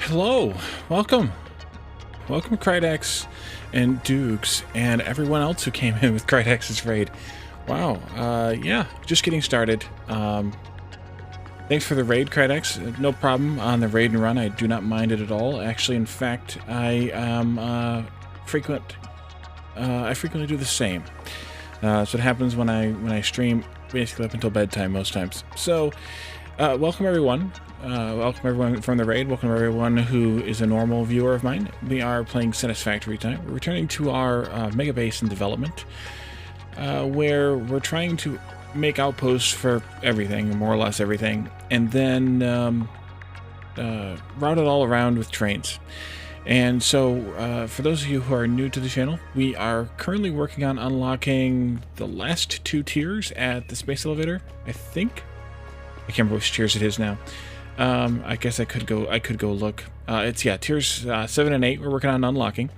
Hello, welcome. Welcome, Krydex and Dukes and everyone else who came in with Krydex's raid. Wow, yeah, just getting started. Thanks for the raid, Krydex. No problem on the raid and run. I do not mind it at all. Actually, in fact, I frequently do the same. That's what happens when I stream basically up until bedtime most times. So, welcome everyone. Welcome everyone from the raid. Welcome everyone who is a normal viewer of mine. We are playing Satisfactory tonight. We're returning to our mega base in development, where we're trying to make outposts for everything, more or less everything, and then route it all around with trains. And so, for those of you who are new to the channel, we are currently working on unlocking the last 2 tiers at the space elevator, I think. I can't remember which tiers it is now. I guess I could go look. It's tiers 7 and 8 we're working on unlocking.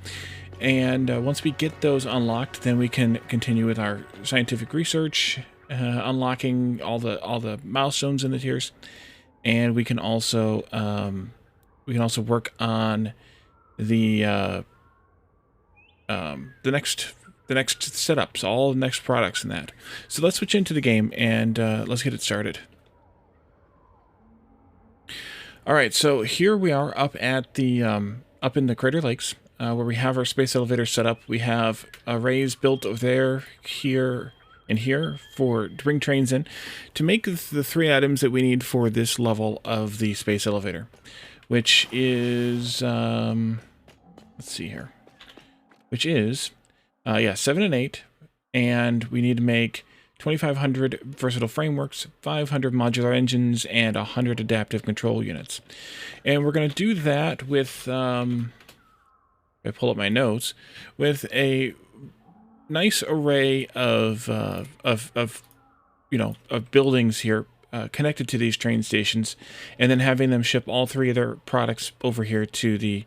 And once we get those unlocked, then we can continue with our scientific research, unlocking all the milestones in the tiers, and we can also work on the next setups, all the next products and that. So let's switch into the game and let's get it started. All right, so here we are up at the up in the Crater Lakes, where we have our space elevator set up. We have arrays built over there, here, and here to bring trains in to make the 3 items that we need for this level of the space elevator, which is let's see here, which is 7 and 8, and we need to make 2,500 versatile frameworks, 500 modular engines, and 100 adaptive control units. And we're going to do that with, if I pull up my notes, with a nice array of buildings here connected to these train stations, and then having them ship all 3 of their products over here to the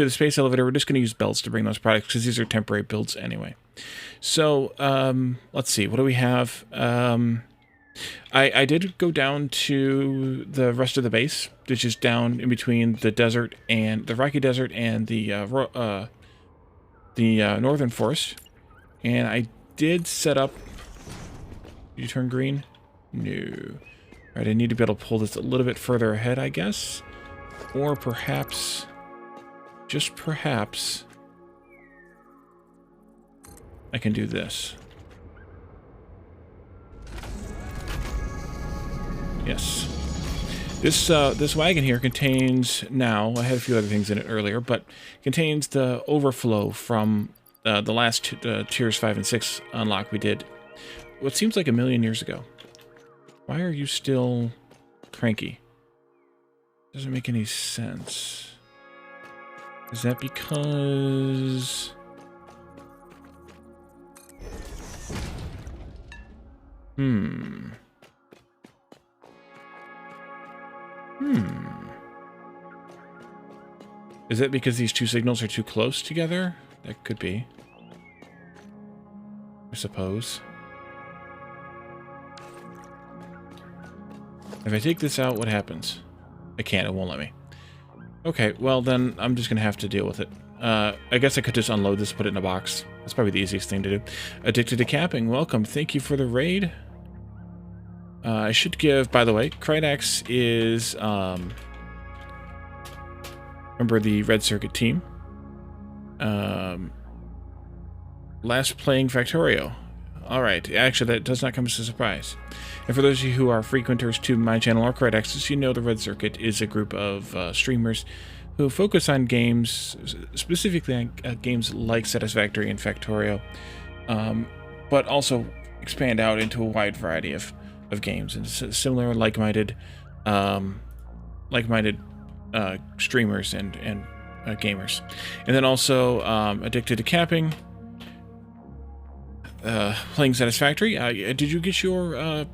space elevator. We're just going to use belts to bring those products because these are temporary builds anyway. So, let's see, what do we have? I did go down to the rest of the base, which is down in between the desert and the Rocky Desert and the Northern Forest. And I did set up... Did you turn green? No. All right, I need to be able to pull this a little bit further ahead, I guess. Or perhaps, just perhaps, I can do this. Yes. This wagon here contains now, I had a few other things in it earlier, but contains the overflow from the last tiers 5 and 6 unlock we did what seems like 1,000,000 years ago. Why are you still cranky? Doesn't make any sense. Is that because... Is it because these 2 signals are too close together? That could be, I suppose. If I take this out, what happens? I can't, it won't let me. Okay, well then I'm just gonna have to deal with it. I guess I could just unload this, put it in a box. That's probably the easiest thing to do. Addicted to Capping, welcome. Thank you for the raid. I should give, by the way, Krydex is member of the Red Circuit team. Last playing Factorio. Alright, actually that does not come as a surprise. And for those of you who are frequenters to my channel or Krydex, you know the Red Circuit is a group of streamers who focus on games, specifically on games like Satisfactory and Factorio, but also expand out into a wide variety of games and similar like-minded streamers and gamers. And then also Addicted to Capping, playing Satisfactory. Did you get your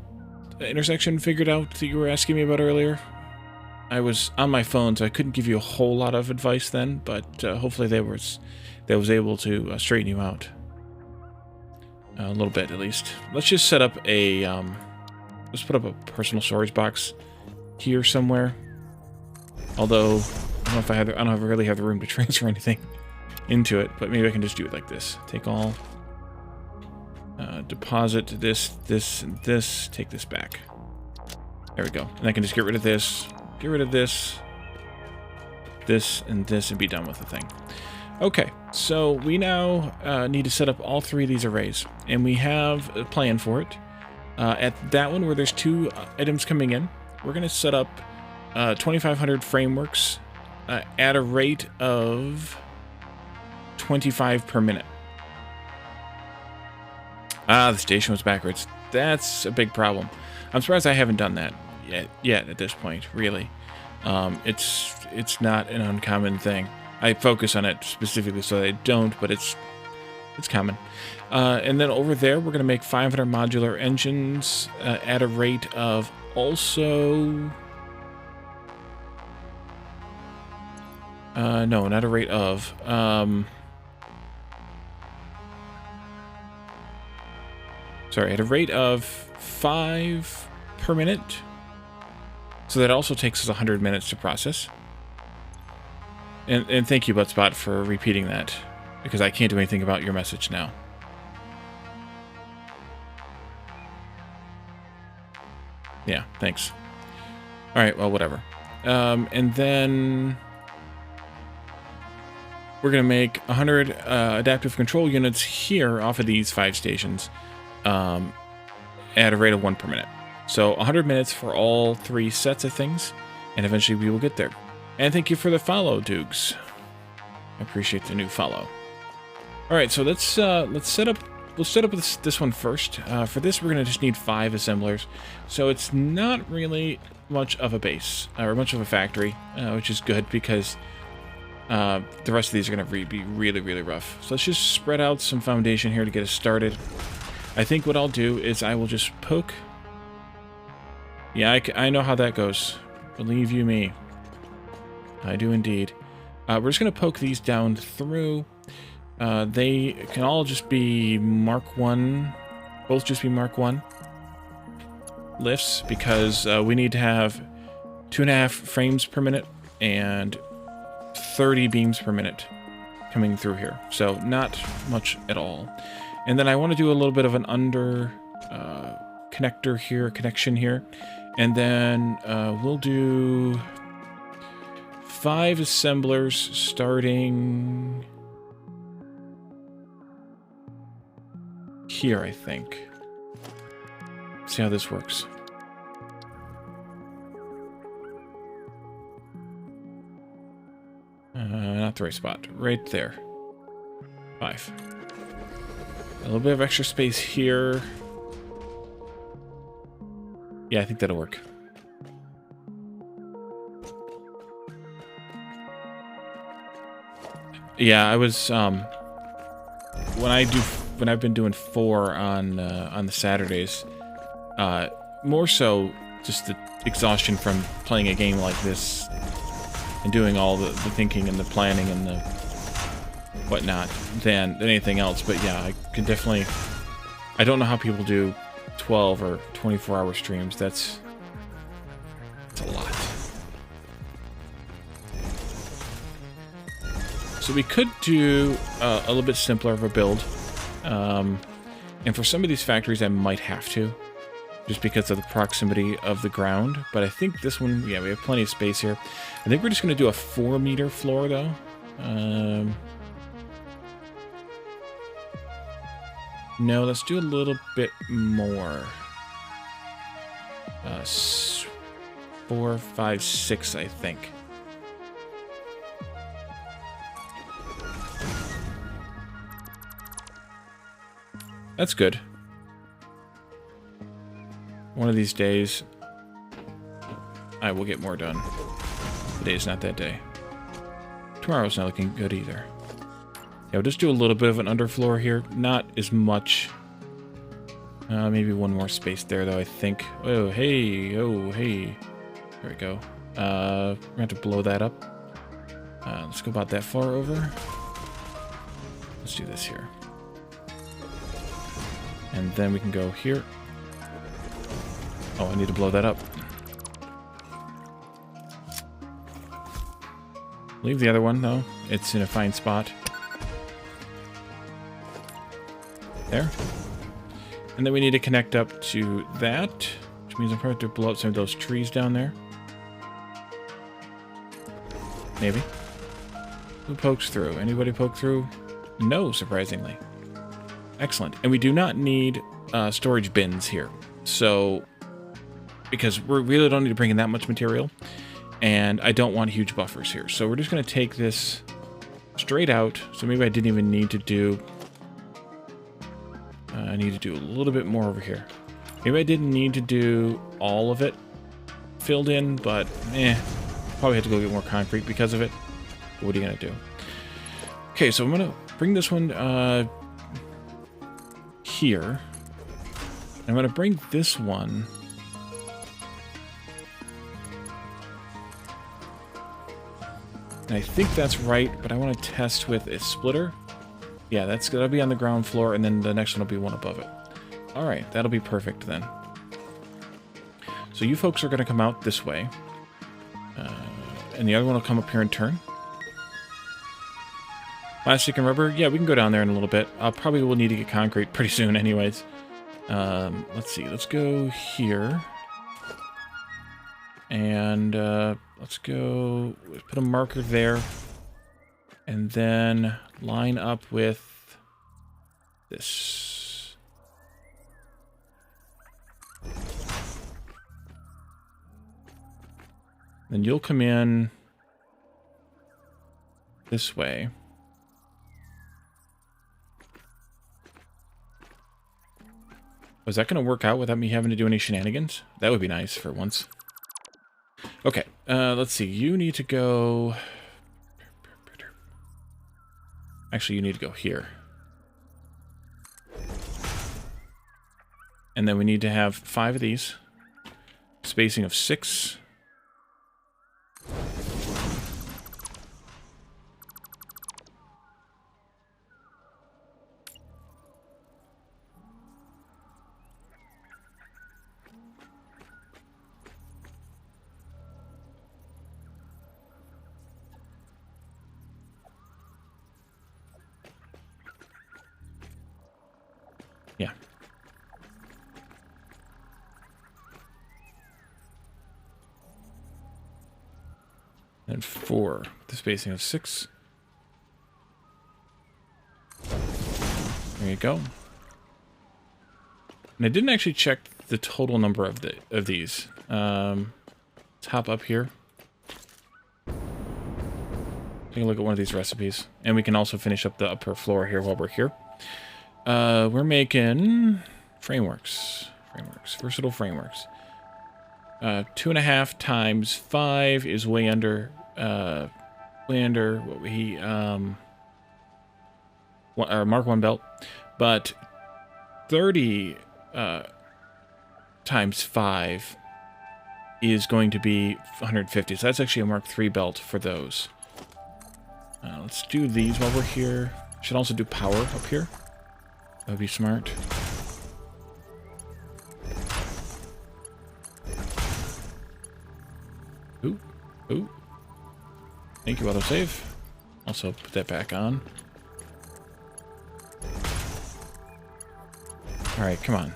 intersection figured out that you were asking me about earlier? I was on my phone, so I couldn't give you a whole lot of advice then, but hopefully that was able to straighten you out a little bit at least. Let's just set up a let's put up a personal storage box here somewhere. Although, I don't know if I don't really have the room to transfer anything into it, but maybe I can just do it like this. Take all, deposit this, this, and this, take this back. There we go. And I can just get rid of this, this, and this, and be done with the thing. Okay, so we now need to set up all 3 of these arrays, and we have a plan for it. At that one where there's 2 items coming in, we're going to set up 2,500 frameworks at a rate of 25 per minute. Ah, the station was backwards. That's a big problem. I'm surprised I haven't done that yet at this point, really. It's not an uncommon thing. I focus on it specifically so that I don't, but it's common. And then over there, we're going to make 500 modular engines at a rate of also... no, not a rate of. Sorry, at a rate of 5 per minute. So that also takes us 100 minutes to process. And thank you, Butspot, for repeating that, because I can't do anything about your message now. Yeah, thanks. Alright, well, whatever. And then we're going to make 100 adaptive control units here off of these 5 stations at a rate of 1 per minute. So 100 minutes for all 3 sets of things, and eventually we will get there. And thank you for the follow, Dukes. I appreciate the new follow. All right, so let's set up. We'll set up this one first. For this, we're gonna just need 5 assemblers. So it's not really much of a base or much of a factory, which is good because the rest of these are gonna be really, really rough. So let's just spread out some foundation here to get us started. I think what I'll do is I will just poke. Yeah, I know how that goes. Believe you me. I do indeed. We're just going to poke these down through. They can all just be Mark 1. Both just be Mark 1 lifts, because we need to have 2.5 frames per minute and 30 beams per minute coming through here. So not much at all. And then I want to do a little bit of an under connection here. And then we'll do 5 assemblers starting here, I think. See how this works. Not the right spot. Right there. 5. A little bit of extra space here. Yeah, I think that'll work. Yeah, I was when I've been doing 4 on the Saturdays, more so just the exhaustion from playing a game like this and doing all the thinking and the planning and the whatnot than anything else. But yeah, I can definitely. I don't know how people do 12 or 24-hour streams. That's a lot. So we could do a little bit simpler of a build. And for some of these factories, I might have to, just because of the proximity of the ground. But I think this one, yeah, we have plenty of space here. I think we're just going to do a 4-meter floor, though. No, let's do a little bit more. 4, 5, 6, I think. That's good. One of these days, I will get more done. Today's not that day. Tomorrow's not looking good either. Yeah, we'll just do a little bit of an underfloor here. Not as much. Maybe one more space there, though, I think. Oh, hey. Oh, hey. There we go. We're going to have to blow that up. Let's go about that far over. Let's do this here. And then we can go here. Oh, I need to blow that up. Leave the other one, though. It's in a fine spot. There. And then we need to connect up to that, which means I'm probably have to blow up some of those trees down there. Maybe. Who pokes through? Anybody poke through? No, surprisingly. Excellent. And we do not need storage bins here. So, because we really don't need to bring in that much material. And I don't want huge buffers here. So we're just going to take this straight out. So maybe I didn't even need to do... I need to do a little bit more over here. Maybe I didn't need to do all of it filled in, but probably had to go get more concrete because of it. But what are you going to do? Okay, so I'm going to bring this one here. I'm going to bring this one... And I think that's right, but I want to test with a splitter. Yeah, that'll be on the ground floor, and then the next one will be one above it. All right, that'll be perfect then. So you folks are going to come out this way. And the other one will come up here and turn. Plastic and rubber. Yeah, we can go down there in a little bit. Probably will need to get concrete pretty soon anyways. Let's see. Let's go here. And let's go put a marker there. And then line up with this. Then you'll come in this way. Was that going to work out without me having to do any shenanigans? That would be nice for once. Okay, let's see. You need to go... Actually, you need to go here. And then we need to have 5 of these. Spacing of 6. Yeah. And 4, the spacing of 6. There you go. And I didn't actually check the total number of these. Let's hop up here. Take a look at one of these recipes. And we can also finish up the upper floor here while we're here. We're making frameworks. Versatile frameworks. 2.5 times 5 is way under what we Mark 1 belt, but 30 times 5 is going to be 150. So that's actually a Mark 3 belt for those. Let's do these while we're here. Should also do power up here. That would be smart. Ooh. Ooh. Thank you, autosave. Also, put that back on. Alright, come on.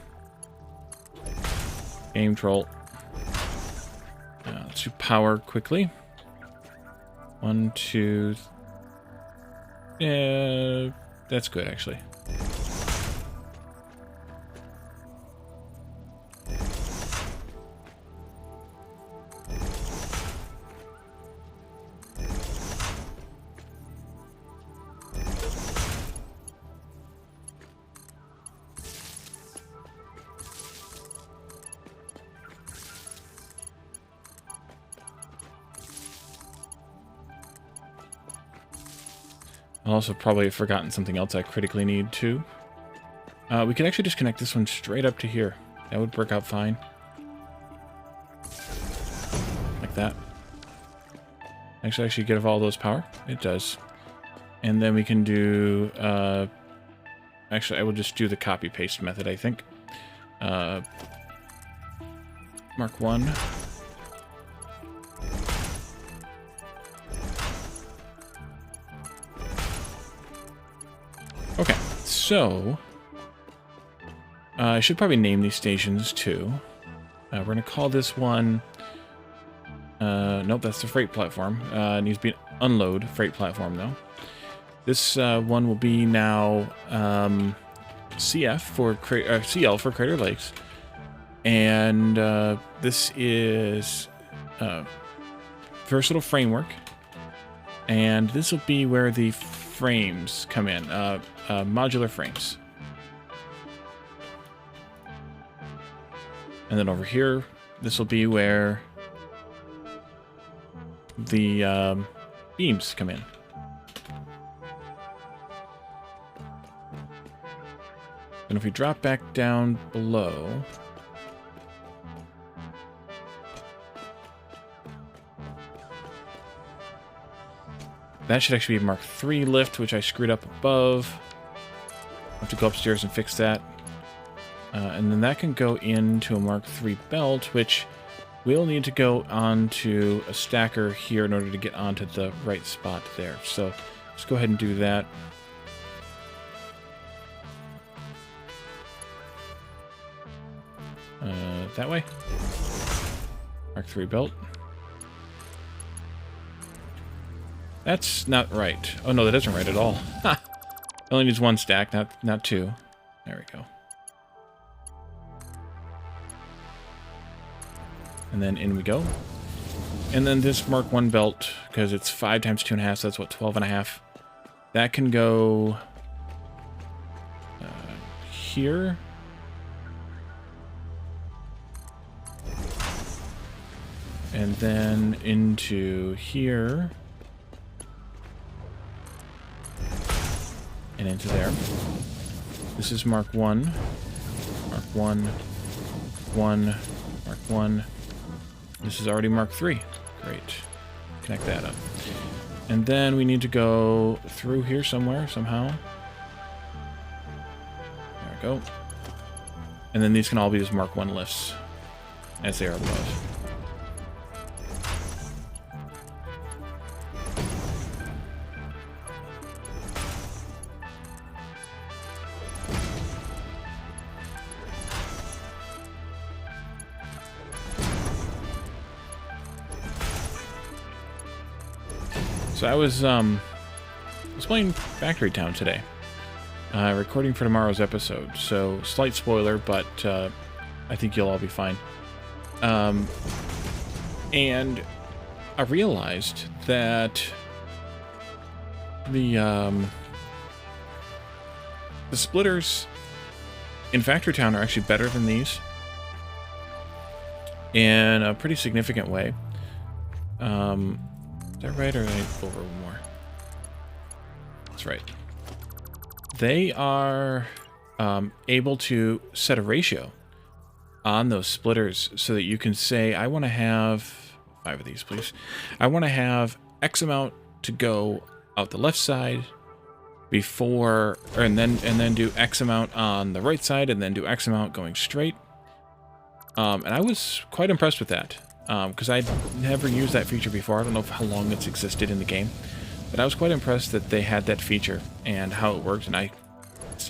Game troll. Let's do power quickly. 1, 2... Yeah, that's good, actually. I also probably have forgotten something else I critically need too. We could actually just connect this one straight up to here. That would work out fine. Like that. Actually get all those power? It does. And then we can do... actually, I will just do the copy-paste method, I think. Mark 1. Okay, so I should probably name these stations too. We're going to call this one... nope, that's the freight platform. It needs to be an unload freight platform, though. This one will be now CF for CL for Crater Lakes. And this is Versatile Framework. And this will be where the frames come in, modular frames. And then over here, this will be where the beams come in. And if we drop back down below, that should actually be a Mark III lift, which I screwed up above. I'll have to go upstairs and fix that. And then that can go into a Mark III belt, which we'll need to go onto a stacker here in order to get onto the right spot there. So let's go ahead and do that. That way. Mark III belt. That's not right. Oh no, that isn't right at all. Ha! It only needs one stack, not two. There we go. And then in we go. And then this Mark I belt, because it's 5 times 2.5, so that's what, 12.5. That can go here. And then into here. And into there. This is Mark I. Mark I. 1. Mark I. This is already Mark III. Great. Connect that up. And then we need to go through here somewhere, somehow. There we go. And then these can all be just Mark I lifts, as they are above. So I was playing Factory Town today, recording for tomorrow's episode. So slight spoiler, but I think you'll all be fine. And I realized that the splitters in Factory Town are actually better than these in a pretty significant way. Is that right, or did I go over more? That's right. They are able to set a ratio on those splitters so that you can say, I want to have 5 of these, please. I want to have X amount to go out the left side before, and then do X amount on the right side, and then do X amount going straight. And I was quite impressed with that. Because I'd never used that feature before. I don't know how long it's existed in the game, but I was quite impressed that they had that feature and how it worked, and I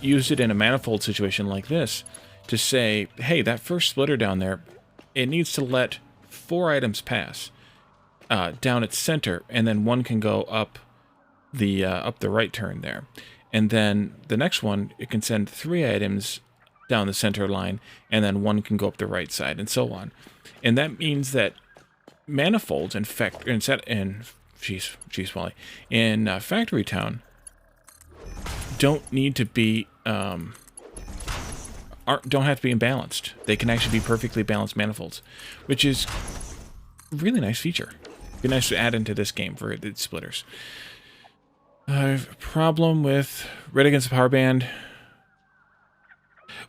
used it in a manifold situation like this to say, hey, that first splitter down there, it needs to let 4 items pass down its center, and then one can go up the right turn there. And then the next one, it can send 3 items down the center line, and then one can go up the right side, and so on. And that means that manifolds in Factory Town don't need to be don't have to be imbalanced. They can actually be perfectly balanced manifolds, which is a really nice feature. Be nice to add into this game for the splitters. Problem with Red Against the Power Band.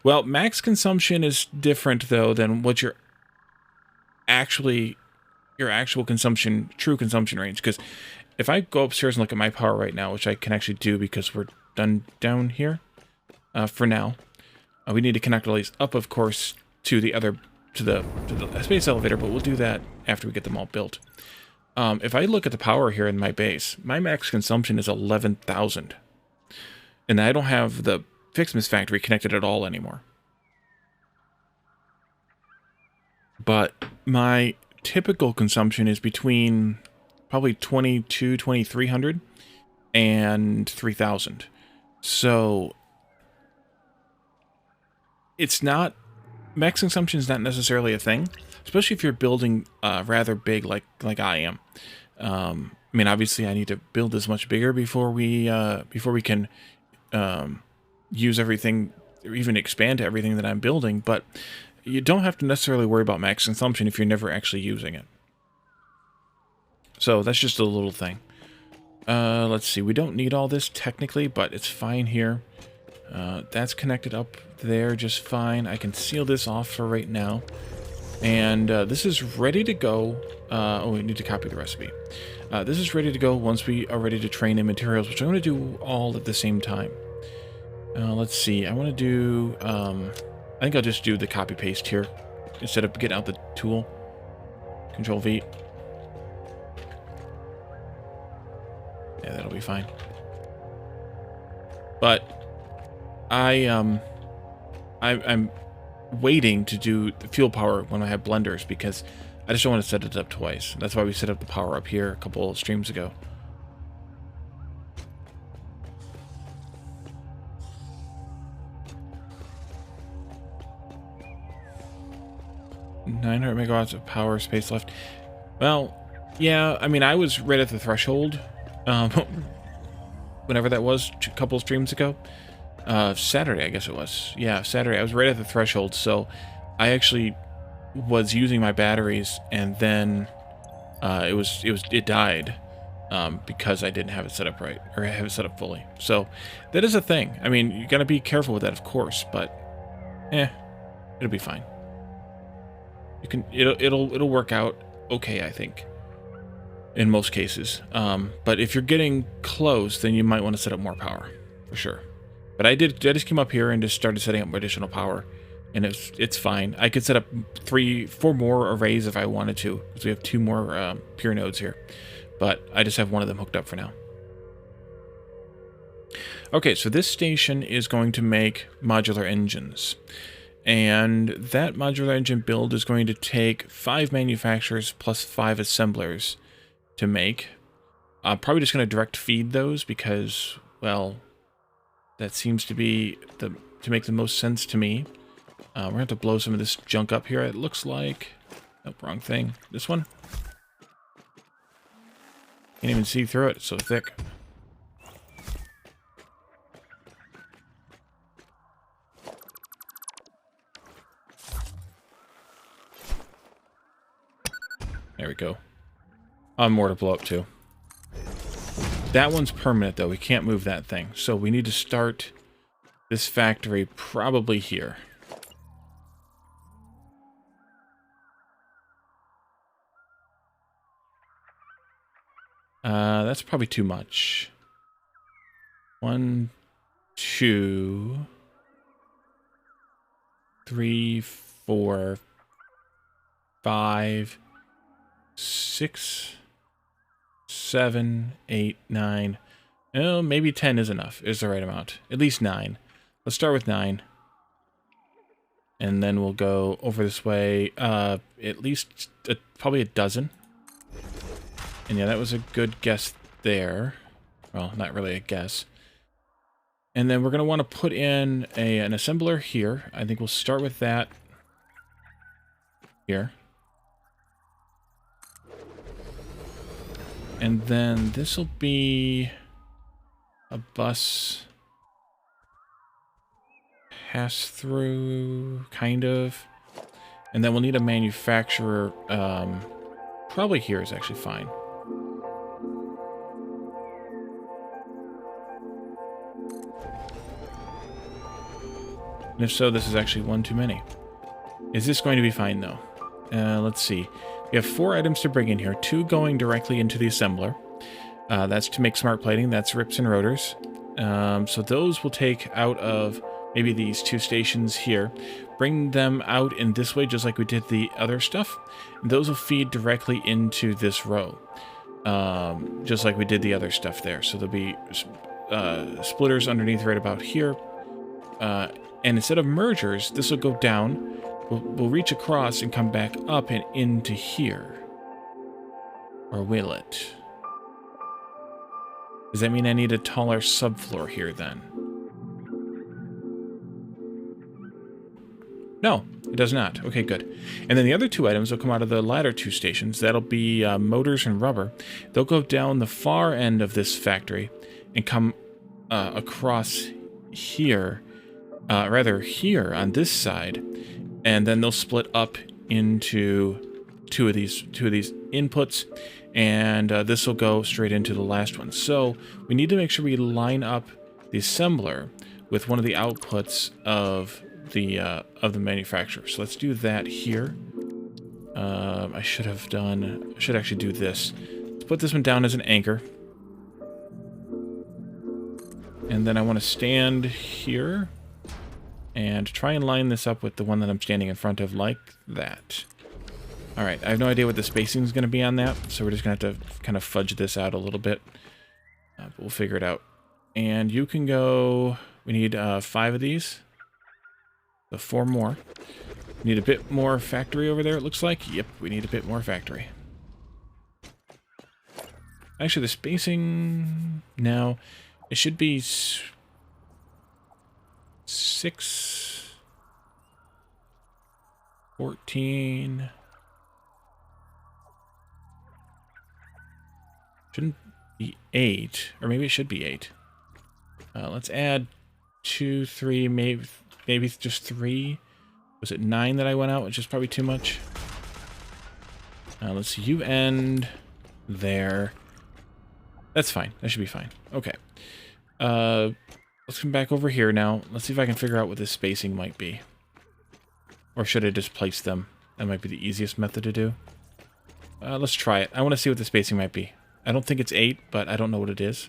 Well, max consumption is different though than what your actual consumption, true consumption range. Because if I go upstairs and look at my power right now, which I can actually do because we're done down here for now, we need to connect all these up, of course, to the space elevator, but we'll do that after we get them all built. If I look at the power here in my base, my max consumption is 11,000. And I don't have the Fixmas factory connected at all anymore. But my typical consumption is between probably 2,300 and 3,000. So it's not, max consumption is not necessarily a thing, especially if you're building rather big like I am. I mean, obviously I need to build this much bigger before we can use everything, or even expand to everything that I'm building, but you don't have to necessarily worry about max consumption if you're never actually using it. So that's just a little thing. Let's see, we don't need all this technically, but it's fine here. That's connected up there just fine. I can seal this off for right now. And this is ready to go. Oh, we need to copy the recipe. This is ready to go once we are ready to train in materials, which I'm going to do all at the same time. Let's see, I want to do... I think I'll just do the copy paste here instead of getting out the tool. Control V. Yeah, that'll be fine. But I'm waiting to do the fuel power when I have blenders because I just don't want to set it up twice. That's why we set up the power up here a couple of streams ago. $900 of power space left. Well, yeah, I mean, I was right at the threshold. Whenever that was, a couple of streams ago. Saturday, I guess it was. Yeah, Saturday. I was right at the threshold, so I actually was using my batteries, and then it died because I didn't have it set up right, or have it set up fully. So that is a thing. I mean, you gotta be careful with that, of course, but it'll be fine. It'll work out okay, I think, in most cases. But if you're getting close, then you might want to set up more power, for sure. But I just came up here and just started setting up additional power, and it's fine. I could set up 4 more arrays if I wanted to, because we have 2 more pure nodes here. But I just have one of them hooked up for now. Okay, so this station is going to make modular engines. And that modular engine build is going to take 5 manufacturers plus 5 assemblers to make. I'm probably just going to direct feed those because, well, that seems to be to make the most sense to me. We're going to have to blow some of this junk up here. It looks like... Nope, wrong thing. This one? Can't even see through it. It's so thick. There we go. More to blow up too. That one's permanent though. We can't move that thing. So we need to start this factory probably here. That's probably too much. 1, 2, 3, 4, 5, 6, 7, 8, 9. Oh, maybe 10 is enough. Is the right amount. At least 9. Let's start with 9. And then we'll go over this way. At least probably a dozen. And yeah, that was a good guess there. Well, not really a guess. And then we're going to want to put in an assembler here. I think we'll start with that here. And then this will be a bus pass through, kind of. And then we'll need a manufacturer. Probably here is actually fine. And if so, this is actually one too many. Is this going to be fine, though? Let's see. We have 4 items to bring in here. 2 going directly into the assembler. That's to make smart plating. That's rips and rotors. So those will take out of maybe these 2 stations here. Bring them out in this way, just like we did the other stuff. And those will feed directly into this row. Just like we did the other stuff there. So there'll be splitters underneath right about here. And instead of mergers, this will go down. We'll reach across and come back up and into here. Or will it? Does that mean I need a taller subfloor here then? No, it does not. Okay, good. And then the other two items will come out of the latter two stations. That'll be motors and rubber. They'll go down the far end of this factory and come across here, rather here on this side, and then they'll split up into two of these inputs, and this will go straight into the last one. So we need to make sure we line up the assembler with one of the outputs of the manufacturer. So let's do that here. I should actually do this. Let's put this one down as an anchor. And then I want to stand here and try and line this up with the one that I'm standing in front of like that. All right, I have no idea what the spacing is going to be on that, so we're just going to have to kind of fudge this out a little bit. But we'll figure it out. And you can go... We need 5 of these. So 4 more. We need a bit more factory over there, it looks like. Yep, we need a bit more factory. Actually, the spacing... now, it should be 6... 14... Shouldn't be 8, or maybe it should be 8. Let's add 2, 3, maybe just 3. Was it 9 that I went out, which is probably too much? Let's see, you end there. That's fine. That should be fine. Okay. Let's come back over here now. Let's see if I can figure out what this spacing might be. Or should I just place them? That might be the easiest method to do. Let's try it. I want to see what the spacing might be. I don't think it's 8, but I don't know what it is.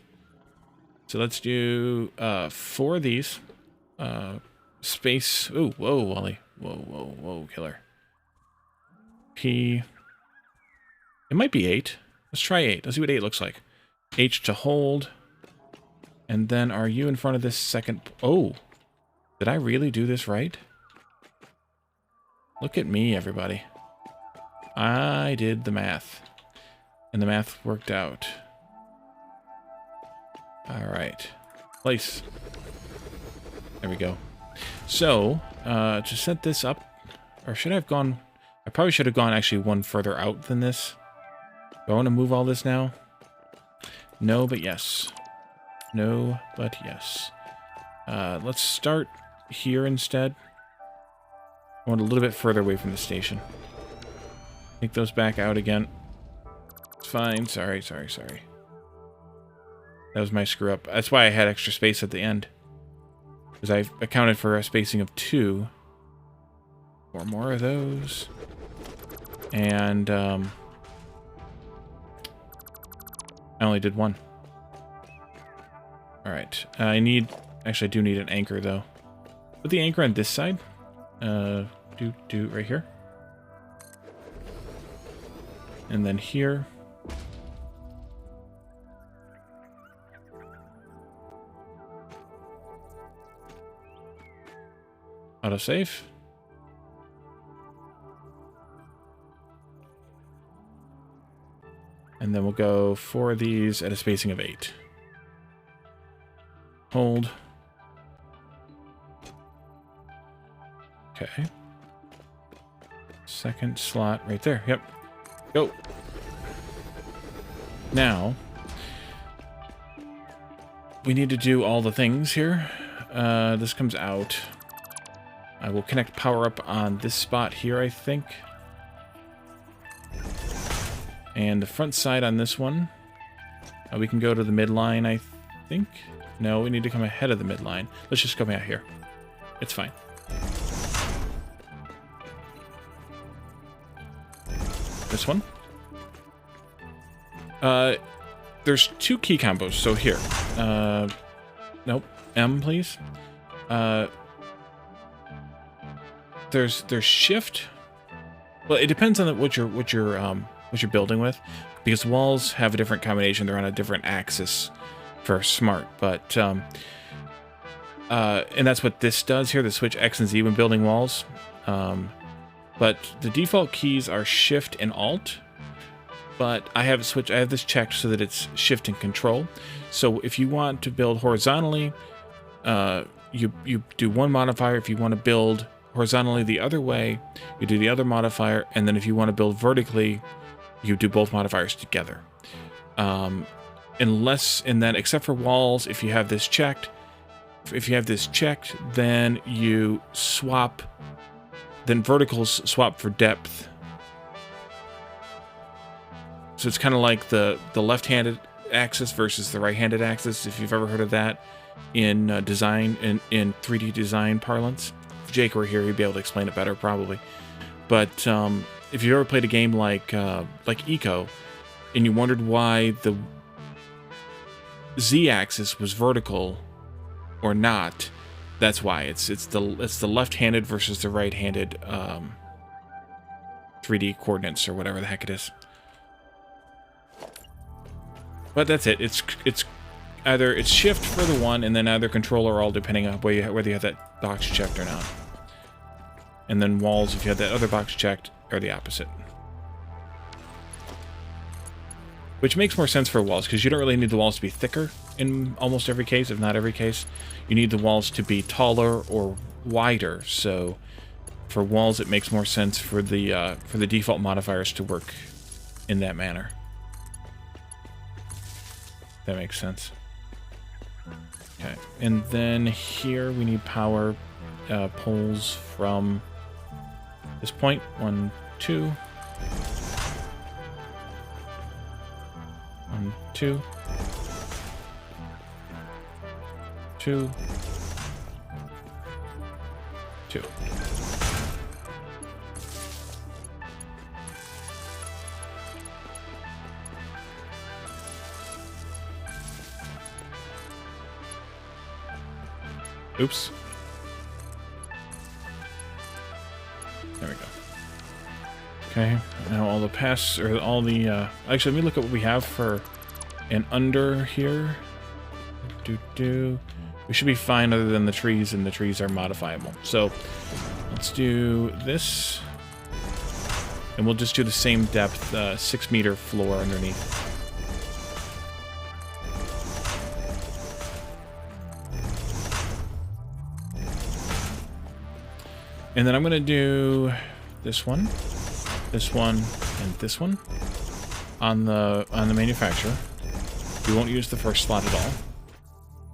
So let's do 4 of these. Space. Ooh, whoa, Wally. Whoa, killer. P. It might be 8. Let's try 8. Let's see what 8 looks like. H to hold. And then are you in front of this second? Oh, did I really do this right? Look at me, everybody. I did the math. And the math worked out. Alright. Place. There we go. So, to set this up, or should I have gone... I probably should have gone actually one further out than this. Do I want to move all this now? No, but yes. No, but yes. Let's start here instead. I want a little bit further away from the station. Take those back out again. It's fine. Sorry. That was my screw up. That's why I had extra space at the end. Because I accounted for a spacing of 2. 4 more of those. And, I only did 1. Alright. Actually, I do need an anchor, though. Put the anchor on this side. Do right here. And then here. Autosave. And then we'll go 4 of these at a spacing of 8. Hold. Okay. Second slot right there. Yep. Go. Now, we need to do all the things here. This comes out. I will connect power up on this spot here, I think. And the front side on this one. We can go to the midline, I think. No, we need to come ahead of the midline. Let's just come out here. It's fine. This one. There's 2 key combos, so here. Nope. M, please. There's shift. Well, it depends on what you're building with, because walls have a different combination. They're on a different axis for smart, but and that's what this does here, the switch X and Z when building walls. But the default keys are Shift and Alt, but I have this checked so that it's Shift and Control. So if you want to build horizontally, you do one modifier. If you want to build horizontally the other way, you do the other modifier, and then if you want to build vertically, you do both modifiers together. Except for walls, if you have this checked, then you swap. Then verticals swap for depth. So it's kind of like the left-handed axis versus the right-handed axis, if you've ever heard of that in design, in 3D design parlance. If Jake were here, he'd be able to explain it better, probably. But if you ever played a game like Eco, and you wondered why the Z-axis was vertical or not, that's why. It's the left-handed versus the right-handed 3D coordinates, or whatever the heck it is. But that's it. It's either Shift for the one, and then either Control or Alt, depending on whether you have that box checked or not. And then walls, if you have that other box checked, are the opposite. Which makes more sense for walls, because you don't really need the walls to be thicker in almost every case, if not every case. You need the walls to be taller or wider. So for walls, it makes more sense for the default modifiers to work in that manner. That makes sense. Okay, and then here we need power poles from this point. 1, 2. 1, 2. 2. 2. Oops. There we go. Okay, now all the pass, or all the, actually, let me look at what we have for an under here. We should be fine other than the trees, and the trees are modifiable. So, let's do this. And we'll just do the same depth, 6-meter floor underneath. And then I'm going to do this one, and this one on the manufacturer. We won't use the first slot at all.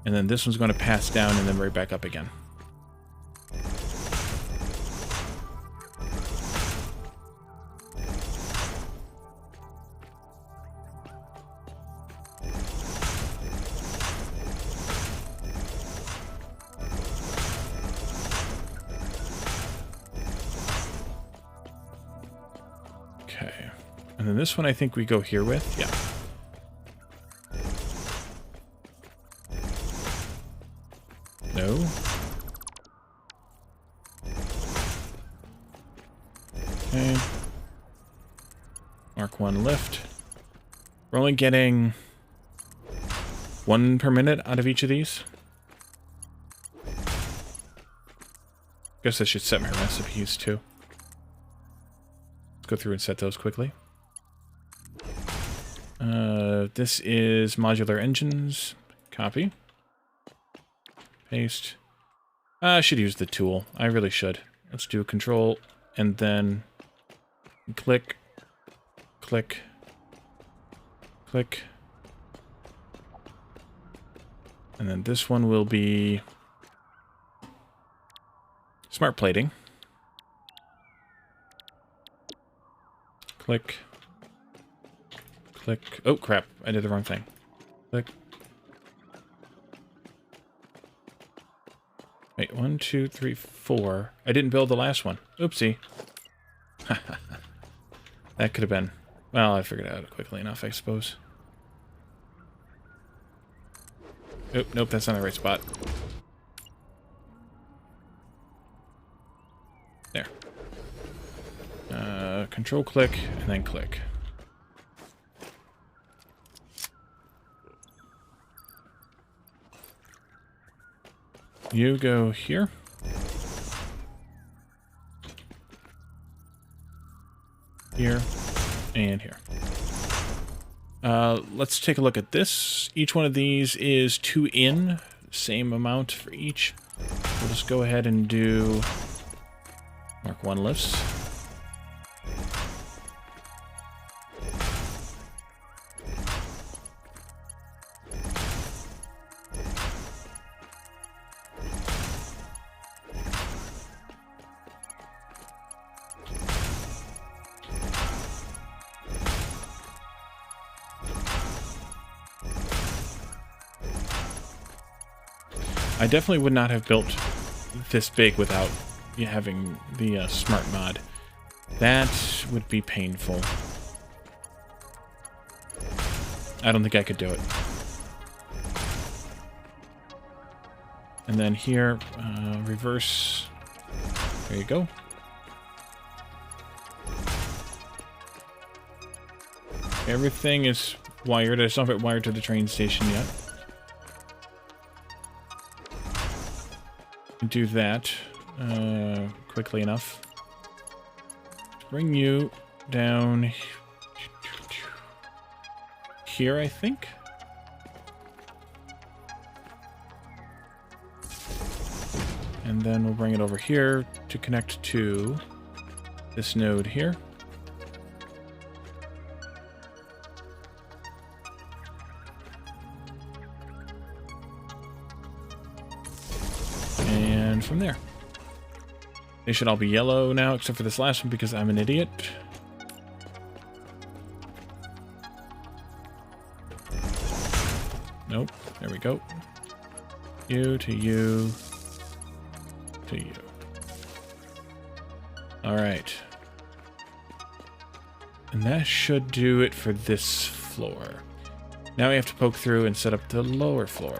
And then this one's going to pass down and then right back up again. Okay. And then this one I think we go here with. Yeah. No. Okay. Mark 1 lift. We're only getting 1 per minute out of each of these. Guess I should set my recipes too. Let's go through and set those quickly. This is modular engines. Copy. Paste. I should use the tool. I really should. Let's do Control and then click, click, click. And then this one will be smart plating. Click. Click. Oh, crap. I did the wrong thing. Click. Wait, 1, 2, 3, 4. I didn't build the last one. Oopsie. That could have been... Well, I figured it out quickly enough, I suppose. Oh, nope, that's not the right spot. There. Control click, and then click. You go here. Here. And here. Let's take a look at this. Each one of these is 2 in. Same amount for each. We'll just go ahead and do Mark 1 lifts. I definitely would not have built this big without having the smart mod. That would be painful. I don't think I could do it. And then here, reverse. There you go. Everything is wired. I just don't have it wired to the train station yet. Do that quickly enough. Bring you down here, I think. And then we'll bring it over here to connect to this node here. And from there. They should all be yellow now, except for this last one because I'm an idiot. Nope. There we go. You to you to you. Alright. And that should do it for this floor. Now we have to poke through and set up the lower floor.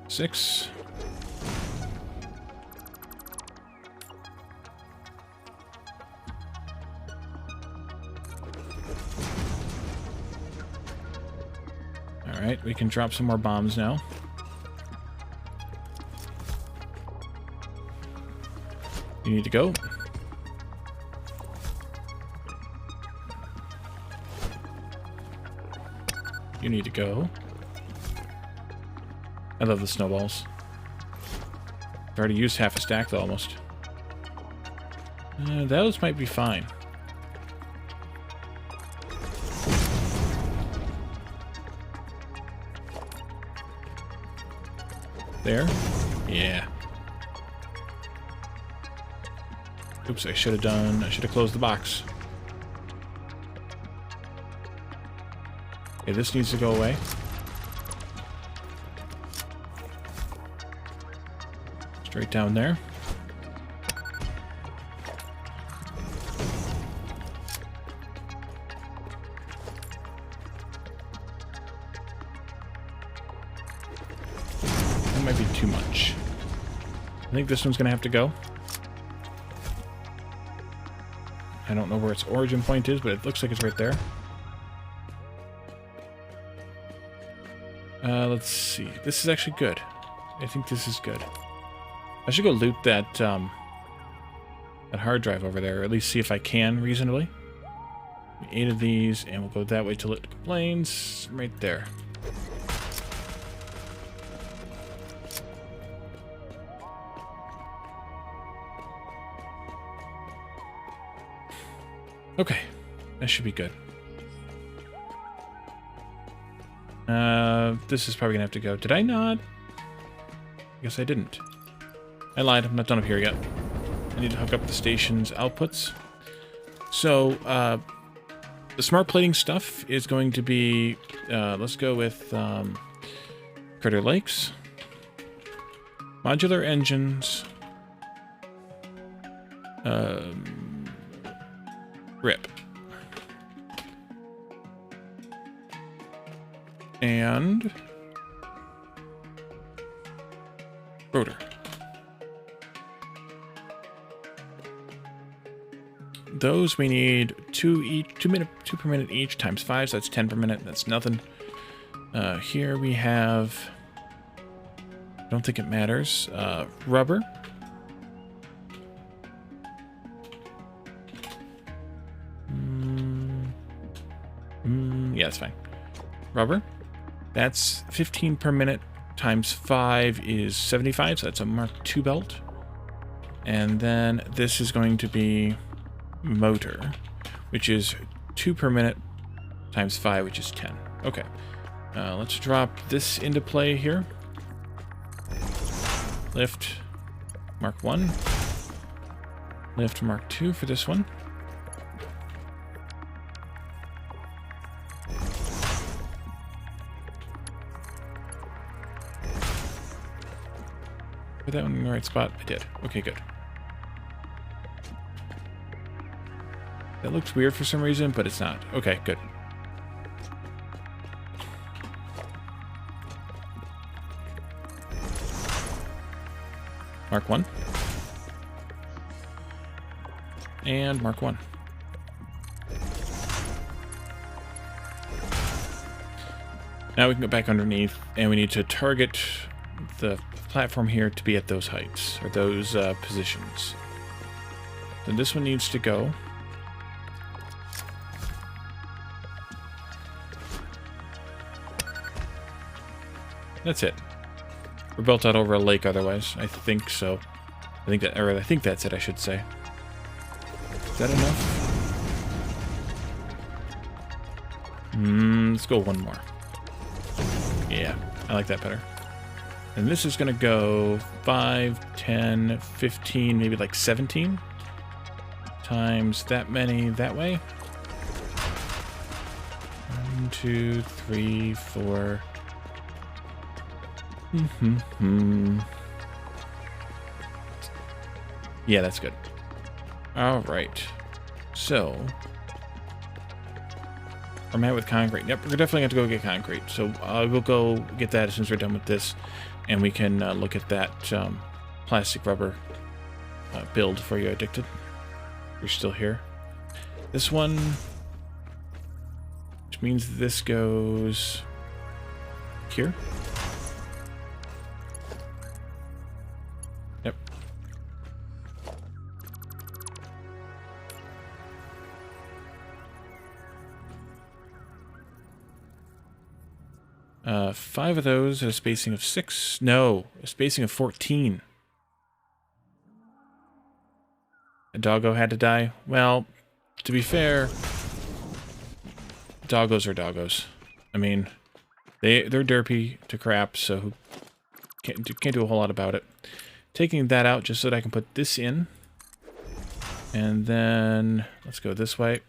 6. Alright, we can drop some more bombs now. You need to go. You need to go. I love the snowballs. I've already used half a stack, though, almost. Those might be fine. There? Yeah. Oops, I should have closed the box. Okay, this needs to go away. Straight down there. That might be too much. I think this one's gonna have to go. I don't know where its origin point is, but it looks like it's right there. Let's see. This is actually good. I think this is good. I should go loot that that hard drive over there, or at least see if I can reasonably. 8 of these, and we'll go that way till it complains. Right there. Okay, that should be good. This is probably gonna have to go. Did I not? I guess I didn't. I lied, I'm not done up here yet. I need to hook up the station's outputs. So, the smart plating stuff is going to be, let's go with Crater Lakes, modular engines, RIP, and rotor. Those we need 2 per minute each, times 5, so that's 10 per minute. That's nothing. Here we have, I don't think it matters, rubber. Yeah, that's fine. Rubber. That's 15 per minute times 5 is 75, so that's a Mark II belt. And then this is going to be motor, which is 2 per minute times 5, which is 10. Okay. Let's drop this into play here. Lift Mark 1. Lift Mark 2 for this one. Put that one in the right spot? I did. Okay, good. That looks weird for some reason, but it's not. Okay, good. Mark 1. And Mark 1. Now we can go back underneath, and we need to target the platform here to be at those heights, or those positions. Then this one needs to go. That's it. We're built out over a lake otherwise. I think so. I think that's it, I should say. Is that enough? Let's go one more. Yeah, I like that better. And this is going to go 5, 10, 15, maybe like 17 times that many that way. 1, 2, 3, 4. Yeah, that's good. All right. So, I'm at with concrete. Yep, we're definitely going to go get concrete. So we'll go get that as soon as we're done with this, and we can look at that plastic rubber build for you, Addicted. You're still here. This one, which means this goes here. Yep. Five of those at a spacing of 6. No, a spacing of 14. A doggo had to die. Well, to be fair, doggos are doggos. I mean, they're derpy to crap, so can't do a whole lot about it. Taking that out just so that I can put this in, and then let's go this way.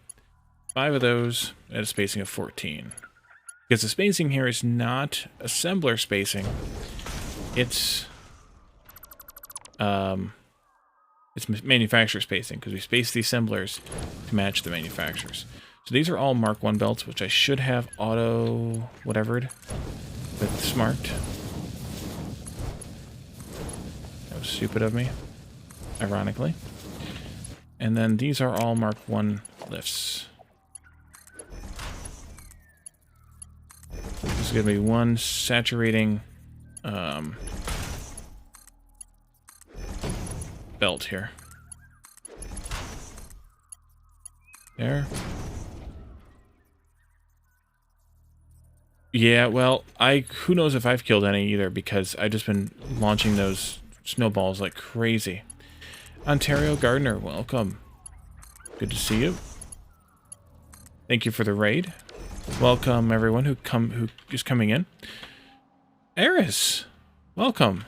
5 of those at a spacing of 14. Because the spacing here is not assembler spacing. It's manufacturer spacing, because we space the assemblers to match the manufacturers. So these are all Mark 1 belts, which I should have auto whatevered with smart. That was stupid of me, ironically. And then these are all Mark 1 lifts. This is going to be one saturating belt here. There. Yeah, well, who knows if I've killed any either, because I've just been launching those snowballs like crazy. Ontario Gardner, welcome. Good to see you. Thank you for the raid. Welcome everyone who is coming in. Eris, welcome.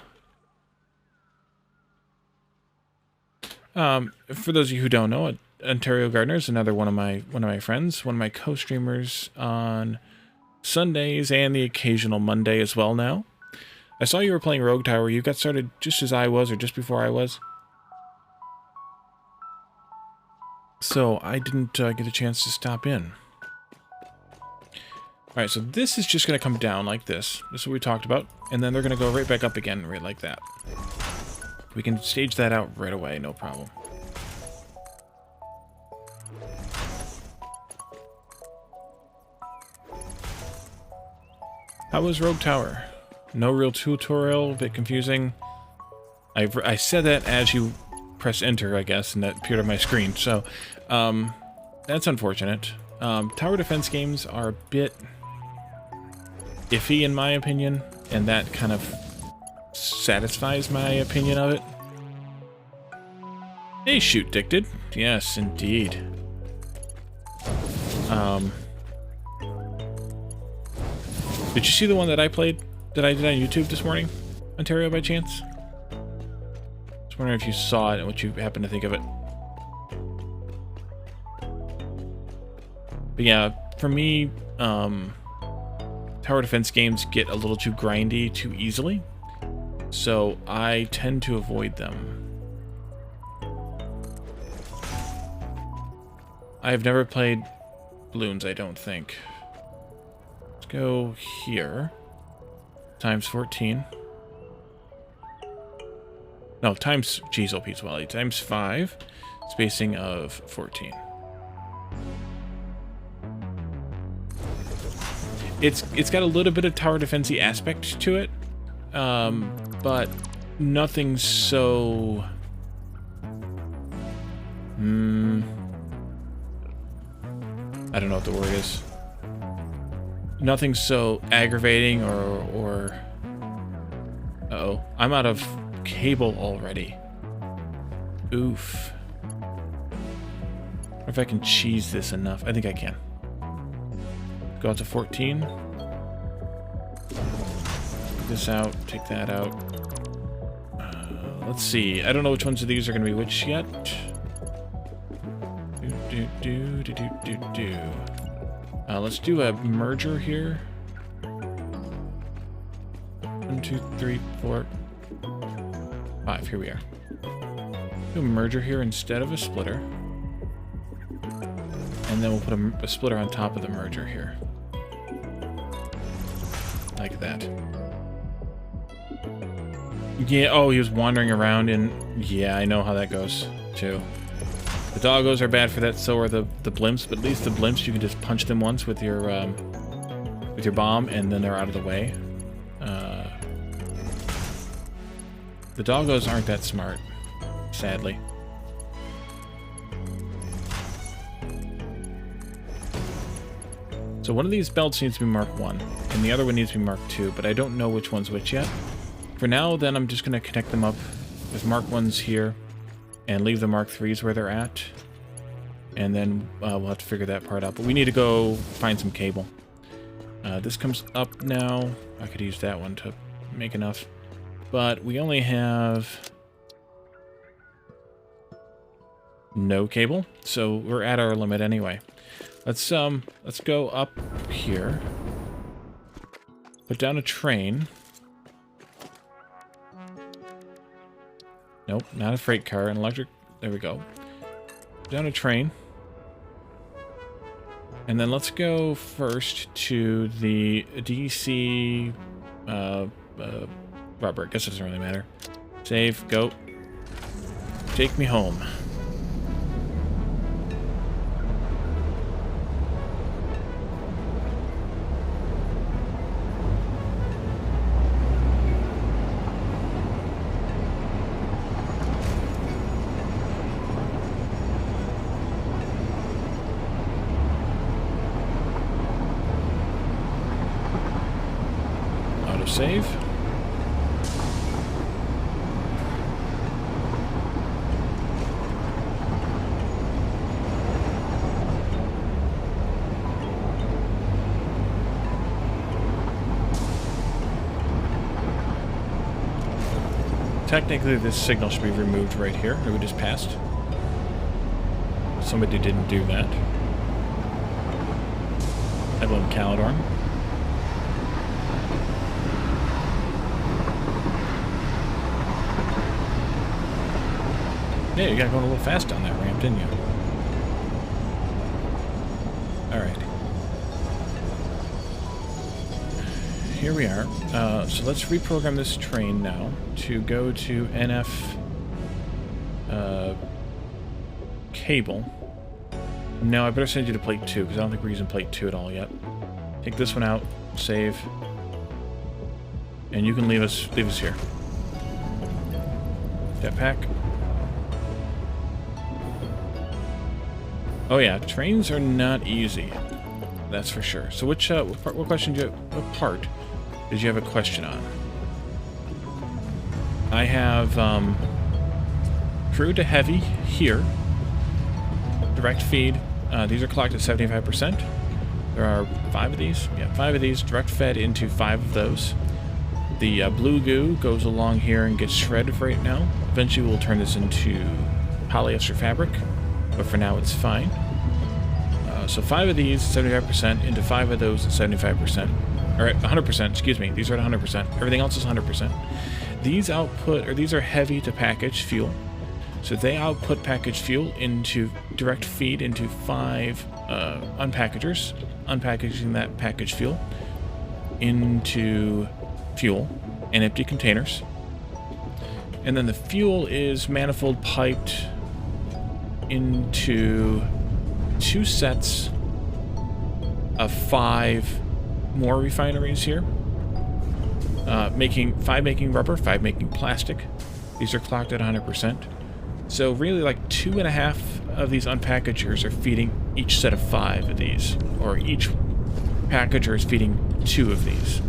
For those of you who don't know, Ontario Gardner is another one of my friends, one of my co-streamers on Sundays and the occasional Monday as well now. I saw you were playing Rogue Tower. You got started just as I was, or just before I was. So I didn't get a chance to stop in. Alright, so this is just going to come down like this. This is what we talked about. And then they're going to go right back up again, right like that. We can stage that out right away, no problem. How was Rogue Tower? No real tutorial, a bit confusing. I said that as you press enter, I guess, and that appeared on my screen, so that's unfortunate. Tower defense games are a bit iffy in my opinion, and that kind of satisfies my opinion of it. Hey, shoot, Dicted. Yes, indeed. Did you see the one that I played, that I did on YouTube this morning, Ontario, by chance? Just wondering if you saw it and what you happen to think of it. But yeah, for me, tower defense games get a little too grindy too easily, so I tend to avoid them. I've never played balloons, I don't think. Let's go here. Times 14. No, times... Jeez, oh, Pete's Wally. Times 5. Spacing of 14. It's got a little bit of tower defense-y aspect to it. But nothing so... I don't know what the word is. Nothing so aggravating or uh-oh. I'm out of cable already. Oof. I wonder if I can cheese this enough. I think I can. Go out to 14. Take this out. Take that out. Let's see. I don't know which ones of these are going to be which yet. Let's do a merger here. 1, 2, 3, 4, 5. Here we are. Do a merger here instead of a splitter. And then we'll put a splitter on top of the merger here. Like that. Yeah, oh, he was wandering around and... Yeah, I know how that goes, too. The doggos are bad for that, so are the blimps, but at least the blimps, you can just punch them once with your bomb, and then they're out of the way. The doggos aren't that smart, sadly. So one of these belts needs to be Mark 1, and the other one needs to be Mark 2, but I don't know which one's which yet. For now, then, I'm just going to connect them up with Mark 1s here, and leave the Mark 3s where they're at. And then we'll have to figure that part out. But we need to go find some cable. This comes up now. I could use that one to make enough. But we only have no cable, so we're at our limit anyway. Let's go up here. Put down a train. Nope, not a freight car, an electric... There we go. Down a train. And then let's go first to the DC... rubber. I guess it doesn't really matter. Save, go. Take me home. Save. Technically, this signal should be removed right here. It we just passed. Somebody didn't do that. I blame Calidorn. Yeah, you got going a little fast down that ramp, didn't you? Alright. Here we are. So let's reprogram this train now to go to NF cable. No, I better send you to plate 2, because I don't think we're using plate 2 at all yet. Take this one out, save. And you can leave us here. Jetpack. Oh yeah, trains are not easy. That's for sure. So what question what part did you have a question on? I have crude to heavy here. Direct feed. These are clocked at 75%. There are 5 of these. Yeah, 5 of these direct fed into 5 of those. The blue goo goes along here and gets shredded right now. Eventually we'll turn this into polyester fabric, but for now it's fine. So 5 of these, 75%, into 5 of those at 75%. Or at 100%, excuse me. These are at 100%. Everything else is 100%. These are heavy to package fuel. So they output packaged fuel into direct feed into 5 unpackagers, unpackaging that packaged fuel into fuel and empty containers. And then the fuel is manifold piped into 2 sets of 5 more refineries here. 5 making rubber, 5 making plastic. These are clocked at 100%. So really like 2.5 of these unpackagers are feeding each set of 5 of these, or each packager is feeding 2 of these.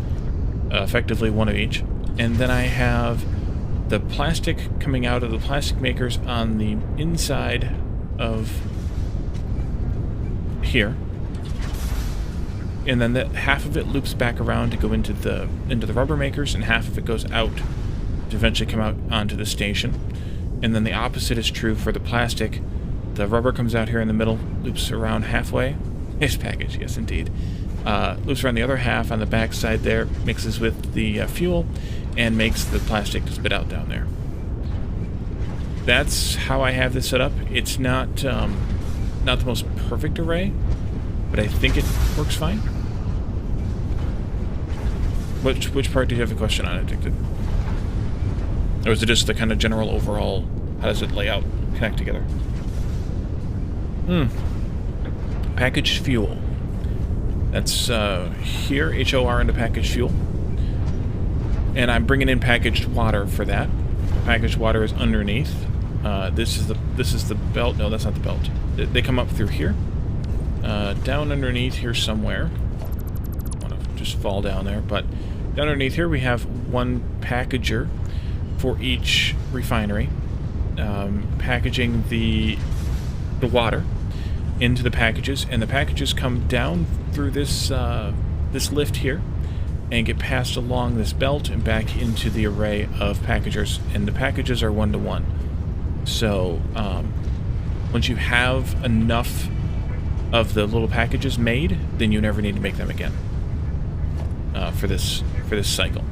Effectively 1 of each. And then I have the plastic coming out of the plastic makers on the inside of here. And then half of it loops back around to go into the rubber makers, and half of it goes out to eventually come out onto the station. And then the opposite is true for the plastic. The rubber comes out here in the middle, loops around halfway. It's package, yes indeed. Loops around the other half on the back side there, mixes with the fuel, and makes the plastic spit out down there. That's how I have this set up. It's not the most perfect array, but I think it works fine. Which part do you have a question on, Addicted? Or is it just the kind of general overall, how does it lay out, connect together? Packaged fuel. That's here, HOR into packaged fuel. And I'm bringing in packaged water for that. Packaged water is underneath. This is the belt. No, that's not the belt. They come up through here. Down underneath here somewhere. I want to just fall down there, but down underneath here we have 1 packager for each refinery, packaging the water into the packages, and the packages come down through this this lift here and get passed along this belt and back into the array of packagers, and the packages are 1-to-1. So once you have enough of the little packages made, then you never need to make them again for this cycle.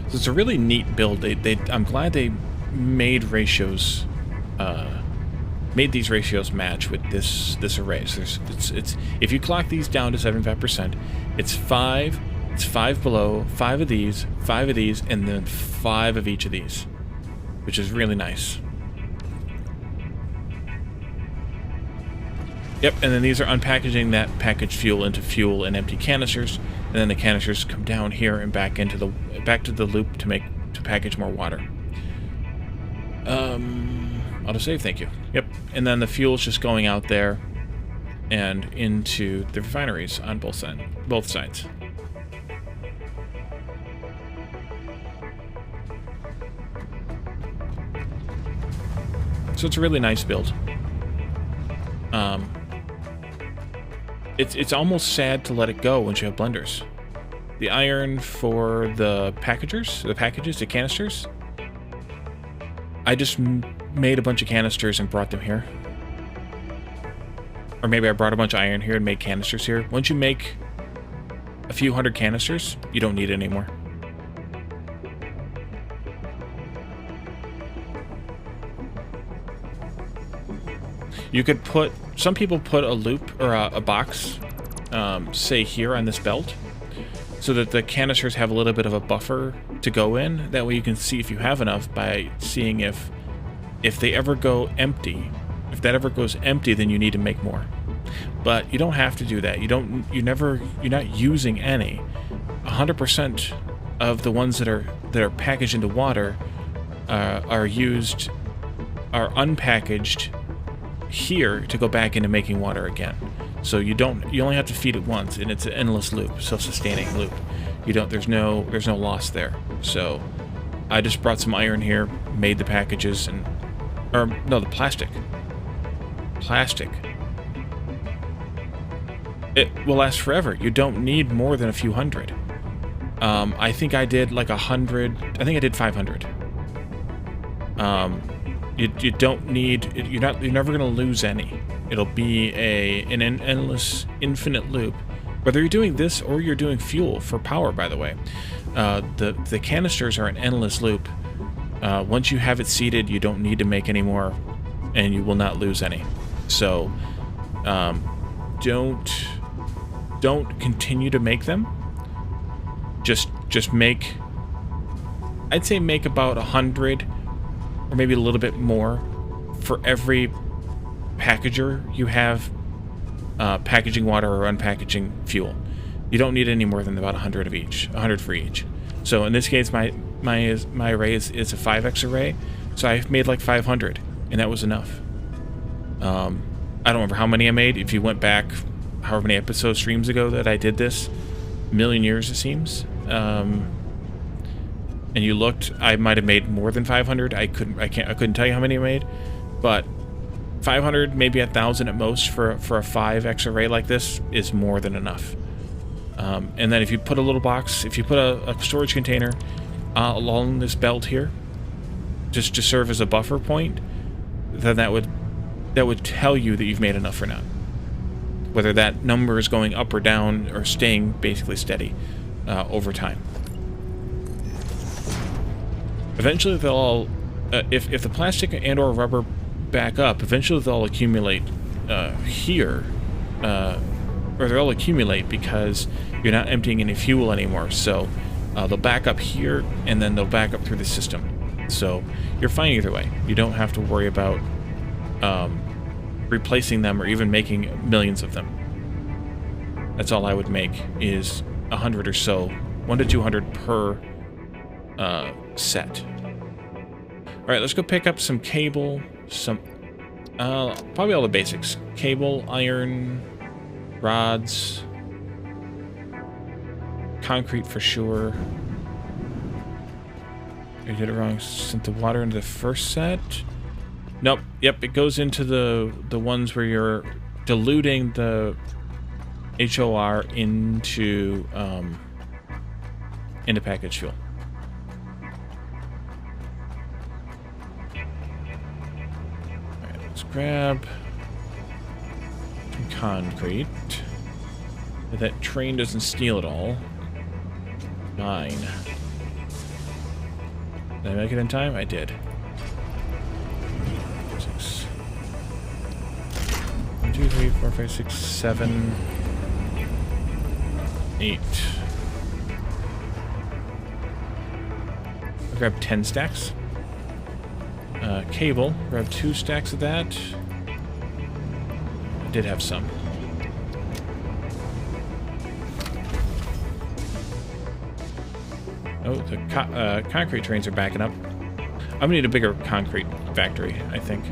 So it's a really neat build. I'm glad they made ratios, made these ratios match with this array. So it's if you clock these down to 75%, it's 5 below, 5 of these, 5 of these, and then 5 of each of these, which is really nice. Yep, and then these are unpackaging that packaged fuel into fuel and empty canisters, and then the canisters come down here and back to the loop to package more water. Autosave, thank you. Yep, and then the fuel's just going out there and into the refineries on both sides. So it's a really nice build. It's almost sad to let it go once you have blenders. The iron for the packages, the canisters. I just made a bunch of canisters and brought them here. Or maybe I brought a bunch of iron here and made canisters here. Once you make a few hundred canisters, you don't need it anymore. You could some people put a loop or a box, say here on this belt, so that the canisters have a little bit of a buffer to go in. That way you can see if you have enough by seeing if they ever go empty. If that ever goes empty, then you need to make more. But you don't have to do that. You're not using any. 100% of the ones that are packaged into water are unpackaged here to go back into making water again. So you only have to feed it once, and it's an endless loop, self-sustaining loop. There's no loss there. So I just brought some iron here, made the packages, the plastic. It will last forever. You don't need more than a few hundred. I think I did like 100. I think I did 500. You don't need. You're never gonna lose any. It'll be an endless, infinite loop. Whether you're doing this or you're doing fuel for power, by the way, the canisters are an endless loop. Once you have it seated, you don't need to make any more, and you will not lose any. So, don't continue to make them. Just make. I'd say make about 100, or maybe a little bit more, for every packager you have packaging water or unpackaging fuel. You don't need any more than about 100 of each, 100 for each. So in this case, my array is a 5x array, so I made like 500, and that was enough. I don't remember how many I made. If you went back however many streams ago that I did this, a million years it seems, and you looked, I might have made more than 500. I couldn't tell you how many I made, but 500, maybe 1,000 at most for a 5x array like this is more than enough. And then if you put a little box, if you put a storage container along this belt here, just to serve as a buffer point, then that would tell you that you've made enough or not. Whether that number is going up or down or staying basically steady over time. Eventually they'll all, if the plastic and or rubber back up, eventually they'll accumulate here, or they'll accumulate because you're not emptying any fuel anymore. So they'll back up here, and then they'll back up through the system. So you're fine either way. You don't have to worry about replacing them or even making millions of them. That's all I would make, is 100 or so, 1 to 200 per set. All right, let's go pick up some cable, probably all the basics: cable, iron, rods, concrete for sure. I did it wrong. Sent the water into the first set. Nope. Yep, it goes into the ones where you're diluting the HOR into packaged fuel. Alright, let's grab some concrete. That train doesn't steal it all. Mine. Did I make it in time? I did. 6. 1, 2, 3, 4, 5, 6, 7, 8. I'll grab 10 stacks. Cable. Grab 2 stacks of that. I did have some. Oh, the concrete trains are backing up. I'm gonna need a bigger concrete factory, I think.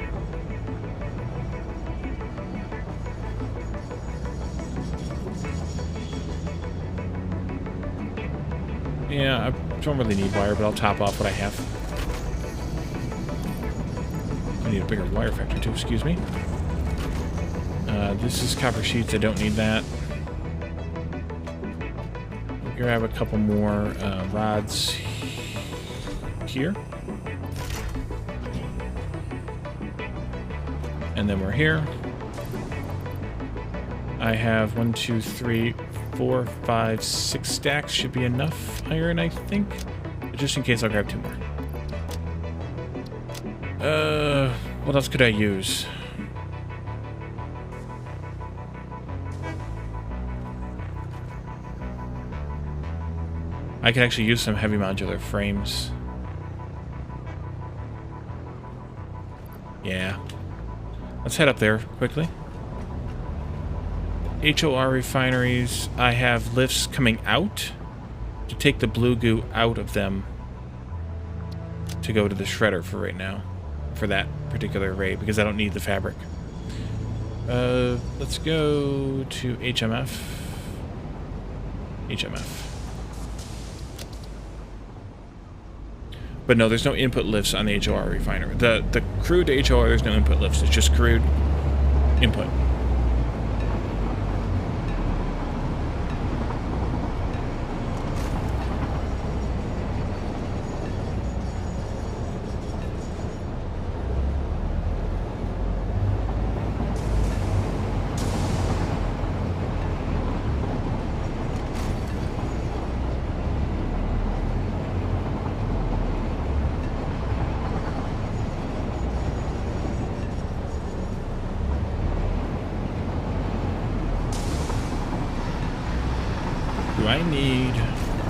Yeah, I don't really need wire, but I'll top off what I have. I need a bigger wire factory too, excuse me. This is copper sheets, I don't need that. Grab a couple more rods here. And then we're here. I have 1, 2, 3, 4, 5, 6 stacks. Should be enough iron, I think. But just in case, I'll grab 2 more. What else could I use? I could actually use some heavy modular frames. Yeah. Let's head up there quickly. HOR refineries, I have lifts coming out to take the blue goo out of them to go to the shredder for right now, for that particular array, because I don't need the fabric. Let's go to HMF. But no, there's no input lifts on the HOR refinery. The crude to HOR, there's no input lifts. It's just crude input.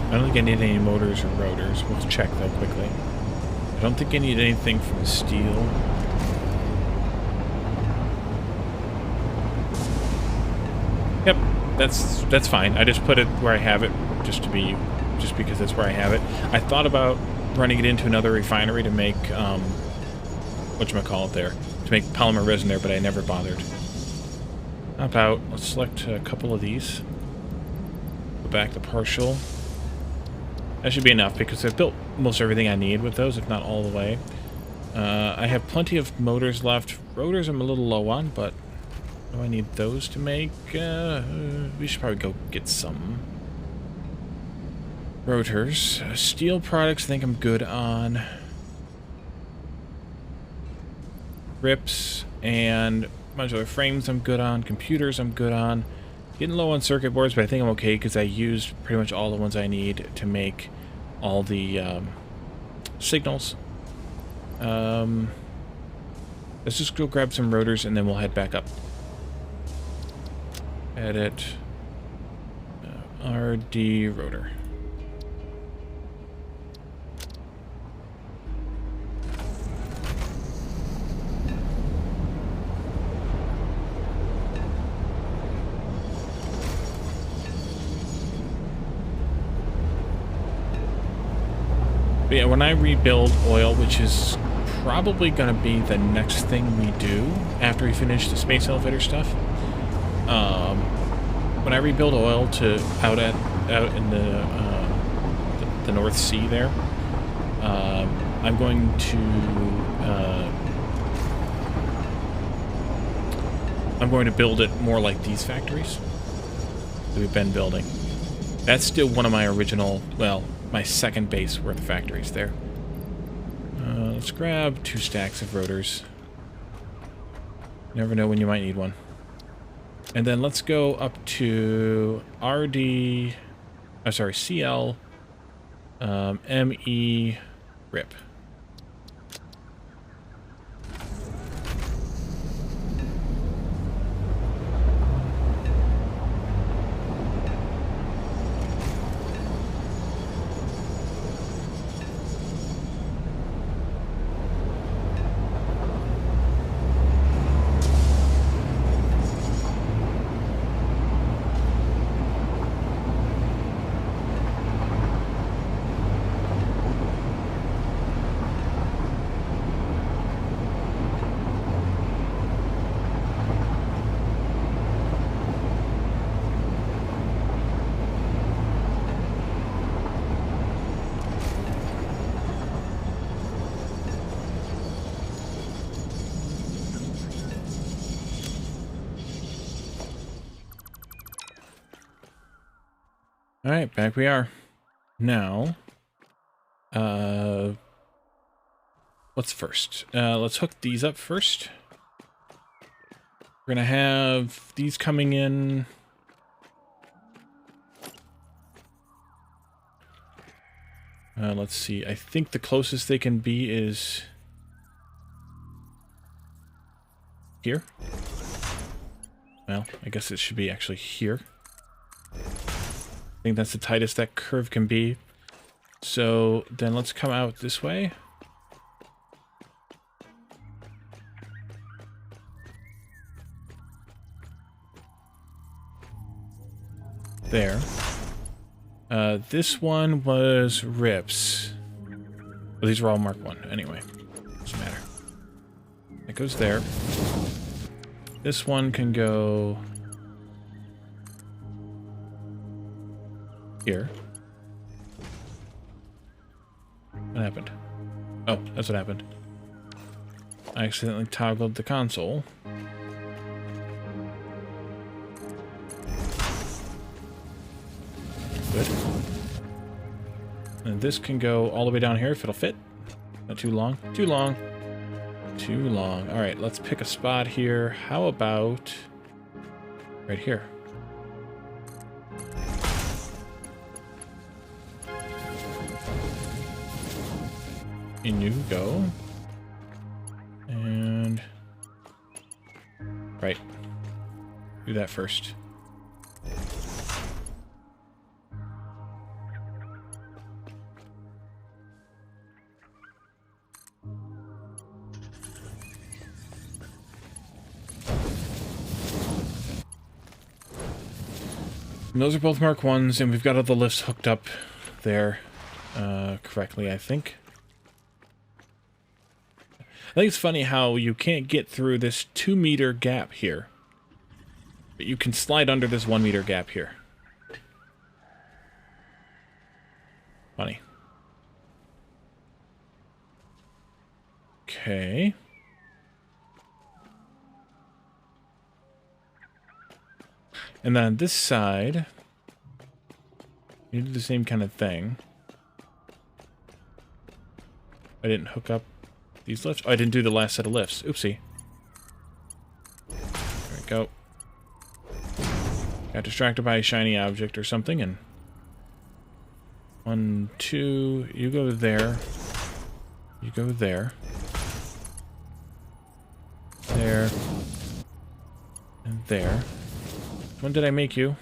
I don't think I need any motors or rotors. We'll check that quickly. I don't think I need anything from steel. Yep, that's fine. I just put it where I have it, just because that's where I have it. I thought about running it into another refinery to make whatchamacallit there, to make polymer resin there, but I never bothered. How about let's select a couple of these. Go back to partial. That should be enough because I've built most everything I need with those, if not all the way. I have plenty of motors left. Rotors I'm a little low on, but do I need those to make? We should probably go get some rotors. Steel products I think I'm good on. Rips and modular frames I'm good on. Computers I'm good on. Getting low on circuit boards, but I think I'm okay because I used pretty much all the ones I need to make all the signals. Let's just go grab some rotors and then we'll head back up. Edit. RD rotor. But yeah, when I rebuild oil, which is probably going to be the next thing we do after we finish the space elevator stuff, when I rebuild oil to out in the North Sea there, I'm going to build it more like these factories that we've been building. That's still one of my original, well, my second base worth of factories there. Let's grab 2 stacks of rotors. Never know when you might need one. And then let's go up to CL, ME, RIP. Alright, back we are. Now, what's first? Let's hook these up first. We're gonna have these coming in. Let's see. I think the closest they can be is here. Well, I guess it should be actually here. I think that's the tightest that curve can be. So then let's come out this way. There. This one was rips. Well, these are all Mark 1. Anyway, doesn't matter. It goes there. This one can go here. What happened? Oh, that's what happened. I accidentally toggled the console. Good. And this can go all the way down here if it'll fit. Not too long. Too long. Too long. Alright, let's pick a spot here. How about right here? In you go. And right. Do that first. And those are both Mark 1s, and we've got all the lifts hooked up there correctly, I think. I think it's funny how you can't get through this 2-meter gap here. But you can slide under this 1-meter gap here. Funny. Okay. And then on this side, you do the same kind of thing. I didn't hook up these lifts. Oh, I didn't do the last set of lifts. Oopsie. There we go. Got distracted by a shiny object or something, and 1, 2, you go there. You go there. There. And there. When did I make you?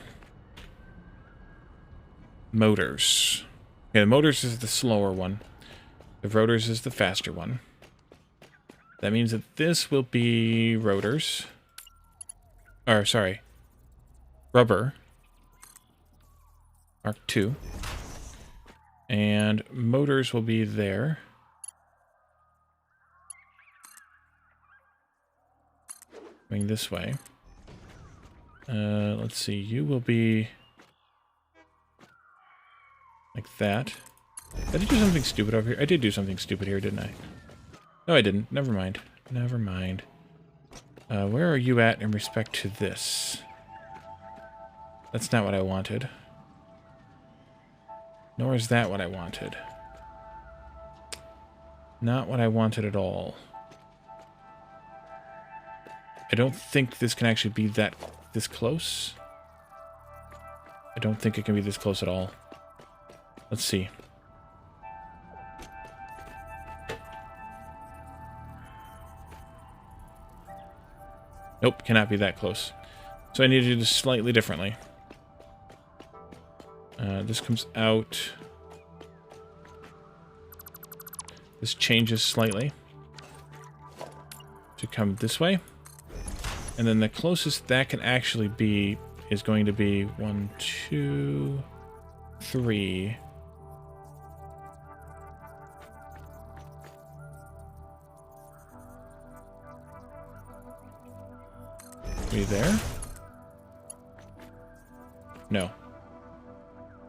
Motors. Okay, the motors is the slower one. The rotors is the faster one. That means that this will be rotors. Or, sorry. Rubber. Mark 2. And motors will be there. Going this way. Let's see. You will be like that. Did I do something stupid over here? I did do something stupid here, didn't I? No, I didn't. Never mind. Never mind. Where are you at in respect to this? That's not what I wanted. Nor is that what I wanted. Not what I wanted at all. I don't think this can actually be this close. I don't think it can be this close at all. Let's see. Nope, cannot be that close. So I need to do this slightly differently. This comes out. This changes slightly to come this way. And then the closest that can actually be is going to be 1, 2, 3. Be there? No.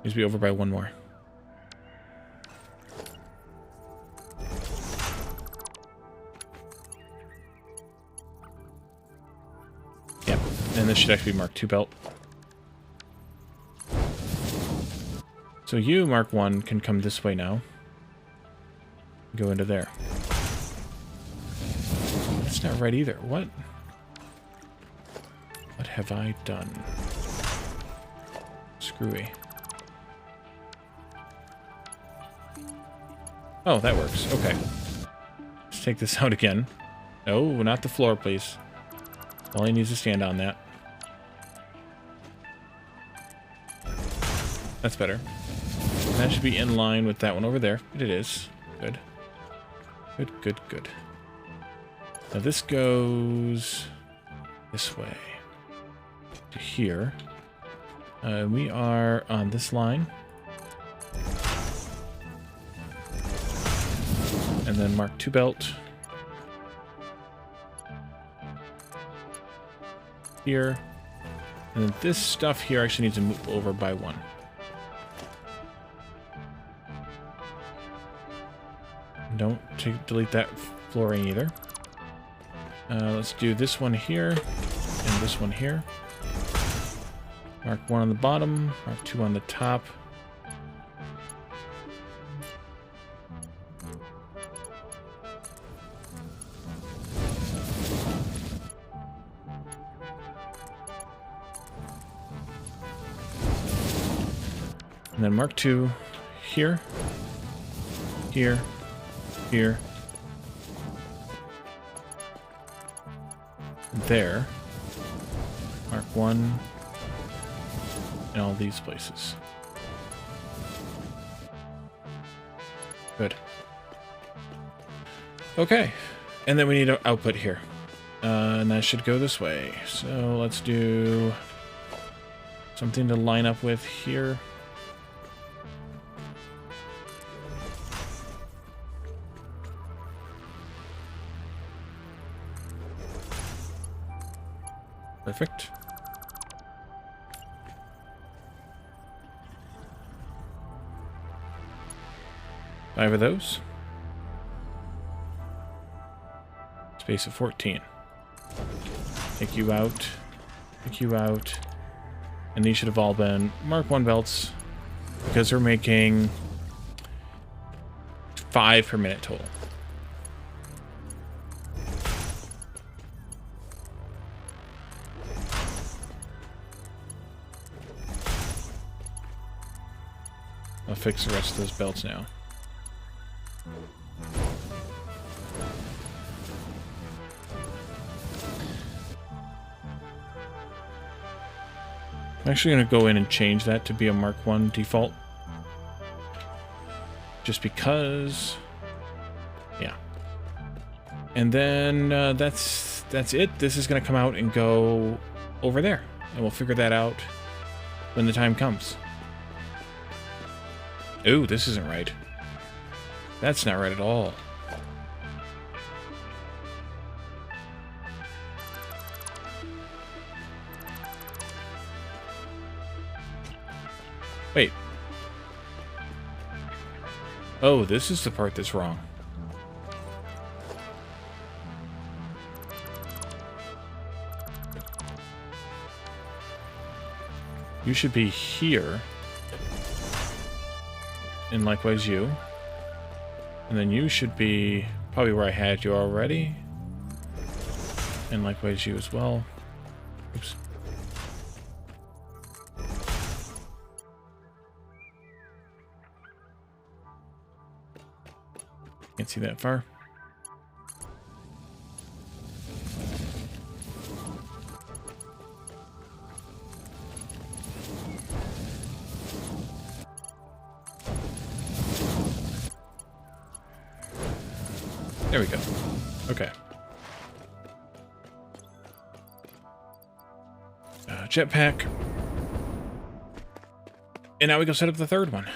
Needs to be over by 1 more. Yep. And this should actually be Mark 2 belt. So you, Mark 1, can come this way now. Go into there. That's not right either. What? What have I done? Screwy. Oh, that works. Okay. Let's take this out again. No, not the floor, please. All he needs to stand on that. That's better. That should be in line with that one over there. It is. Good. Good, good, good. Now this goes this way to here. We are on this line. And then Mark II belt. Here. And then this stuff here actually needs to move over by one. Don't delete that flooring either. Let's do this one here and this one here. Mark 1 on the bottom, Mark 2 on the top. And then Mark 2 here, here, here, there, Mark 1, in all these places. Good. Okay, and then we need an output here, and that should go this way. So let's do something to line up with here. Perfect. Five of those. Space of 14. Take you out. Take you out. And these should have all been Mark 1 belts, because we're making 5 per minute total. I'll fix the rest of those belts now. I'm actually going to go in and change that to be a Mark 1 default. Just because... yeah. And then that's it. This is going to come out and go over there. And we'll figure that out when the time comes. Ooh, this isn't right. That's not right at all. Wait. Oh, this is the part that's wrong. You should be here. And likewise you. And then you should be probably where I had you already. And likewise you as well. Oops. Can't see that far. There we go. Okay. Jetpack. And now we go set up the third one.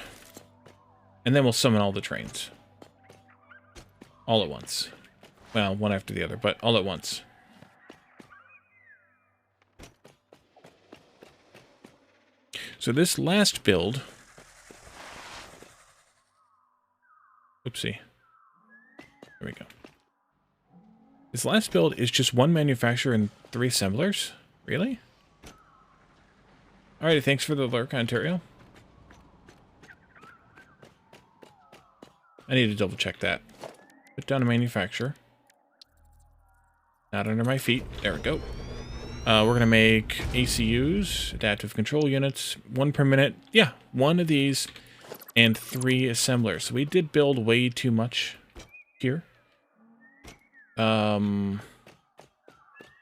And then we'll summon all the trains. All at once. Well, one after the other, but all at once. So this last build... oopsie. There we go. This last build is just one manufacturer and 3 assemblers? Really? Alrighty, thanks for the lurk, Ontario. I need to double check that. Put down a manufacturer. Not under my feet. There we go. We're going to make ACUs, adaptive control units, 1 per minute. Yeah, 1 of these and 3 assemblers. So we did build way too much here.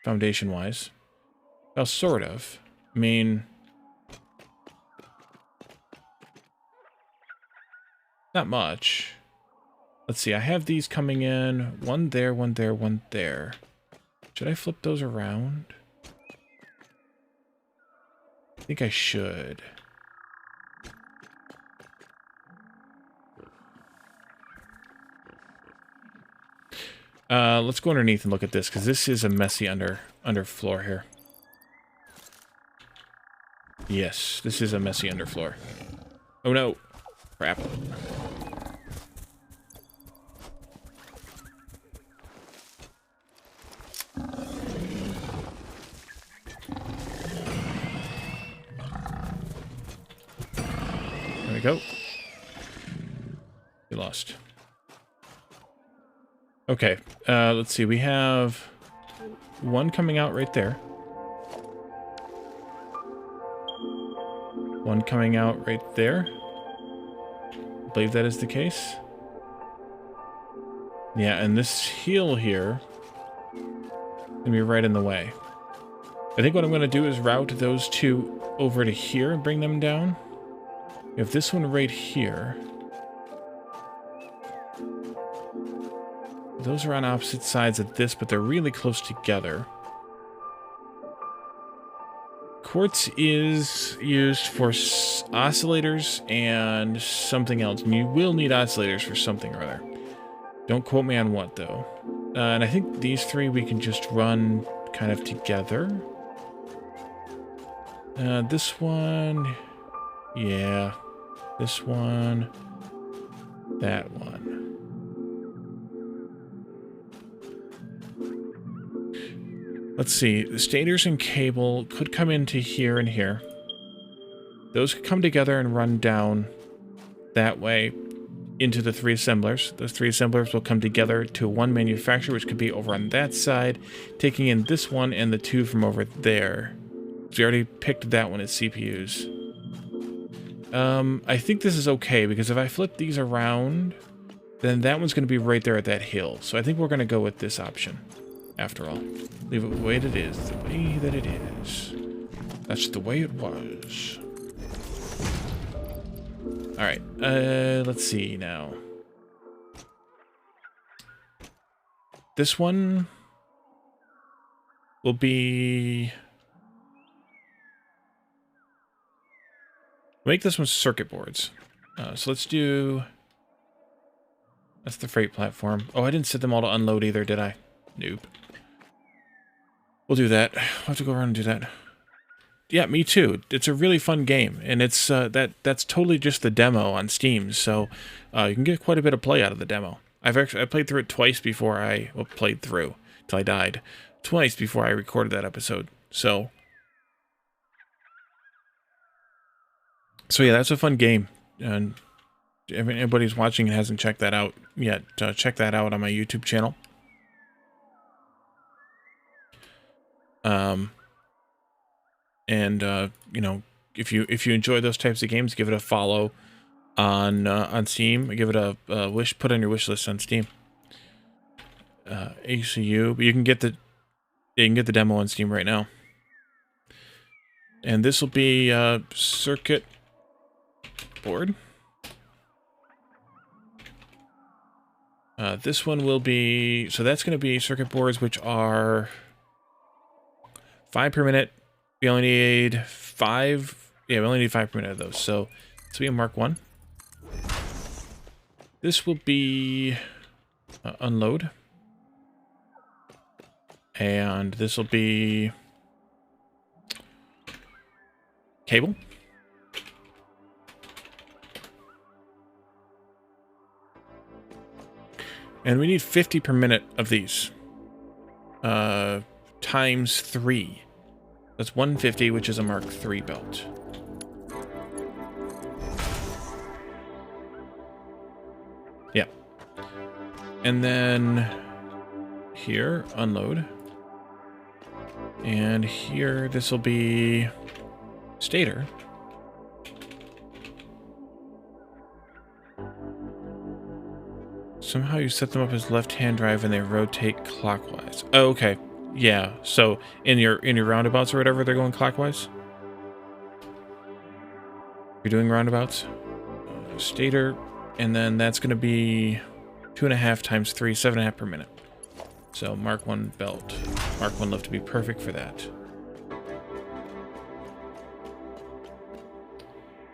Foundation-wise. Well, sort of. I mean... Not much. Let's see, I have these coming in. One there, one there, one there. Should I flip those around? I think I should. Let's go underneath and look at this, because this is a messy underfloor here. Yes, this is a messy underfloor. Oh no. Crap. There we go. We lost. Okay, let's see. We have one coming out right there. One coming out right there. I believe that is the case. Yeah, and this heel here is going to be right in the way. I think what I'm going to do is route those two over to here and bring them down. We have this one right here. Those are on opposite sides of this, but they're really close together. Quartz is used for oscillators and something else. And you will need oscillators for something or other. Don't quote me on what, though. And I think these three we can just run kind of together. This one... Yeah. This one. That one. Let's see, the stators and cable could come into here and here. Those could come together and run down that way into the three assemblers. Those three assemblers will come together to one manufacturer, which could be over on that side, taking in this one and the two from over there. So we already picked that one as CPUs. I think this is okay, because if I flip these around, then that one's going to be right there at that hill. So I think we're going to go with this option. After all, leave it the way it is, the way that it is. That's the way it was. Alright, let's see now. This one will be... Make this one circuit boards. So let's do... That's the freight platform. Oh, I didn't set them all to unload either, did I? Nope. We'll do that. We'll have to go around and do that. Yeah, me too. It's a really fun game, and it's that's totally just the demo on Steam, so you can get quite a bit of play out of the demo. I played through it twice before played through till I died. Twice before I recorded that episode. So yeah, that's a fun game, and if anybody's watching and hasn't checked that out yet, check that out on my YouTube channel. You know, if you enjoy those types of games, give it a follow on Steam. Give it a put on your wish list on Steam. ACU, but you can get the demo on Steam right now. And this will be circuit board. This one will be, so that's going to be circuit boards, which are 5 per minute. We only need 5. Yeah, we only need 5 per minute of those. So this will be a Mark 1. This will be unload. And this will be cable. And we need 50 per minute of these. Times 3. That's 150, which is a Mark III belt. Yeah. And then here, unload. And here, this will be stator. Somehow you set them up as left-hand drive and they rotate clockwise. Oh, okay. Yeah, so in your roundabouts or whatever, they're going clockwise? You're doing roundabouts? Stator, and then that's going to be 2.5 times 3, 7.5 per minute. So Mark 1 belt, Mark 1 lift to be perfect for that.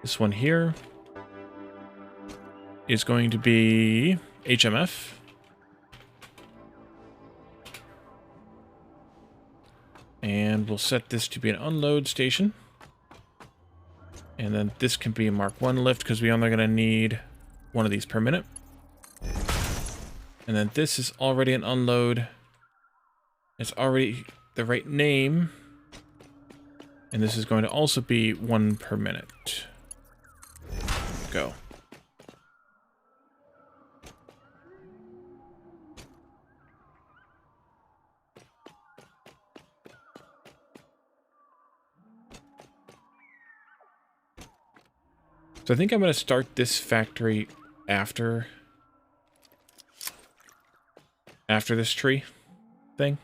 This one here is going to be HMF. And we'll set this to be an unload station. And then this can be a Mark 1 lift because we're only going to need one of these per minute. And then this is already an unload. It's already the right name. And this is going to also be 1 per minute. Go. So I think I'm going to start this factory after this tree thing.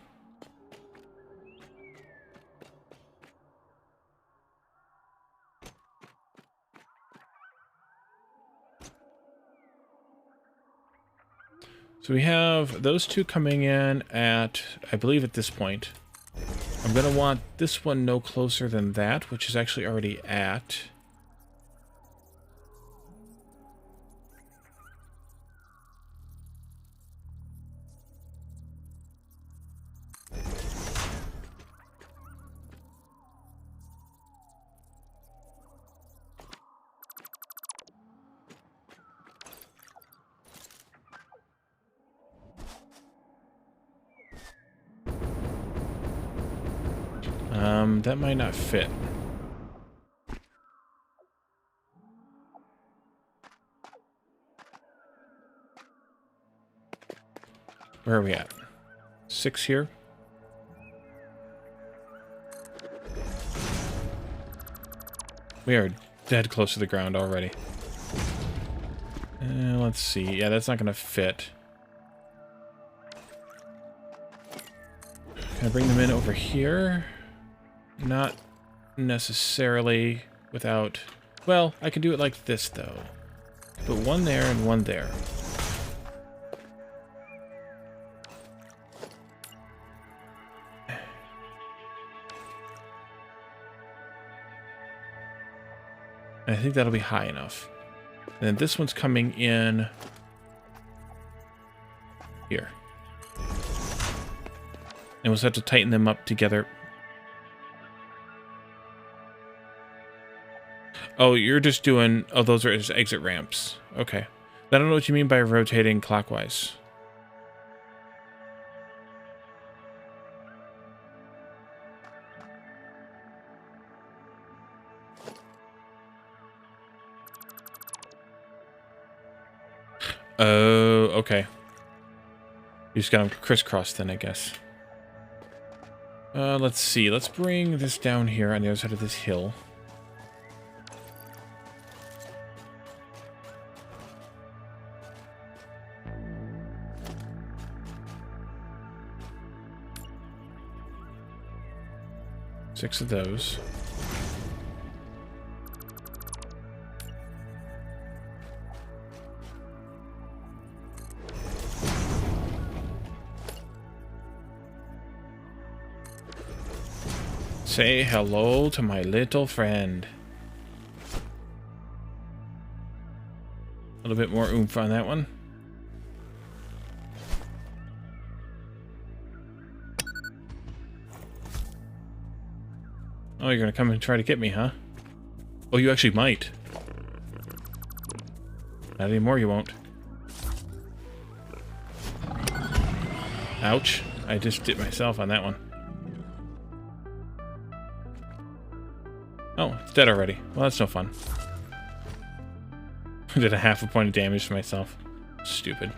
So we have those two coming in at, I believe at this point. I'm going to want this one no closer than that, which is actually already at. That might not fit. Where are we at? 6 here? We are dead close to the ground already. Let's see. Yeah, that's not going to fit. Can I bring them in over here? Not necessarily without... Well, I can do it like this, though. Put one there and one there. And I think that'll be high enough. And then this one's coming in here. And we'll just have to tighten them up together. Oh, you're just doing... Oh, those are just exit ramps. Okay. I don't know what you mean by rotating clockwise. Oh, okay. You just got them crisscrossed then, I guess. Let's see. Let's bring this down here on the other side of this hill. Six of those. Say hello to my little friend. A little bit more oomph on that one. Oh, you're gonna come and try to get me, huh? Oh, you actually might. Not anymore, you won't. Ouch. I just did myself on that one. Oh, it's dead already. Well, that's no fun. I did a half a point of damage to myself. Stupid.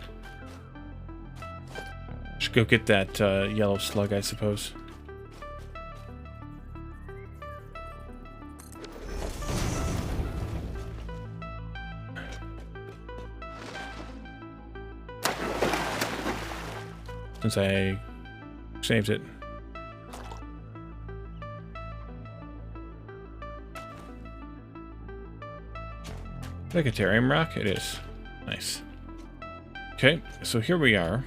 Should go get that yellow slug, I suppose. Since I saved it. Is that a Caterium rock? It is. Nice. Okay, so here we are.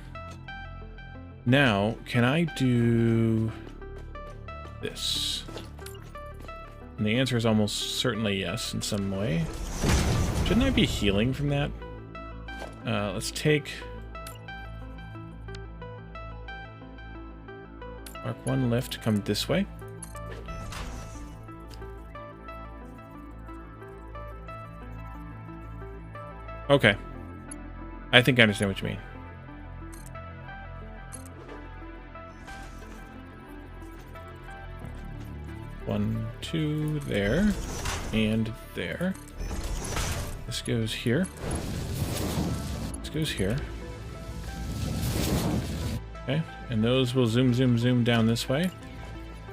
Now, can I do this? And the answer is almost certainly yes in some way. Shouldn't I be healing from that? Let's take Mark 1 lift, come this way. Okay. I think I understand what you mean. One, two, there, and there. This goes here. This goes here. Okay, and those will zoom, zoom, zoom down this way.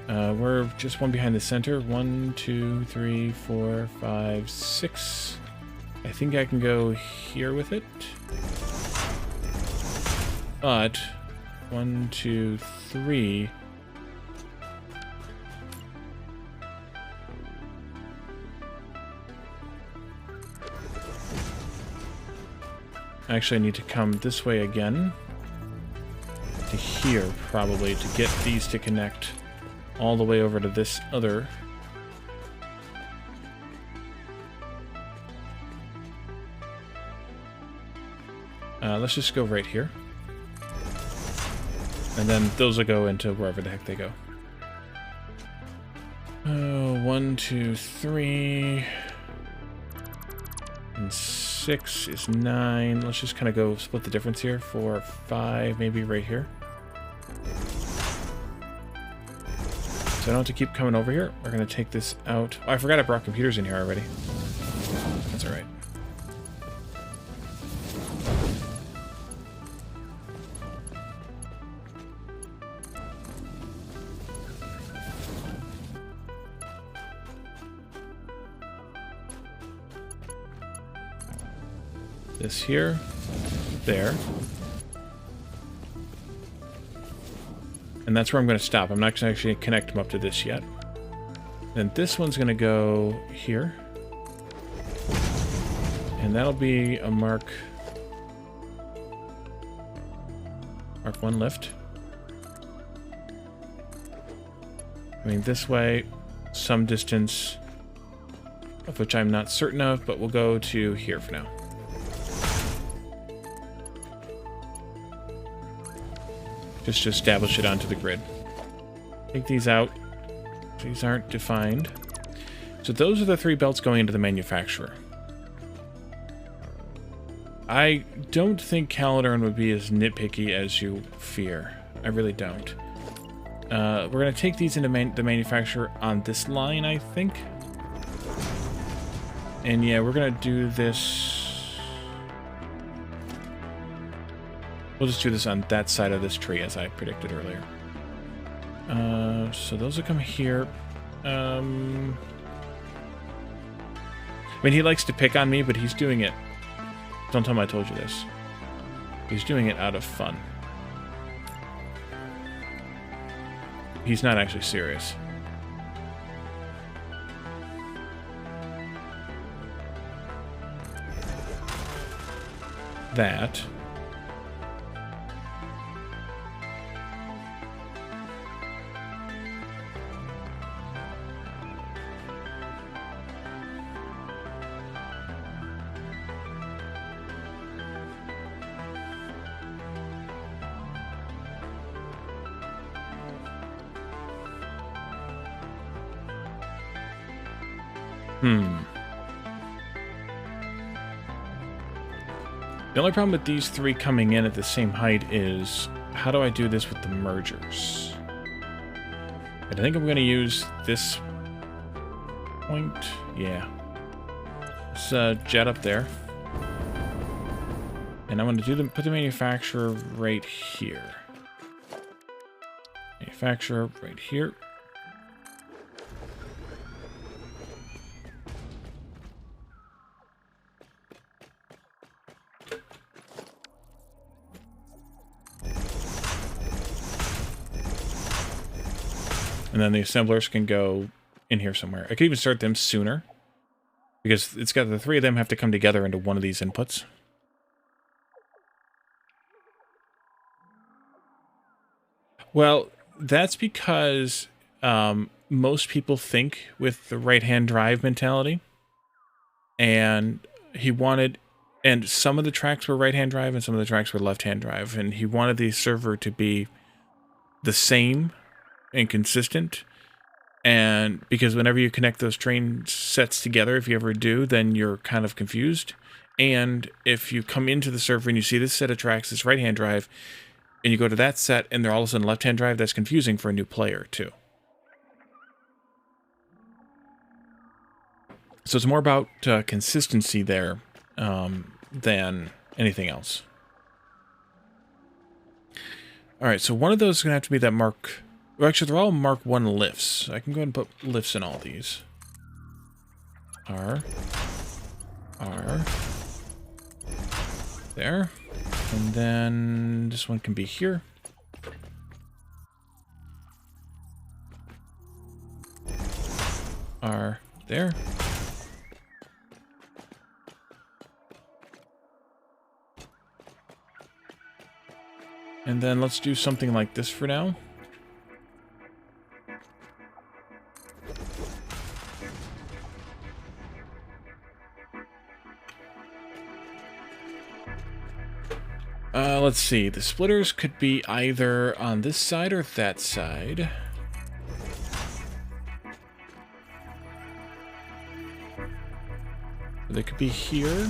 We're just one behind the center. 1, 2, 3, 4, 5, 6. I think I can go here with it. But 1, 2, 3. Actually, I need to come this way again. To here, probably, to get these to connect all the way over to this other. Let's just go right here. And then those will go into wherever the heck they go. 1, 2, 3. And 6 is 9. Let's just kind of go split the difference here. 4, 5, maybe right here. So I don't have to keep coming over here. We're going to take this out. Oh, I forgot I brought computers in here already. That's alright. This here, there. And that's where I'm going to stop. I'm not going to actually connect them up to this yet. Then this one's going to go here. And that'll be a Mark 1 lift. Going this way, some distance, of which I'm not certain of, but we'll go to here for now. Just to establish it onto the grid. Take these out. These aren't defined. So those are the 3 belts going into the manufacturer. I don't think Caledon would be as nitpicky as you fear. I really don't. We're going to take these into the manufacturer on this line, I think. And yeah, we're going to do this... We'll just do this on that side of this tree, as I predicted earlier. So those will come here. I mean, he likes to pick on me, but he's doing it... Don't tell him I told you this. He's doing it out of fun. He's not actually serious. That... The only problem with these 3 coming in at the same height is, how do I do this with the mergers? I think I'm going to use this point. Yeah. Let's jet up there. And I'm going to put the manufacturer right here. Manufacturer right here. And then the assemblers can go in here somewhere. I could even start them sooner. Because it's got the 3 of them have to come together into one of these inputs. Well, that's because most people think with the right-hand drive mentality, and he wanted, and some of the tracks were right-hand drive and some of the tracks were left-hand drive, and he wanted the server to be the same and consistent. And because whenever you connect those train sets together, if you ever do, then you're kind of confused. And if you come into the server and you see this set of tracks, this right-hand drive, and you go to that set and they're all of a sudden left-hand drive, that's confusing for a new player too. So it's more about consistency there than anything else. All right, so one of those is going to have to be that Mark... Well, actually, they're all Mark 1 lifts. I can go ahead and put lifts in all these. R. There. And then this one can be here. R. There. And then let's do something like this for now. Let's see. The splitters could be either on this side or that side. They could be here.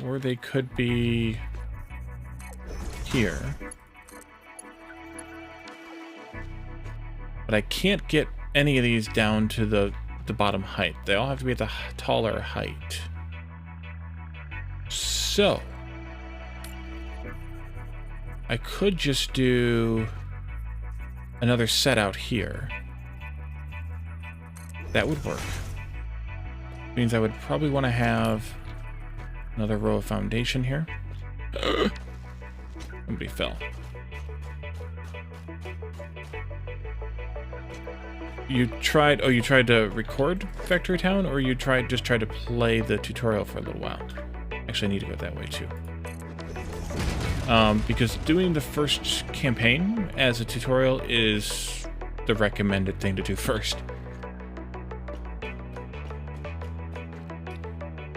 Or they could be here. But I can't get any of these down to the bottom height. They all have to be at the taller height. So I could just do another set out here. That would work. Means I would probably want to have another row of foundation here. Somebody fell. You tried to record Factory Town, or you just tried to play the tutorial for a little while? Actually, I need to go that way too. Because doing the first campaign as a tutorial is the recommended thing to do first.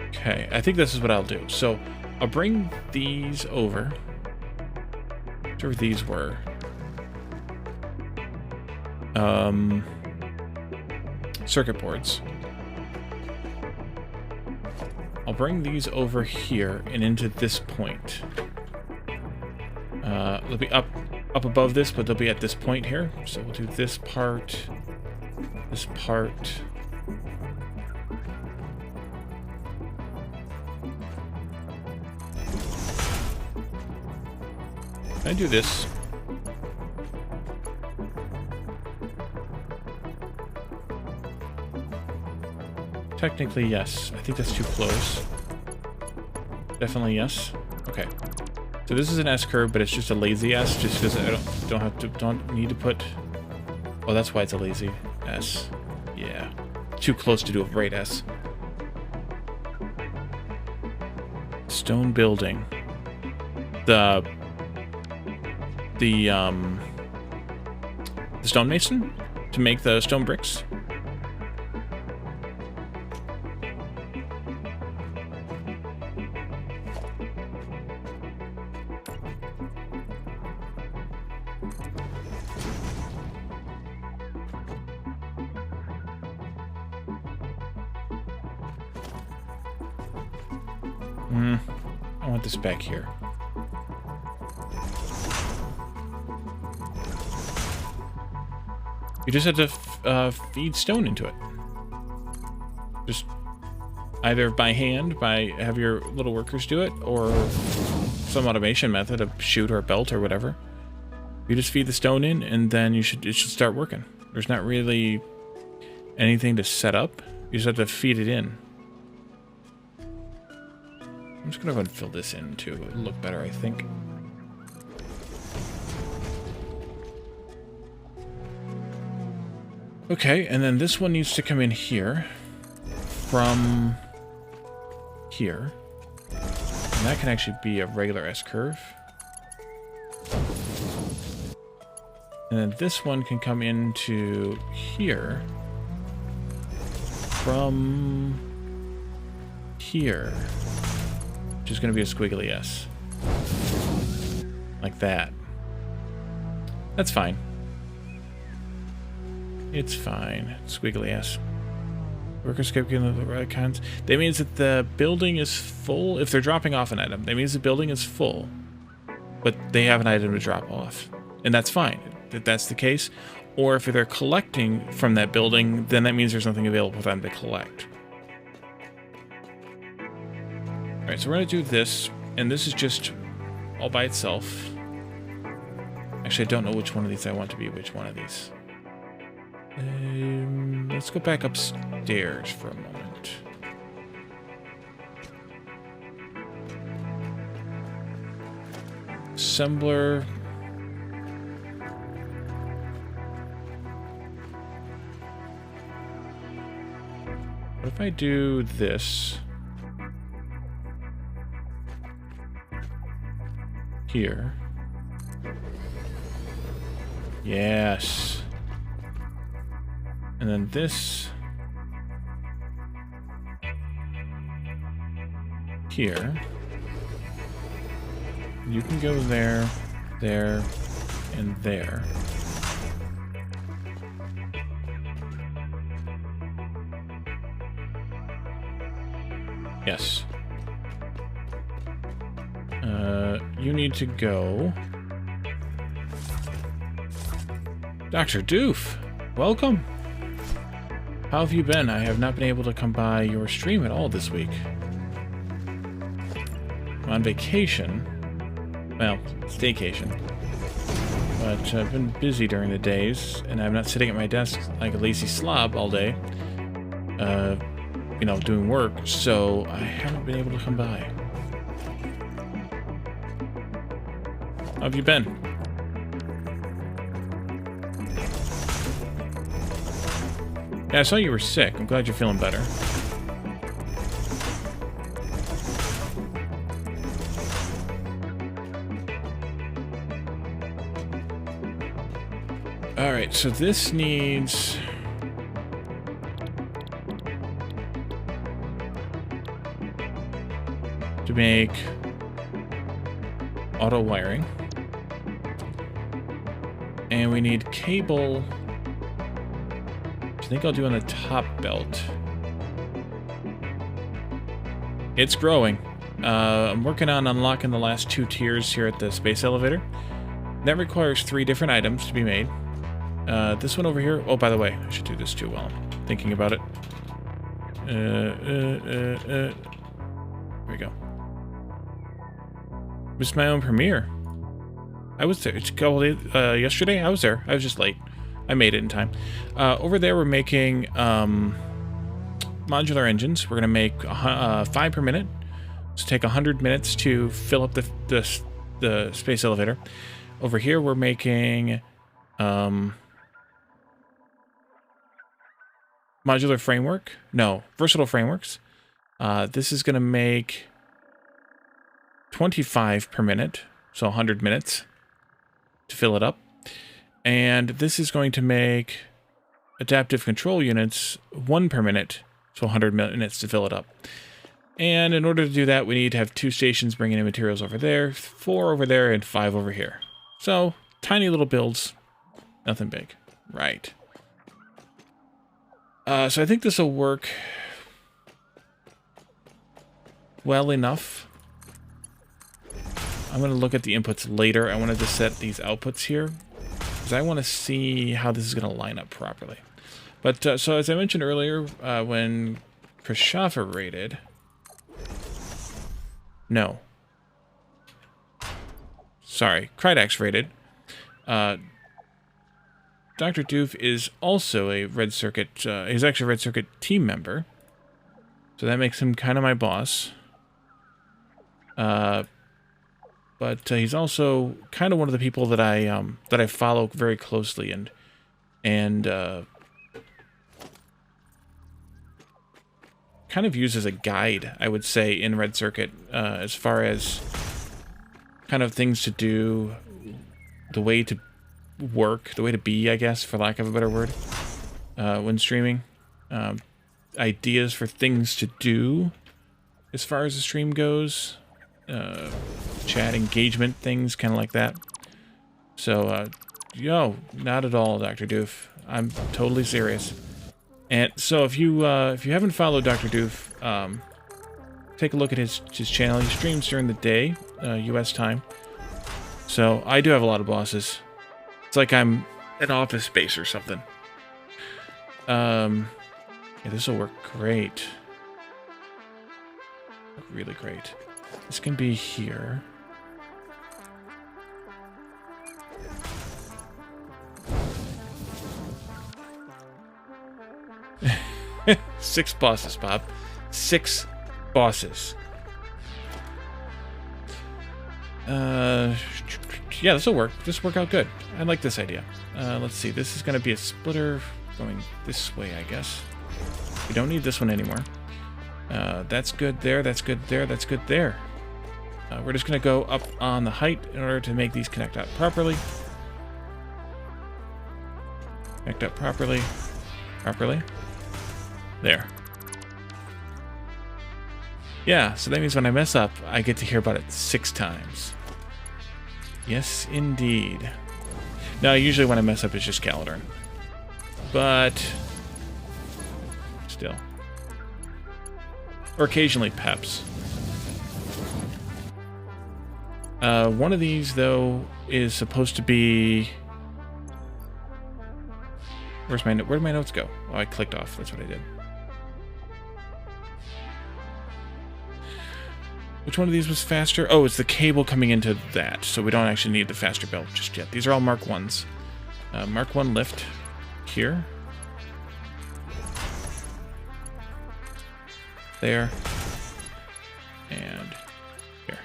Okay, I think this is what I'll do. So I'll bring these over. Whatever these were. Circuit boards. I'll bring these over here and into this point. They'll be up above this, but they'll be at this point here. So we'll do this part. Can I do this? Technically, yes. I think that's too close. Definitely yes. Okay. So this is an S curve, but it's just a lazy S, just because I don't need to put. Oh, that's why it's a lazy S. Yeah. Too close to do a right S. Stone building. The stonemason to make the stone bricks. I want this back here. You just have to feed stone into it. Just either by hand, have your little workers do it, or some automation method, a chute or a belt or whatever. You just feed the stone in, and then it should start working. There's not really anything to set up. You just have to feed it in. I'm just gonna go ahead and fill this in too. It'll look better, I think. Okay, and then this one needs to come in here from here. And that can actually be a regular S-curve. And then this one can come into here from here, which is going to be a squiggly S. Like that. That's fine. It's fine. Squiggly S. Workers keep getting the right kinds. That means that the building is full. If they're dropping off an item, that means the building is full, but they have an item to drop off. And that's fine, if that's the case. Or if they're collecting from that building, then that means there's nothing available for them to collect. Alright, so we're going to do this, and this is just all by itself. Actually, I don't know which one of these I want to be which one of these. Let's go back upstairs for a moment. Assembler. What if I do this here? Yes. And then this here. You can go there, there, and there. Yes. You need to go. Dr. Doof, welcome. How have you been? I have not been able to come by your stream at all this week. I'm on vacation. Well, staycation. But I've been busy during the days, and I'm not sitting at my desk like a lazy slob all day, you know, doing work, so I haven't been able to come by. How have you been? Yeah, I saw you were sick. I'm glad you're feeling better. Alright, so this needs... to make auto wiring. And we need cable, which I think I'll do on the top belt. It's growing. I'm working on unlocking the last 2 tiers here at the space elevator. That requires 3 different items to be made. This one over here, oh, by the way, I should do this too while I'm thinking about it. Here we go. Missed my own premiere. I was there. It's a couple days, yesterday. I was there. I was just late. I made it in time. Over there, we're making modular engines. We're gonna make 5 per minute. So take 100 minutes to fill up the space elevator. Over here, we're making modular framework. No, versatile frameworks. This is gonna make 25 per minute, so 100 minutes to fill it up. And this is going to make adaptive control units 1 per minute, so 100 minutes to fill it up. And in order to do that, we need to have 2 stations bringing in materials over there, 4 over there, and 5 over here. So, tiny little builds, nothing big. Right. So I think this will work well enough. I'm going to look at the inputs later. I wanted to set these outputs here, because I want to see how this is going to line up properly. But, so as I mentioned earlier, when Krishava raided... No. Sorry, Krydax raided. Dr. Doof is also a Red Circuit, he's actually a Red Circuit team member. So that makes him kind of my boss. But he's also kind of one of the people that I follow very closely and kind of use as a guide, I would say, in Red Circuit, as far as kind of things to do, the way work, the way to be, I guess, for lack of a better word, when streaming. Ideas for things to do as far as the stream goes. Chat engagement things, kind of like that. So, yo, not at all, Dr. Doof. I'm totally serious. And so if you haven't followed Dr. Doof, take a look at his channel. He streams during the day, US time. So I do have a lot of bosses. It's like I'm in office space or something. Yeah, this will work great. Really great. This can be here. Six bosses, Bob. 6 bosses. Yeah, this will work. This will work out good. I like this idea. Let's see. This is going to be a splitter going this way, I guess. We don't need this one anymore. That's good there. That's good there. That's good there. We're just going to go up on the height in order to make these connect up properly. Connect up properly. Properly. There. Yeah, so that means when I mess up, I get to hear about it 6 times. Yes, indeed. Now, usually when I mess up, it's just Caledon. But still. Or occasionally Peps. One of these, though, is supposed to be... Where'd my notes go? Oh, I clicked off. That's what I did. Which one of these was faster? Oh, it's the cable coming into that, so we don't actually need the faster belt just yet. These are all Mark 1s. Mark 1 lift here. There. And here.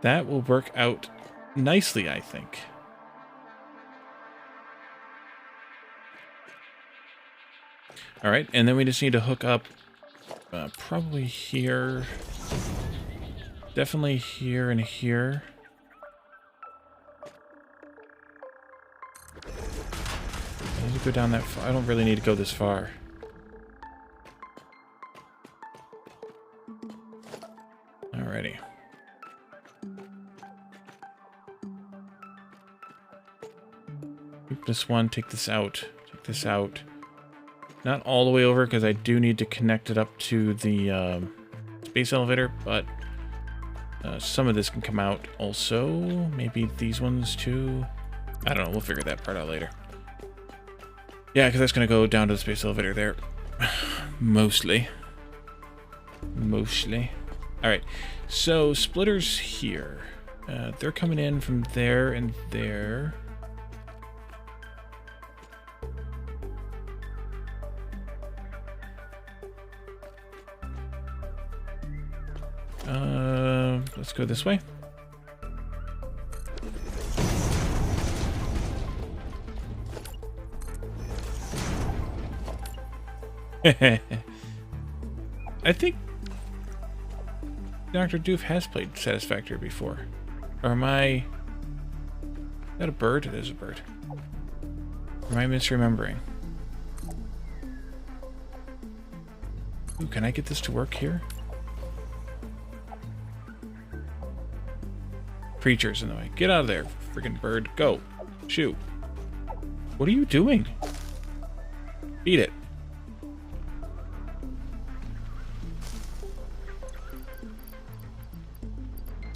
That will work out nicely, I think. All right, and then we just need to hook up probably here. Definitely here and here. I need to go down that far. I don't really need to go this far. Alrighty. Keep this one, take this out. Take this out. Not all the way over, because I do need to connect it up to the space elevator, but some of this can come out also. Maybe these ones too. I don't know. We'll figure that part out later. Yeah, because that's going to go down to the space elevator there. Mostly. Mostly. Alright, so splitters here. They're coming in from there and there. Let's go this way. I think Dr. Doof has played Satisfactory before. Or am I... Is that a bird? It is a bird. Or am I misremembering? Ooh, can I get this to work here? Creatures in the way. Get out of there, freaking bird. Go. Shoot. What are you doing? Beat it.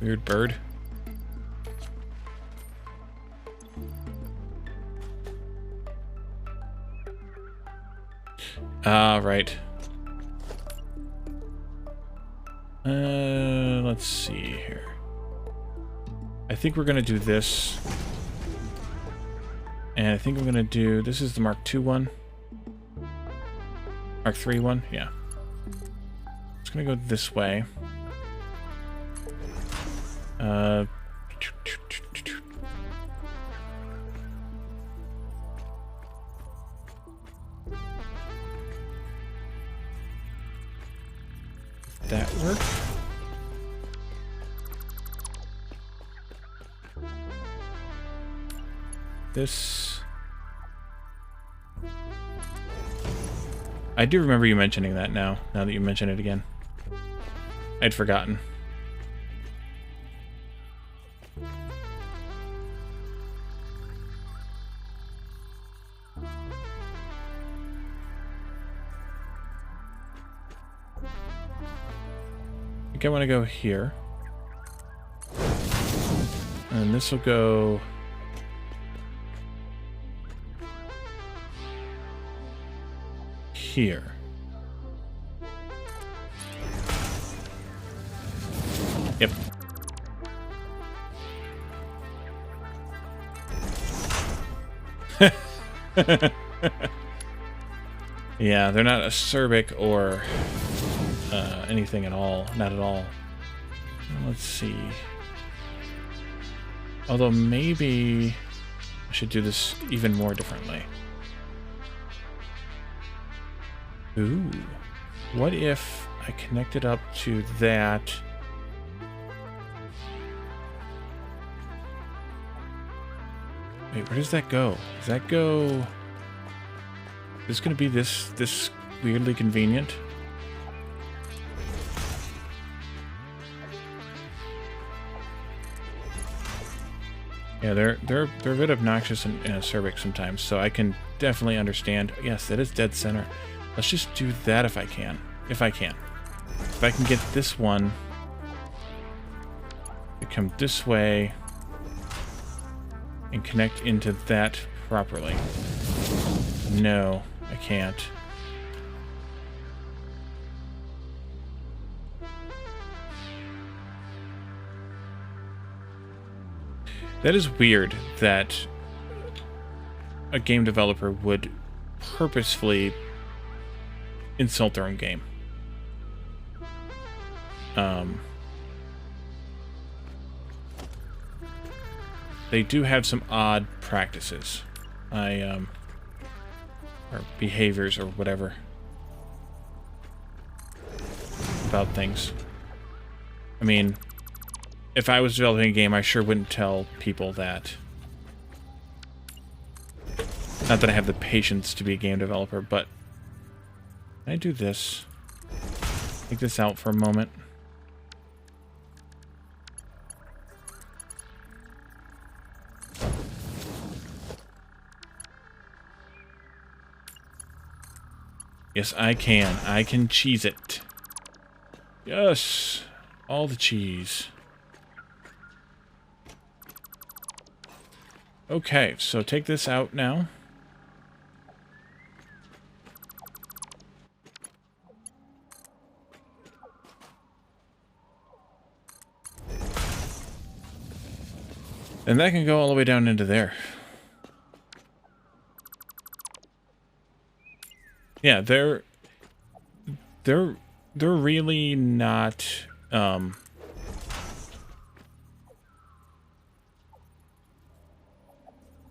Weird bird. Ah, right. Let's see here. I think we're going to do this. And I think we're going to do... This is the Mark II one. Mark III one? Yeah. It's going to go this way. that work? This... I do remember you mentioning that now that you mention it again. I'd forgotten. I think I want to go here. And this will go... here. Yep. Yeah, they're not acerbic or anything at all. Not at all. Let's see. Although maybe I should do this even more differently. Ooh. What if I connect it up to that? Wait, where does that go? Does that go... Is this gonna be this weirdly convenient? Yeah, they're a bit obnoxious and acerbic sometimes, so I can definitely understand. Yes, that is dead center. Let's just do that if I can. If I can get this one to come this way and connect into that properly. No, I can't. That is weird that a game developer would purposefully insult their own game. They do have some odd practices. Or behaviors or whatever about things. I mean, if I was developing a game, I sure wouldn't tell people that. Not that I have the patience to be a game developer, but can I do this? Take this out for a moment. Yes, I can. I can cheese it. Yes! All the cheese. Okay, so take this out now. And that can go all the way down into there. Yeah, they're really not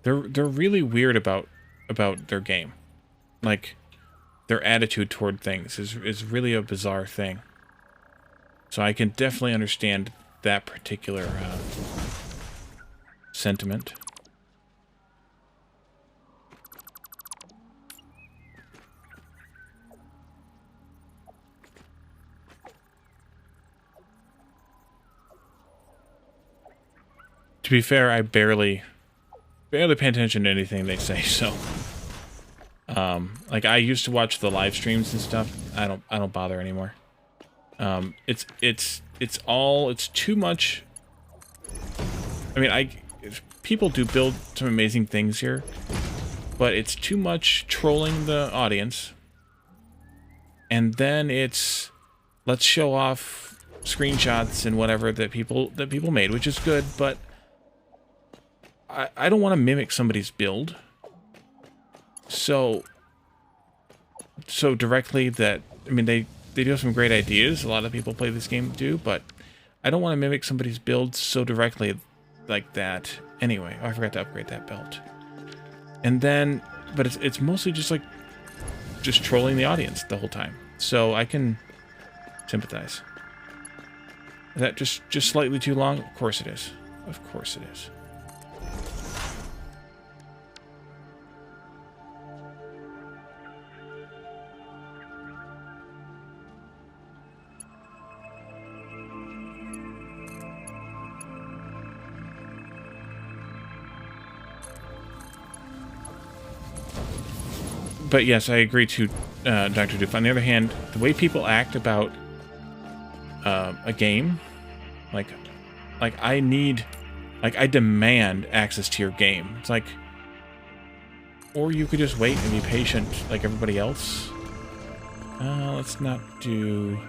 they're really weird about their game. Like, their attitude toward things is really a bizarre thing. So I can definitely understand that particular sentiment. To be fair, I barely pay attention to anything they say, so like I used to watch the live streams and stuff. I don't bother anymore. It's too much. I mean, people do build some amazing things here, but it's too much trolling the audience. And then it's let's show off screenshots and whatever that people made, which is good, but I don't want to mimic somebody's build so directly that, I mean, they do have some great ideas. A lot of people play this game do, but I don't want to mimic somebody's build so directly like that. Anyway, oh, I forgot to upgrade that belt. And then, but it's mostly just like trolling the audience the whole time. So I can sympathize. Is that just slightly too long? Of course it is. Of course it is. But yes, I agree to Dr. Doof. On the other hand, the way people act about a game, like I demand access to your game. It's like, or you could just wait and be patient like everybody else. Let's not do...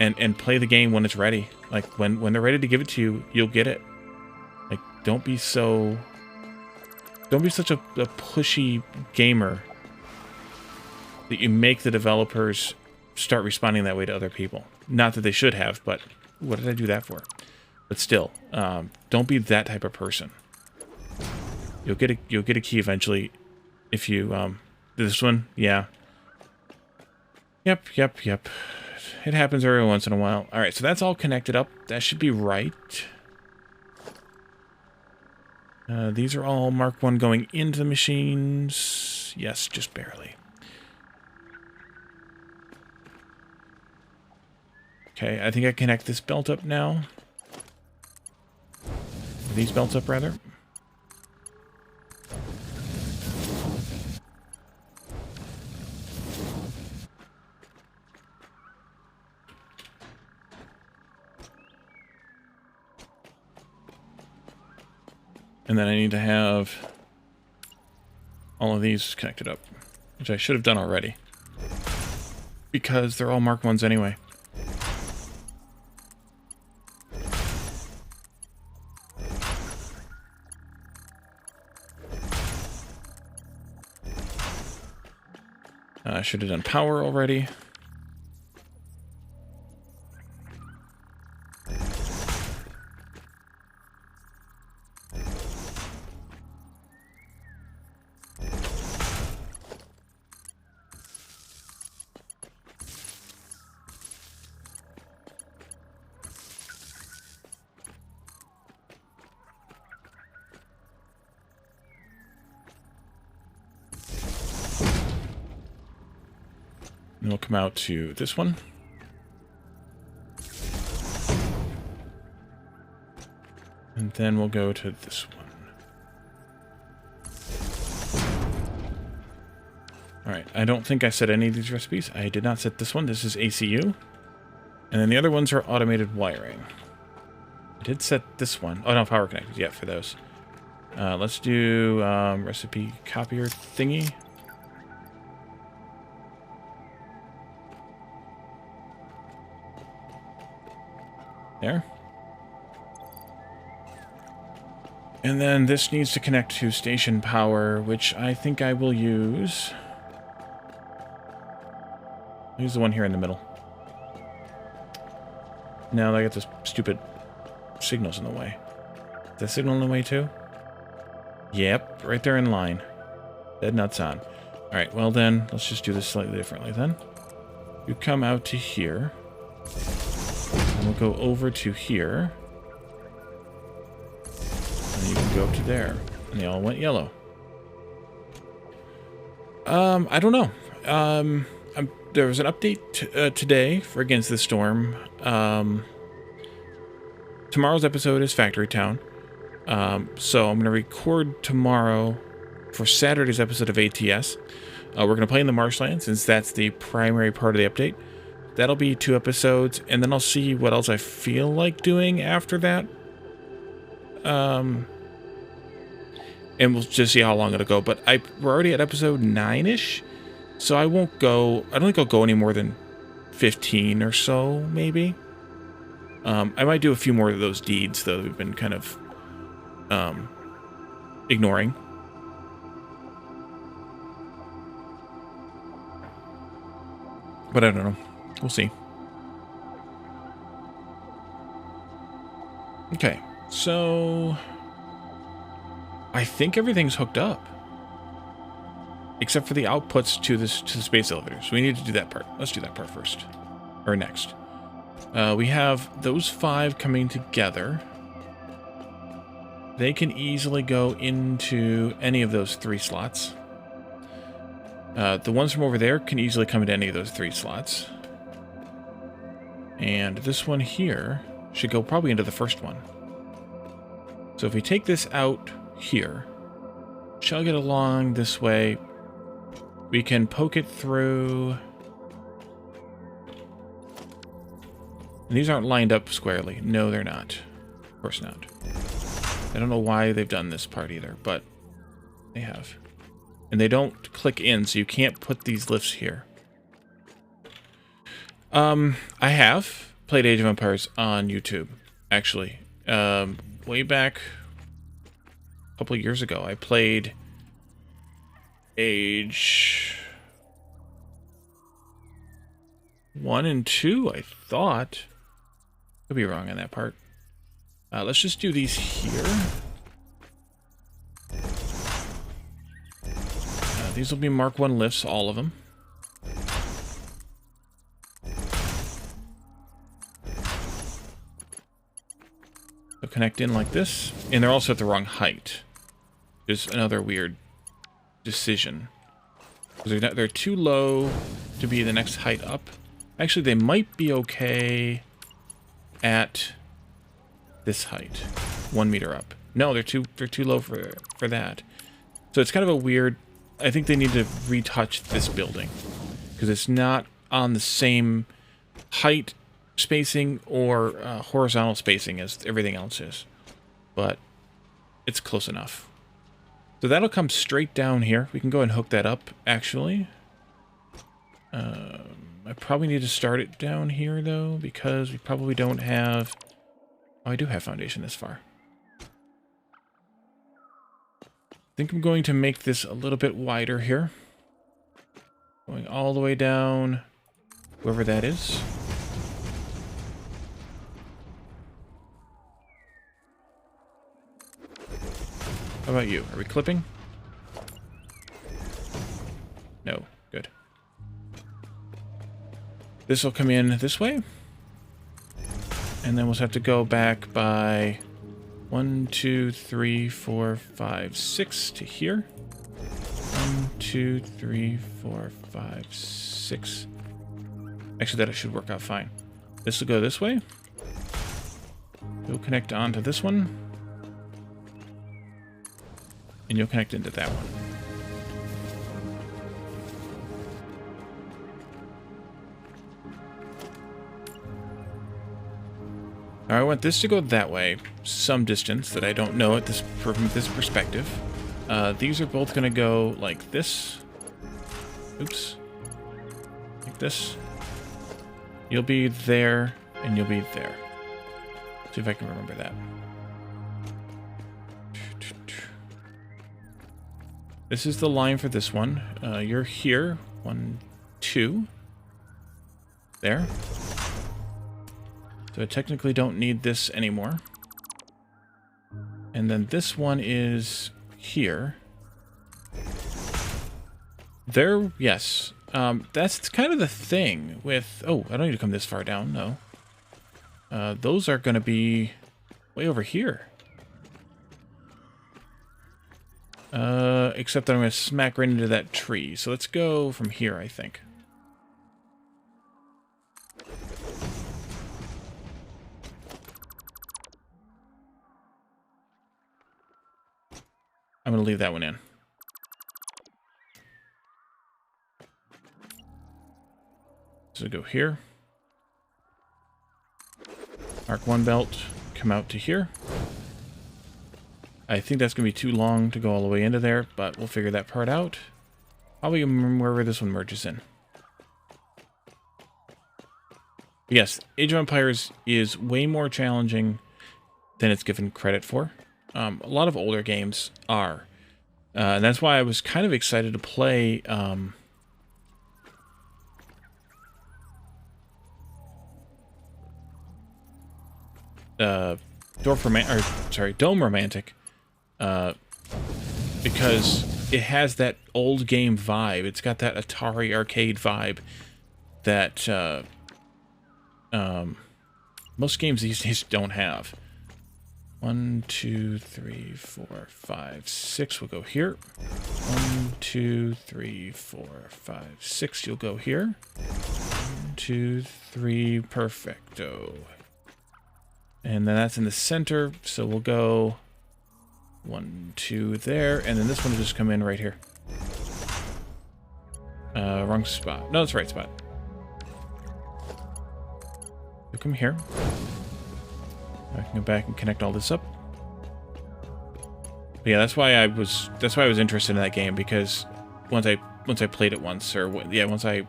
And play the game when it's ready. Like, when they're ready to give it to you, you'll get it. Like, don't be such a pushy gamer that you make the developers start responding that way to other people. Not that they should have, but what did I do that for? But still, don't be that type of person. You'll get a key eventually if you this one, yeah. Yep. It happens every once in a while. All right, so that's all connected up. That should be right. These are all Mark 1 going into the machines. Yes, just barely. Okay, I think I connect this belt up now. These belts up, rather. And then I need to have all of these connected up, which I should have done already, because they're all Mark 1s anyway. I should have done power already. And we'll come out to this one. And then we'll go to this one. Alright, I don't think I set any of these recipes. I did not set this one. This is ACU. And then the other ones are automated wiring. I did set this one. Oh, no, power connectors. Yeah, for those. Let's do recipe copier thingy. There. And then this needs to connect to station power, which I think I will use. Use the one here in the middle. Now I got this stupid signals in the way. Is that signal in the way too? Yep, right there in line. Dead nuts on. Alright, well then, let's just do this slightly differently then. You come out to here. And we'll go over to here. And you can go up to there. And they all went yellow. I don't know. There was an update today for Against the Storm. Tomorrow's episode is Factory Town. So I'm going to record tomorrow for Saturday's episode of ATS. We're going to play in the marshland since that's the primary part of the update. That'll be 2 episodes, and then I'll see what else I feel like doing after that. And we'll just see how long it'll go. But we're already at episode 9-ish, so I don't think I'll go any more than 15 or so, maybe. I might do a few more of those deeds, though, we've been kind of ignoring. But I don't know. We'll see. Okay, so I think everything's hooked up, except for the outputs to the space elevator. So we need to do that part. Let's do that part first, or next. We have those 5 coming together. They can easily go into any of those 3 slots. The ones from over there can easily come into any of those 3 slots. And this one here should go probably into the first one. So if we take this out here, chug it along this way, we can poke it through. And these aren't lined up squarely. No, they're not. Of course not. I don't know why they've done this part either, but they have. And they don't click in, so you can't put these lifts here. I have played Age of Empires on YouTube, actually. Way back a couple of years ago, I played Age 1 and 2, I thought. Could be wrong on that part. Let's just do these here. These will be Mark 1 lifts, all of them. They'll connect in like this, and they're also at the wrong height. Just another weird decision. Because they're too low to be the next height up. Actually, they might be okay at this height, 1 meter up. No, they're too low for that. So it's kind of a weird. I think they need to retouch this building because it's not on the same height spacing or horizontal spacing as everything else is, but it's close enough. So that'll come straight down here. We can go and hook that up, actually. I probably need to start it down here, though, because we probably don't have... Oh, I do have foundation this far. I think I'm going to make this a little bit wider here. Going all the way down, whoever that is. How about you? Are we clipping? No. Good. This will come in this way. And then we'll have to go back by 1, 2, 3, 4, 5, 6 to here. 1, 2, 3, 4, 5, 6. Actually, that should work out fine. This will go this way. You'll connect onto this one. And you'll connect into that one. Now I want this to go that way, some distance that I don't know from this perspective. These are both going to go like this. Oops. Like this. You'll be there, and you'll be there. See if I can remember that. This is the line for this one. You're here. 1, 2. There. So I technically don't need this anymore. And then this one is here. There, yes. That's kind of the thing with... Oh, I don't need to come this far down, no. Those are going to be way over here. Except that I'm going to smack right into that tree. So let's go from here, I think. I'm going to leave that one in. So go here. Mark 1 belt, come out to here. I think that's going to be too long to go all the way into there, but we'll figure that part out. Probably wherever this one merges in. Yes, Age of Empires is way more challenging than it's given credit for. A lot of older games are. And that's why I was kind of excited to play Dome Romantic, because it has that old game vibe. It's got that Atari arcade vibe that Most games these days don't have. 1, 2, 3, 4, 5, 6 will go here. 1, 2, 3, 4, 5, 6. You'll go here. 1, 2, 3. Perfecto. And then that's in the center, so we'll go 1, 2 there, and then this one will just come in right here. Wrong spot. No, it's the right spot. You come here. I can go back and connect all this up. But yeah, that's why I was interested in that game, because once I played it once, or once I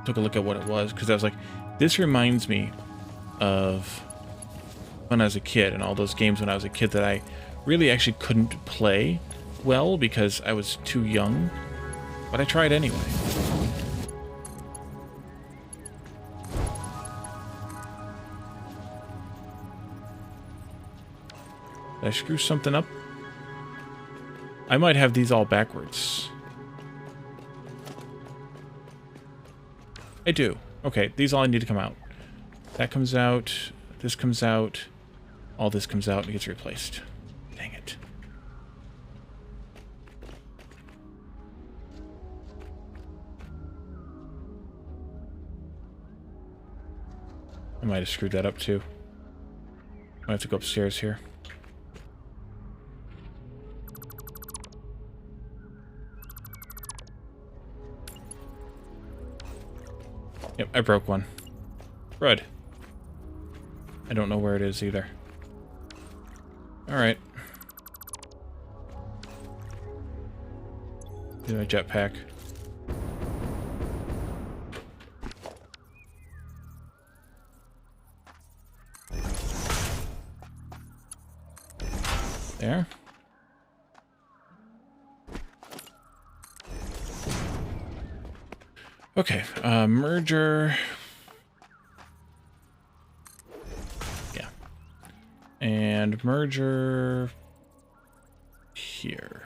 took a look at what it was, because I was like, this reminds me of when I was a kid, and all those games when I was a kid that I really actually couldn't play well because I was too young, but I tried anyway. Did I screw something up? I might have these all backwards. I do. Okay, these all need to come out. That comes out, this comes out, all this comes out and gets replaced. Dang it. I might have screwed that up too. I have to go upstairs here. Yep, I broke one. Crud. I don't know where it is either. Alright. Do my jetpack. There. Okay, merger. Yeah. And merger here.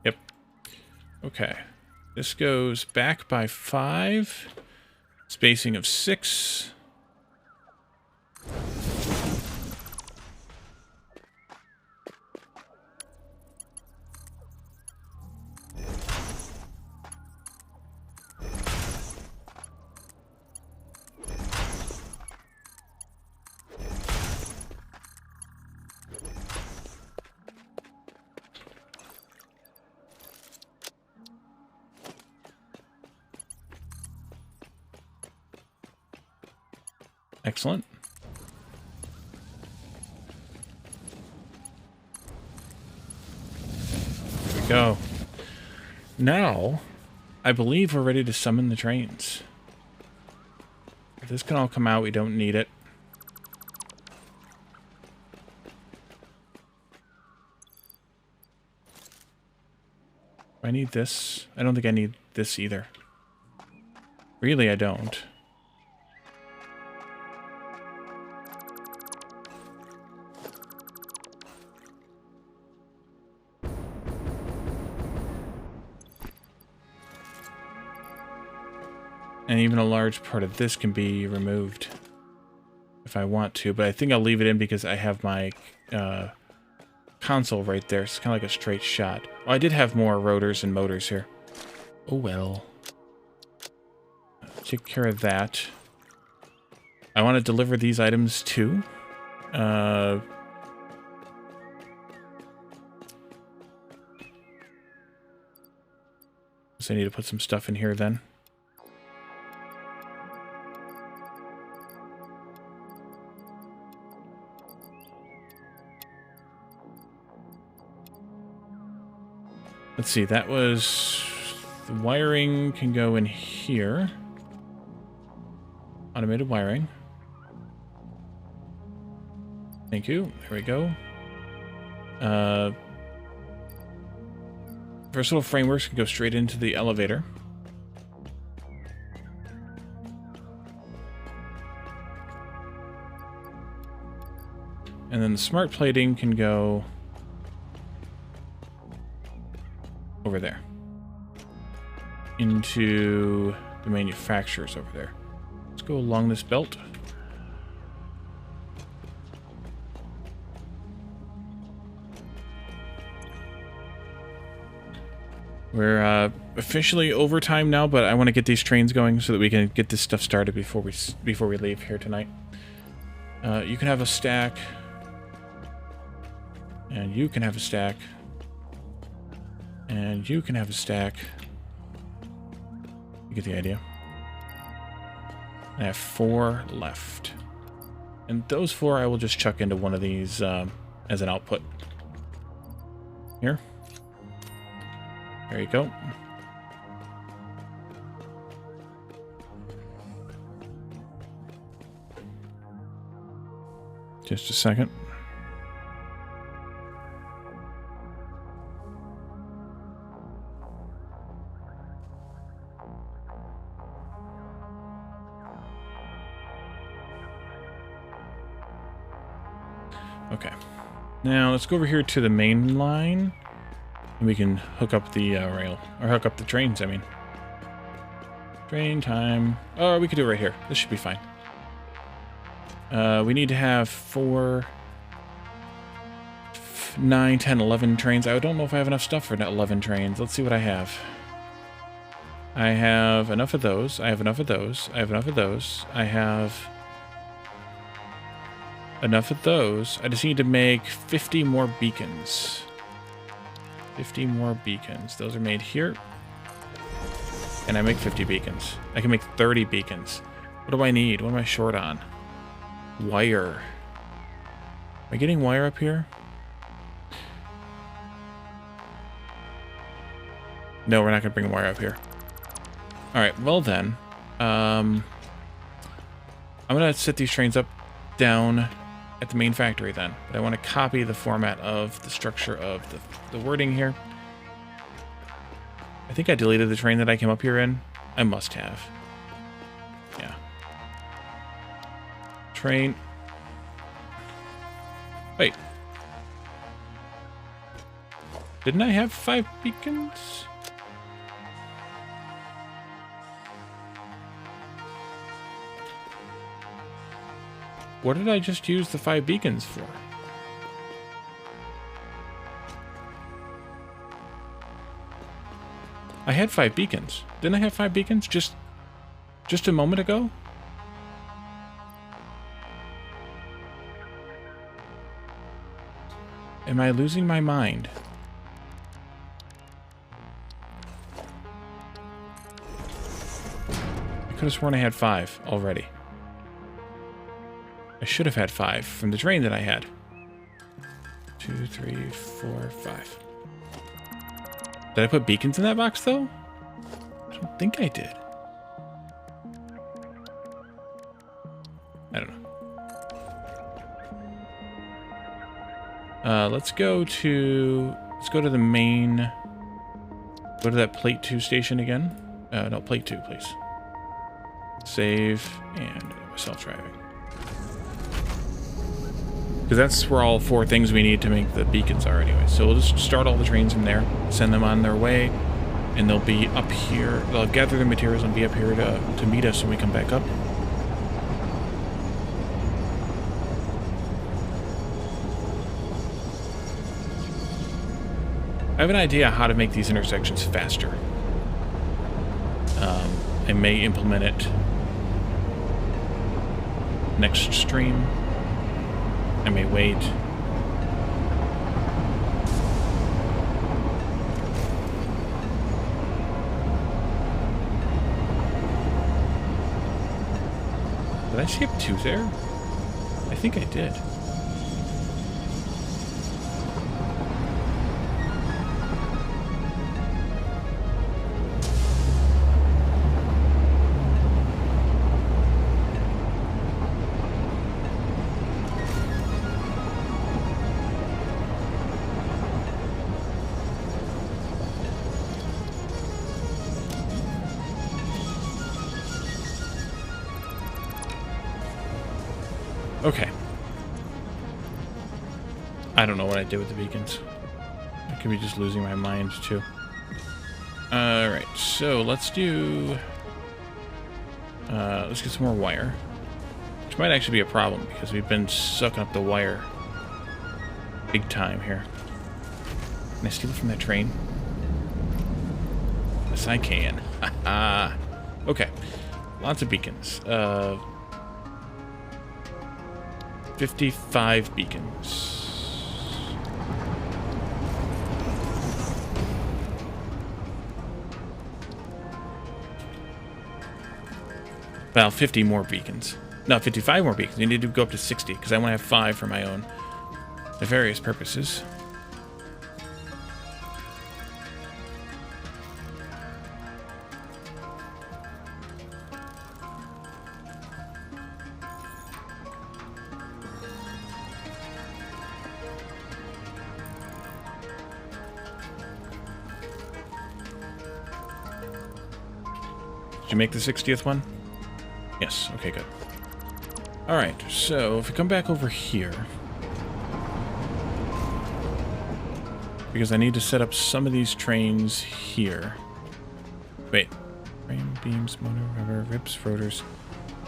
Yep. Okay. This goes back by 5. Spacing of 6. Excellent. There we go. Now, I believe we're ready to summon the trains. This can all come out. We don't need it. I need this. I don't think I need this either. Really, I don't. And even a large part of this can be removed if I want to, but I think I'll leave it in because I have my console right there. It's kind of like a straight shot. Oh, I did have more rotors and motors here. Oh well. Take care of that. I want to deliver these items too. So I need to put some stuff in here then. Let's see, that was... The wiring can go in here. Automated wiring. Thank you. There we go. Versatile frameworks can go straight into the elevator. And then the smart plating can go over there. into the manufacturers over there. Let's go along this belt. We're officially overtime now, but I want to get these trains going so that we can get this stuff started before we leave here tonight. You can have a stack, and you can have a stack, and you can have a stack. You get the idea. I have 4 left, and those 4 I will just chuck into one of these as an output. Here. There you go. Just a second. Okay. Now let's go over here to the main line. And we can hook up the rail, or hook up the trains, I mean. Train time. Oh, we could do it right here. This should be fine. We need to have 4, 9, 10, 11 trains. I don't know if I have enough stuff for 11 trains. Let's see what I have. I have enough of those. I have enough of those. I have enough of those. I have enough of those. I just need to make 50 more beacons. 50 more beacons. Those are made here. And I make 50 beacons. I can make 30 beacons. What do I need? What am I short on? Wire. Am I getting wire up here? No, we're not going to bring wire up here. Alright, well then. I'm going to set these trains up down at the main factory then. But I want to copy the format of the structure of the wording here. I think I deleted the train that I came up here in. I must have. Yeah. Train. Wait. Didn't I have 5 beacons? What did I just use the 5 beacons for? I had 5 beacons. Didn't I have 5 beacons just a moment ago? Am I losing my mind? I could have sworn I had 5 already. I should have had 5 from the train that I had. 2, 3, 4, 5. Did I put beacons in that box, though? I don't think I did. I don't know. Let's go to the main. Go to that plate 2 station again. No, plate 2, please. Save and self-driving. Because that's where all 4 things we need to make the beacons are anyway. So we'll just start all the trains from there, send them on their way, and they'll be up here. They'll gather the materials and be up here to meet us when we come back up. I have an idea how to make these intersections faster. I may implement it next stream. I may wait. Did I skip 2 there? I think I did. Okay. I don't know what I did with the beacons. I could be just losing my mind, too. Alright, so let's do... let's get some more wire. Which might actually be a problem, because we've been sucking up the wire big time here. Can I steal it from that train? Yes, I can. Haha. Okay. Lots of beacons. 55 beacons. Well, 50 more beacons. No, 55 more beacons. You need to go up to 60, because I want to have 5 for my own nefarious purposes. Did you make the 60th one? Yes, okay, good. Alright, so if we come back over here, because I need to set up some of these trains here. Wait. Frame, beams, motor, rubber, ribs, rotors,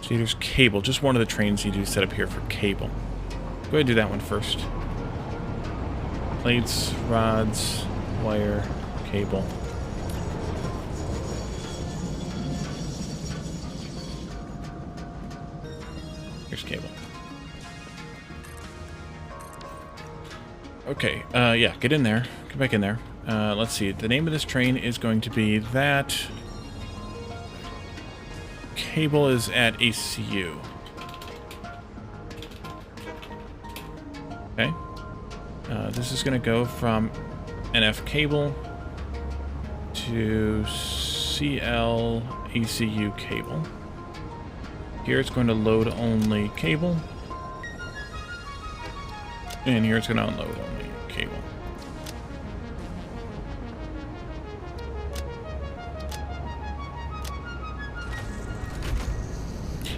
shaders, cable. Just one of the trains you do set up here for cable. Go ahead and do that one first. Plates, rods, wire, cable. Here's cable. Okay, yeah, get in there. Get back in there. Let's see. The name of this train is going to be that. Cable is at ACU. Okay. This is going to go from NF cable to CL ACU cable. Here it's going to load only cable. And here it's going to unload only cable.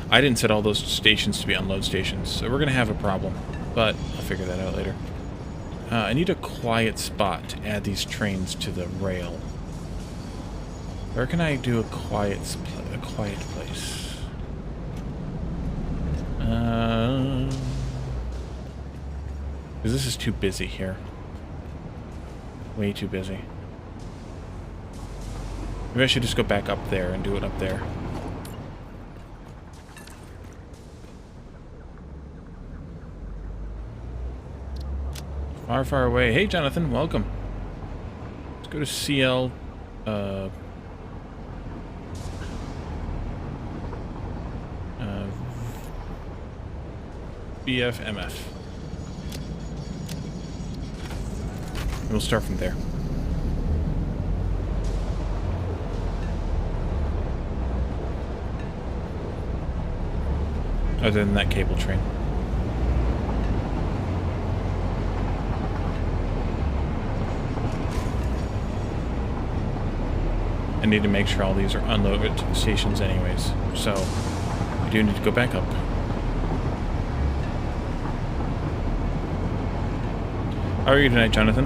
I didn't set all those stations to be unload stations, so we're going to have a problem. But I'll figure that out later. I need a quiet spot to add these trains to the rail. Where can I do a quiet place? Because this is too busy here. Way too busy. Maybe I should just go back up there and do it up there. Far, far away. Hey, Jonathan, welcome. Let's go to CL. BFMF. And we'll start from there. Other than that cable train. I need to make sure all these are unloaded stations anyways, so I do need to go back up. How are you tonight, Jonathan?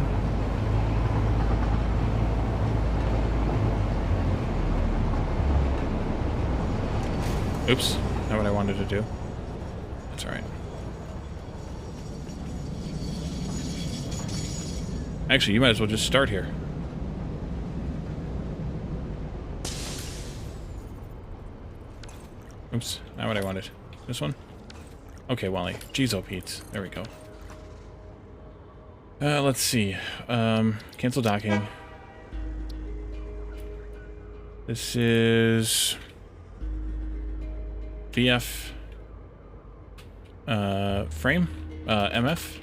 Oops, not what I wanted to do. That's alright. Actually, you might as well just start here. Oops, not what I wanted. This one? Okay, Wally. Jeez, oh Pete. There we go. Let's see. Cancel docking. This is... BF... frame? MF?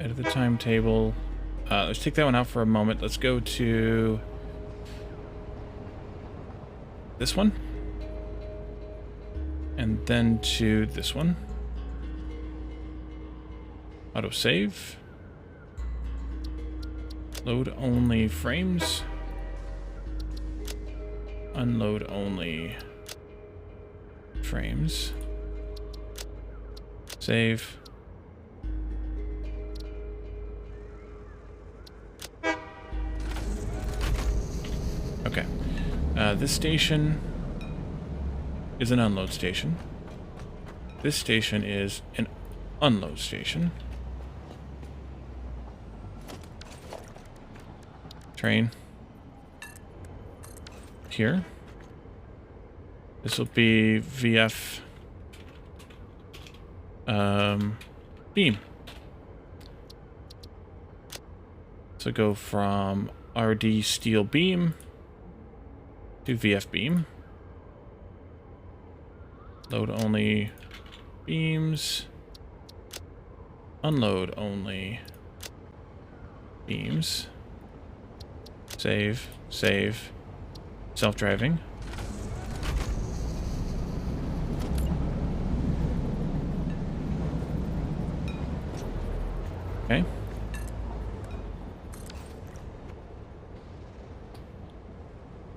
Edit the timetable. Let's take that one out for a moment. Let's go to... this one. And then to this one. Autosave. Load only frames. Unload only frames. Save. This station is an unload station. This station is an unload station. Train. Here. This will be VF beam. So go from RD steel beam to VF beam. Load only beams. Unload only beams. Save, save. Self-driving. Okay.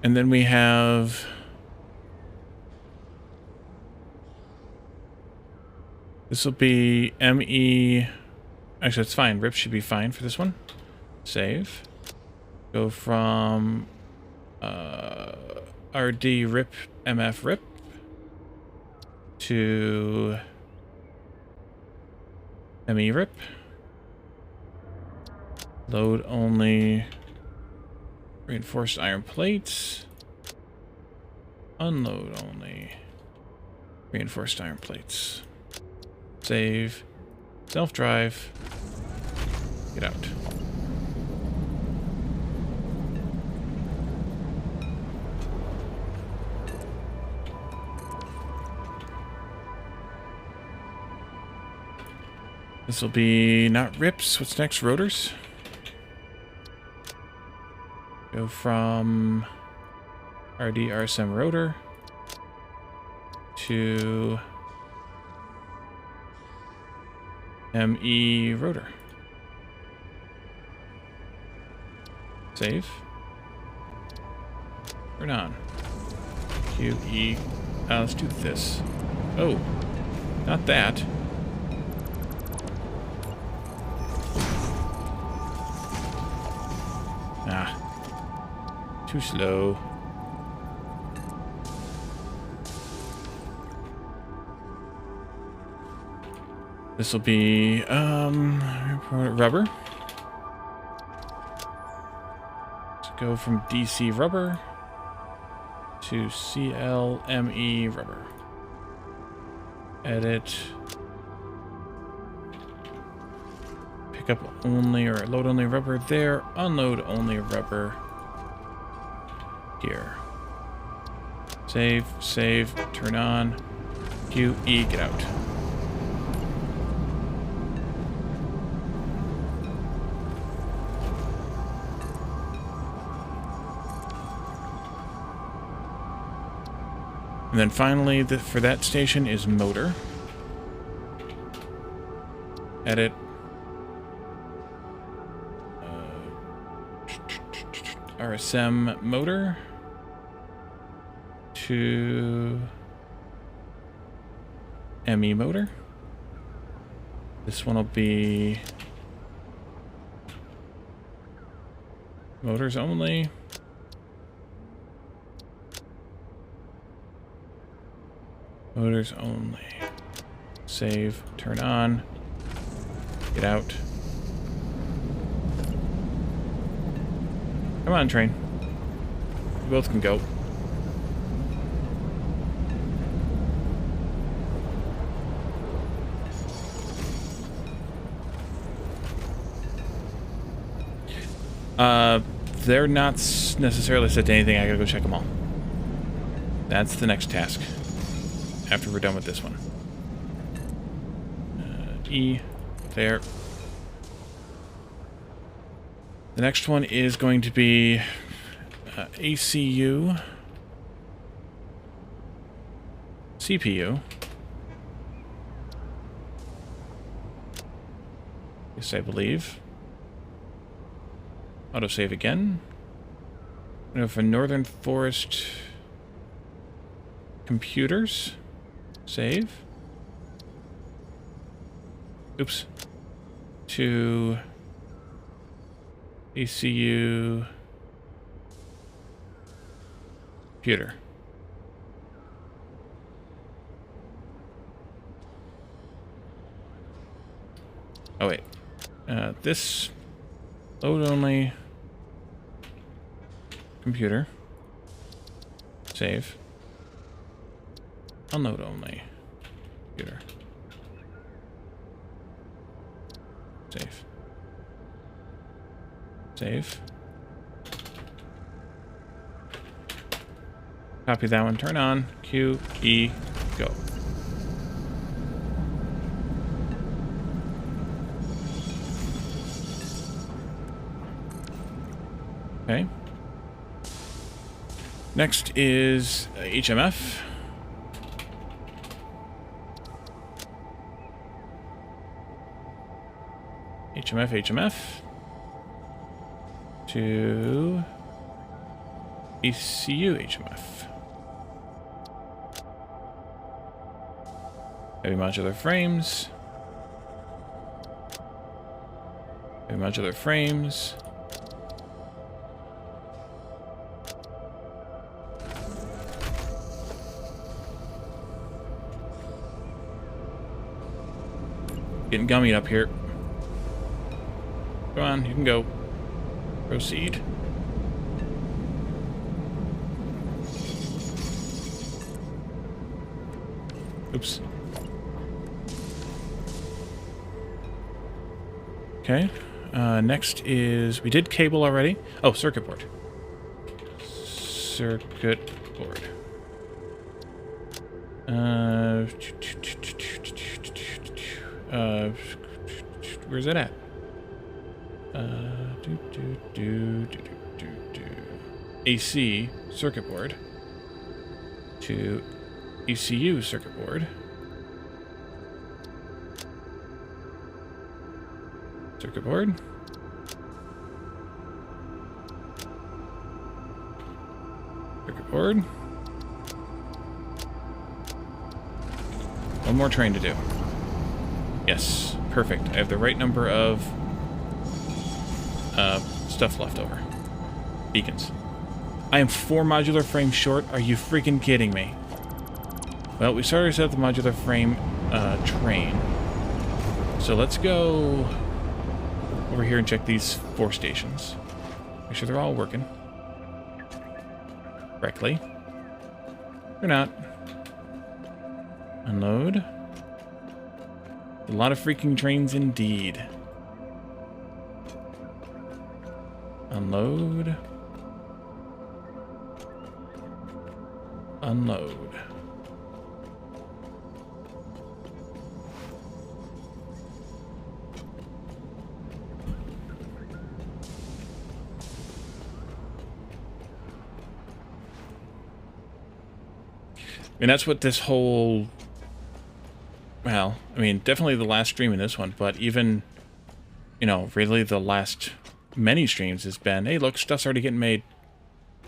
And then we have this will be ME. Actually, it's fine. RIP should be fine for this one. Save. Go from RD RIP MF RIP to ME RIP. Load only reinforced iron plates. Unload only reinforced iron plates. Save. Self-drive. Get out. This will be not rips. What's next? Rotors. Go from RD RSM rotor to ME rotor. Save. Turn on. QE. Let's do this. Oh, not that. Too slow. This will be rubber. Let's go from DC rubber to CLME rubber. Edit. Pick up only or load only rubber there. Unload only rubber here. Save, save, turn on. QE, get out. And then finally, for that station is motor. Edit. RSM motor to ME motor. This one will be motors only. Motors only. Save, turn on, get out. Come on, train. You both can go. They're not necessarily set to anything. I gotta go check them all. That's the next task. After we're done with this one. E. There. The next one is going to be ACU. CPU. Yes, I believe. Autosave again. Go for Northern Forest computers. Save. Oops. To ACU Computer. Oh, wait. This load only. Computer. Save. Unload only. Computer. Save. Save. Copy that one. Turn on. Q, E, go. Okay. Next is HMF. HMF. To ECU HMF. Heavy modular frames. Heavy modular frames. Getting gummied up here. Come on, you can go. Proceed. Oops. Okay. Next is... We did cable already. Oh, circuit board. Circuit board. Where's it at? AC circuit board to ECU circuit board. Circuit board. Circuit board. One more train to do. Yes, perfect. I have the right number of stuff left over. Beacons. I am 4 modular frames short. Are you freaking kidding me? Well, we started to set up the modular frame train. So let's go over here and check these 4 stations. Make sure they're all working correctly. They're not. Unload. A lot of freaking trains indeed. Unload. Unload. And that's what this whole... Well, I mean, definitely the last stream in this one, but even, you know, really the last many streams has been, hey, look, stuff's already getting made.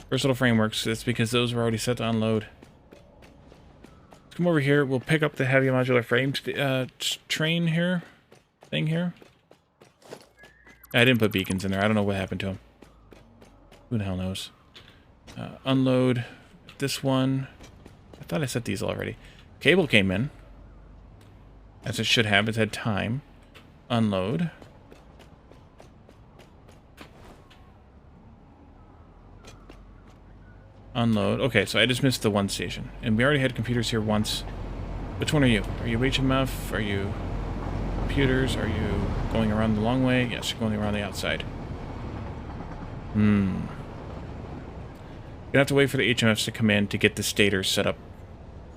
Versatile frameworks, it's because those were already set to unload. Let's come over here, we'll pick up the heavy modular frames train here, thing here. I didn't put beacons in there, I don't know what happened to them. Who the hell knows? Unload this one. I thought I set these already. Cable came in. As it should have. It's had time. Unload. Unload. Okay, so I just missed the one station. And we already had computers here once. Which one are you? Are you HMF? Are you computers? Are you going around the long way? Yes, you're going around the outside. Gonna have to wait for the HMFs to come in to get the stators set up.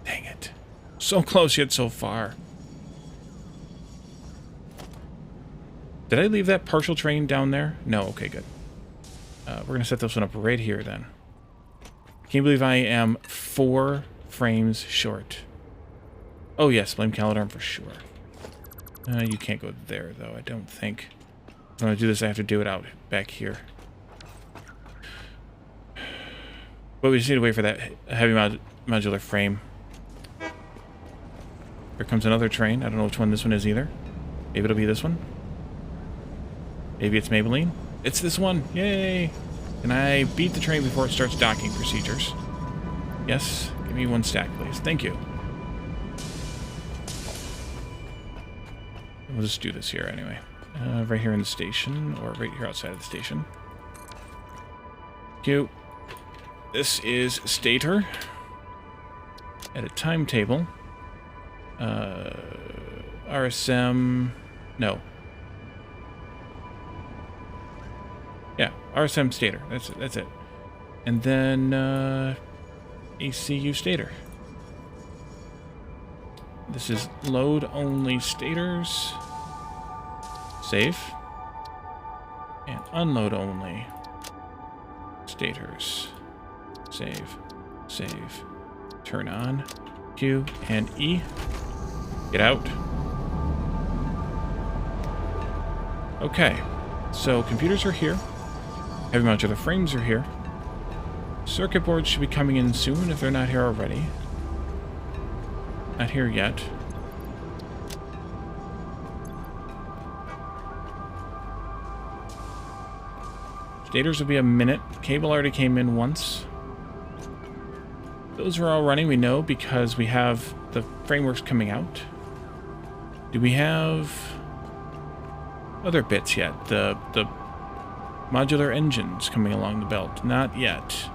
Dang it. So close yet so far. Did I leave that partial train down there? No, okay, good. We're going to set this one up right here then. Can you believe I am 4 frames short? Oh yes, blame Caladarm for sure. You can't go there though, I don't think. If I'm going to do this, I have to do it out back here. But we just need to wait for that heavy modular frame. Here comes another train. I don't know which one this one is either. Maybe it'll be this one. Maybe it's Maybelline. It's this one. Yay! And I beat the train before it starts docking procedures. Yes, give me 1 stack, please. Thank you. We'll just do this here anyway. Right here in the station, or right here outside of the station. Cute. This is Stator. At a timetable. RSM... No. Yeah, RSM Stator. That's it. And then ACU Stator. This is load only stators. Save. And unload only stators. Save. Save. Turn on. Q and E. Get out. Okay. So computers are here. Heavy modular frames are here. Circuit boards should be coming in soon if they're not here already. Not here yet. Stators will be a minute. Cable already came in once. Those are all running, we know, because we have the frameworks coming out. Do we have other bits yet? The modular engines coming along the belt? Not yet.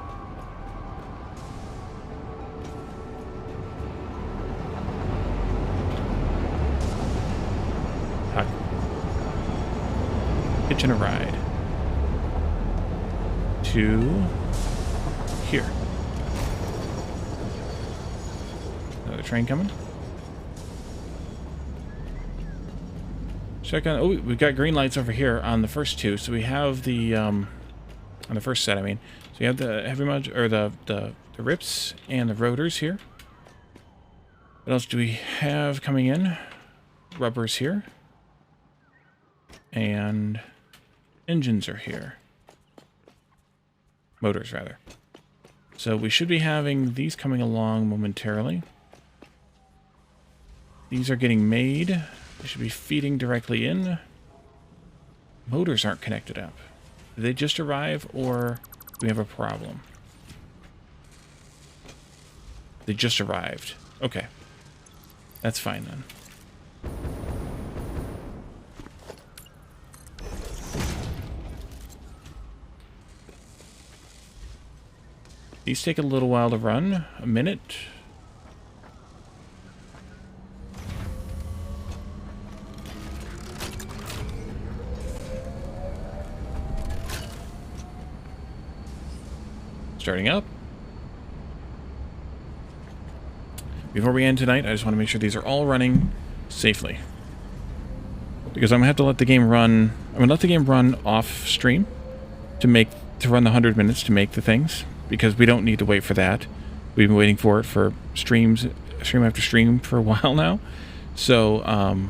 Hitching a ride to here. Another train coming. Check on. Oh, we've got green lights over here on the first two. So we have the on the first set. I mean, so you have the heavy mod or the rips and the rotors here. What else do we have coming in? Rubbers here. And engines are here. Motors, rather. So we should be having these coming along momentarily. These are getting made. They should be feeding directly in. Motors aren't connected up. Did they just arrive, or do we have a problem? They just arrived. Okay. That's fine then. These take a little while to run. A minute. Starting up. Before we end tonight, I just want to make sure these are all running safely. Because I'm going to have to let the game run... I'm going to let the game run off stream to run the 100 minutes to make the things. Because we don't need to wait for that. We've been waiting for it for stream after stream for a while now. So,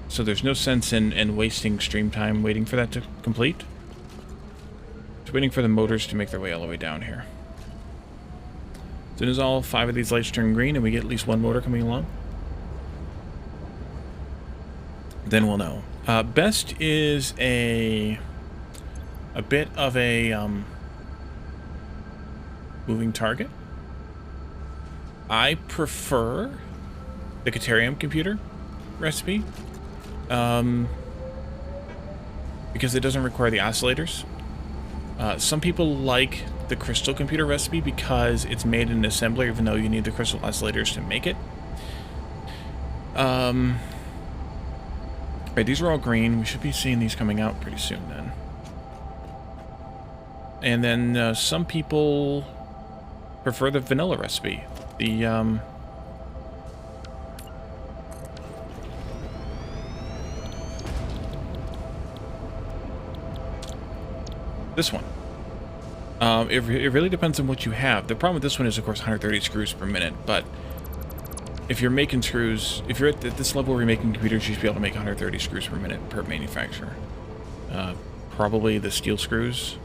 so there's no sense in wasting stream time waiting for that to complete. Just waiting for the motors to make their way all the way down here. As soon as all 5 of these lights turn green and we get at least 1 motor coming along, then we'll know. Best is a bit of a moving target. I prefer the Caterium computer recipe because it doesn't require the oscillators. Some people like the Crystal computer recipe because it's made in an assembler, even though you need the Crystal oscillators to make it. Right, these are all green. We should be seeing these coming out pretty soon then. And then some people prefer the vanilla recipe. The this one. It really depends on what you have. The problem with this one is, of course, 130 screws per minute. But if you're making screws, if you're at this level where you're making computers, you should be able to make 130 screws per minute per manufacturer. Probably the steel screws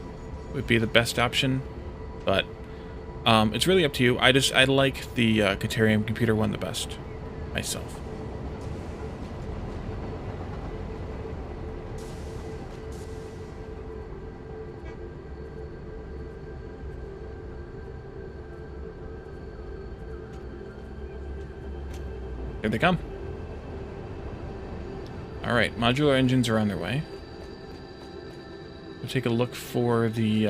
would be the best option, but it's really up to you. I like the Caterium computer one the best myself. Here they come. Alright, modular engines are on their way. We'll take a look for the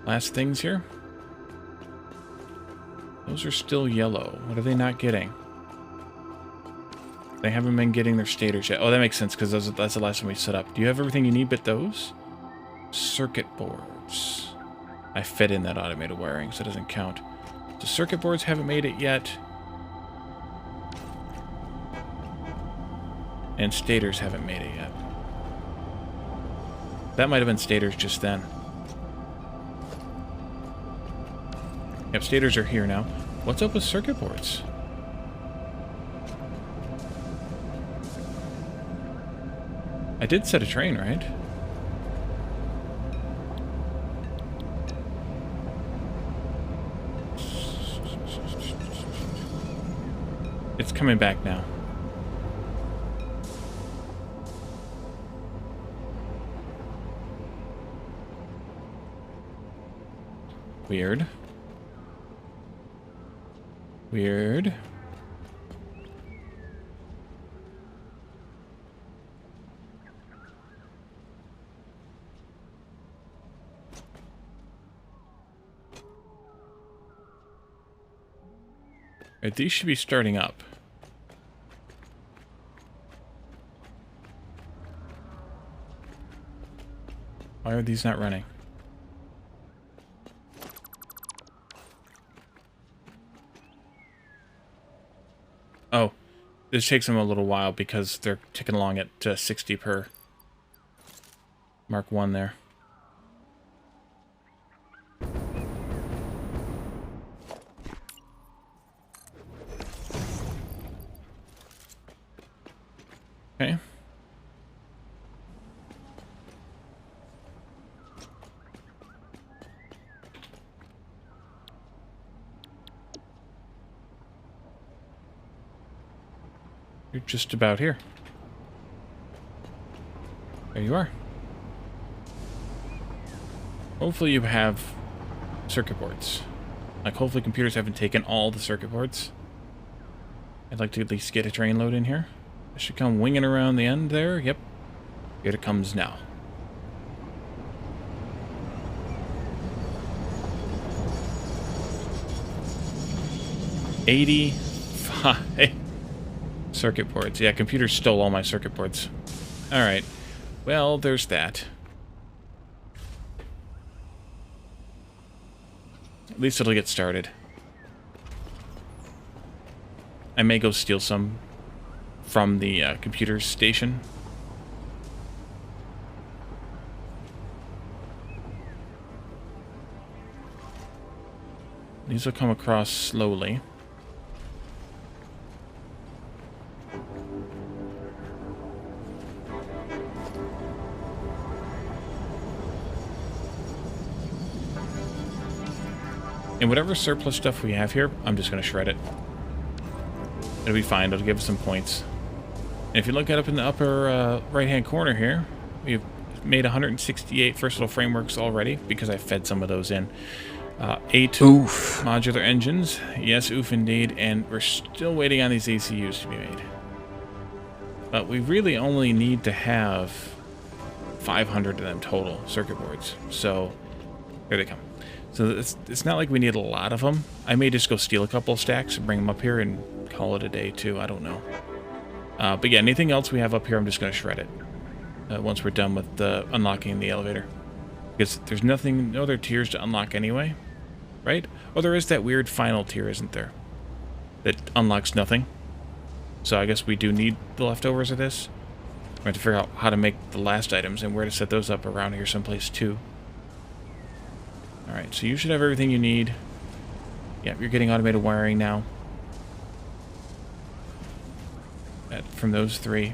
last things here. Those are still yellow. What are they not getting? They haven't been getting their stators yet. Oh, that makes sense, because that's the last one we set up. Do you have everything you need but those? Circuit boards. I fed in that automated wiring, so it doesn't count. So circuit boards haven't made it yet. And stators haven't made it yet. That might have been stators just then. Yep, stators are here now. What's up with circuit boards? I did set a train, right? It's coming back now. Weird. Weird. Right, these should be starting up. Why are these not running? Oh, this takes them a little while because they're ticking along at 60 per. Mark 1 there. Okay. You're just about here. There you are. Hopefully you have circuit boards. Like, hopefully computers haven't taken all the circuit boards. I'd like to at least get a train load in here. It should come winging around the end there. Yep. Here it comes now. $85 circuit boards. Yeah, computers stole all my circuit boards. Alright. Well, there's that. At least it'll get started. I may go steal some from the computer station. These will come across slowly. And whatever surplus stuff we have here, I'm just going to shred it. It'll be fine. It'll give us some points. And if you look at up in the upper right-hand corner here, we've made 168 versatile frameworks already because I fed some of those in. 8 oof. Modular engines. Yes, oof indeed. And we're still waiting on these ECUs to be made. But we really only need to have 500 of them total circuit boards. So, here they come. So it's not like we need a lot of them. I may just go steal a couple of stacks and bring them up here and call it a day too. I don't know. But yeah, anything else we have up here, I'm just going to shred it once we're done with unlocking the elevator. Because there's nothing, no other tiers to unlock anyway, right? Oh, there is that weird final tier, isn't there? That unlocks nothing. So I guess we do need the leftovers of this. We have to figure out how to make the last items and where to set those up around here someplace too. Alright, so you should have everything you need. Yeah, you're getting automated wiring now. From those 3.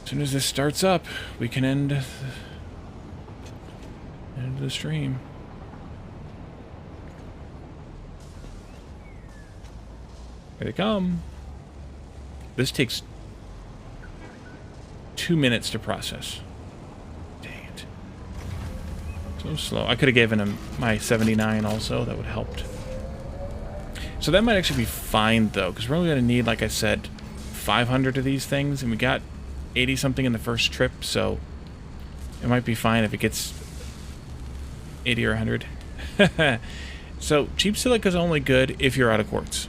As soon as this starts up, we can end the stream. Here they come. This takes 2 minutes to process. Dang it. So slow. I could have given him my 79 also. That would have helped. So that might actually be fine, though, because we're only going to need, like I said, 500 of these things, and we got 80-something in the first trip, so it might be fine if it gets 80 or 100. So cheap silica is only good if you're out of quartz.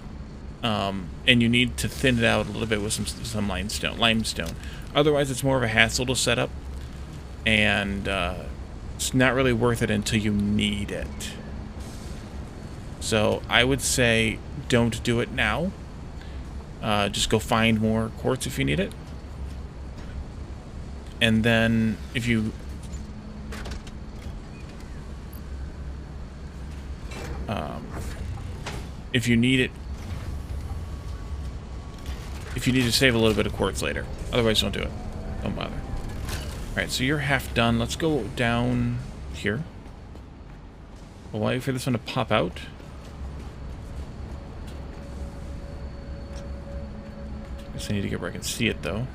And you need to thin it out a little bit with some limestone. Otherwise, it's more of a hassle to set up, and it's not really worth it until you need it. So I would say don't do it now. Just go find more quartz if you need it. And then if you need it, if you need to save a little bit of quartz later. Otherwise, don't do it. Don't bother. Alright, so you're half done. Let's go down here. We'll wait for this one to pop out. Guess I need to get where I can see it, though.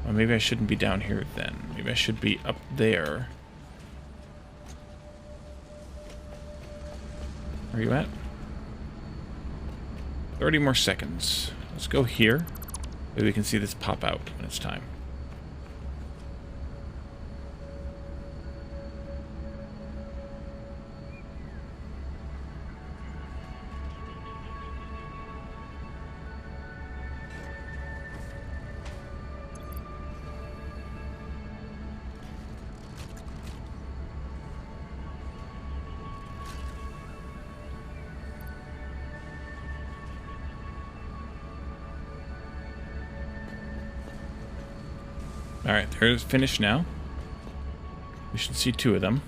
Well, maybe I shouldn't be down here then. Maybe I should be up there. Where are you at? 30 more seconds. Let's go here. Maybe we can see this pop out when it's time. Alright, there's finished now. We should see 2 of them.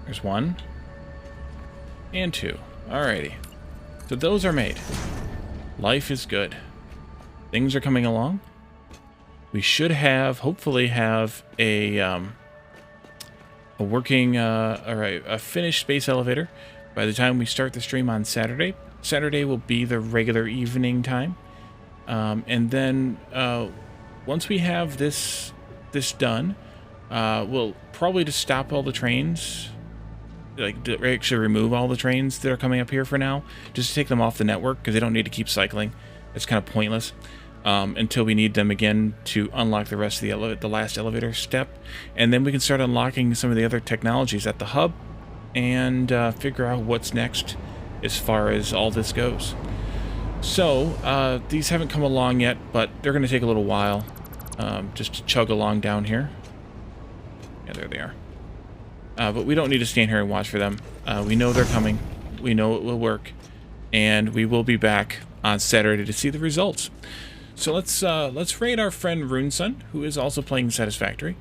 There's 1. And 2. Alrighty. So those are made. Life is good. Things are coming along. We should hopefully have a working, a finished space elevator by the time we start the stream on Saturday. Saturday will be the regular evening time. And then, once we have this done, we'll probably just stop all the trains, like actually remove all the trains that are coming up here for now, just to take them off the network because they don't need to keep cycling. It's kind of pointless until we need them again to unlock the rest of the last elevator step, and then we can start unlocking some of the other technologies at the hub and figure out what's next as far as all this goes. So, these haven't come along yet, but they're going to take a little while, just to chug along down here. Yeah, there they are. But we don't need to stand here and watch for them. We know they're coming. We know it will work. And we will be back on Saturday to see the results. So let's raid our friend RuneSun, who is also playing Satisfactory.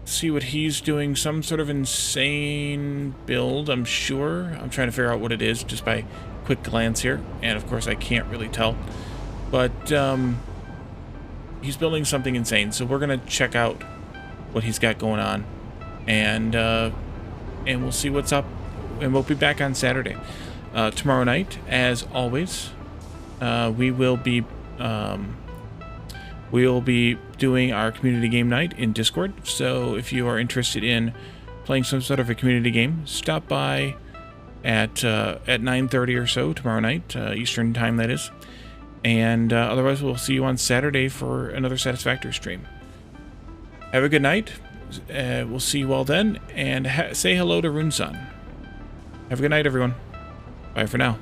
See what he's doing. Some sort of insane build, I'm sure. I'm trying to figure out what it is just by quick glance here, and of course I can't really tell, but he's building something insane, so we're gonna check out what he's got going on, and we'll see what's up, and we'll be back on Saturday. Tomorrow night, as always, we will be doing our community game night in Discord. So if you are interested in playing some sort of a community game, stop by at 9:30 or so tomorrow night, Eastern time that is. And otherwise, we'll see you on Saturday for another Satisfactory stream. Have a good night. We'll see you all then, and say hello to RuneSun. Have a good night, everyone. Bye for now.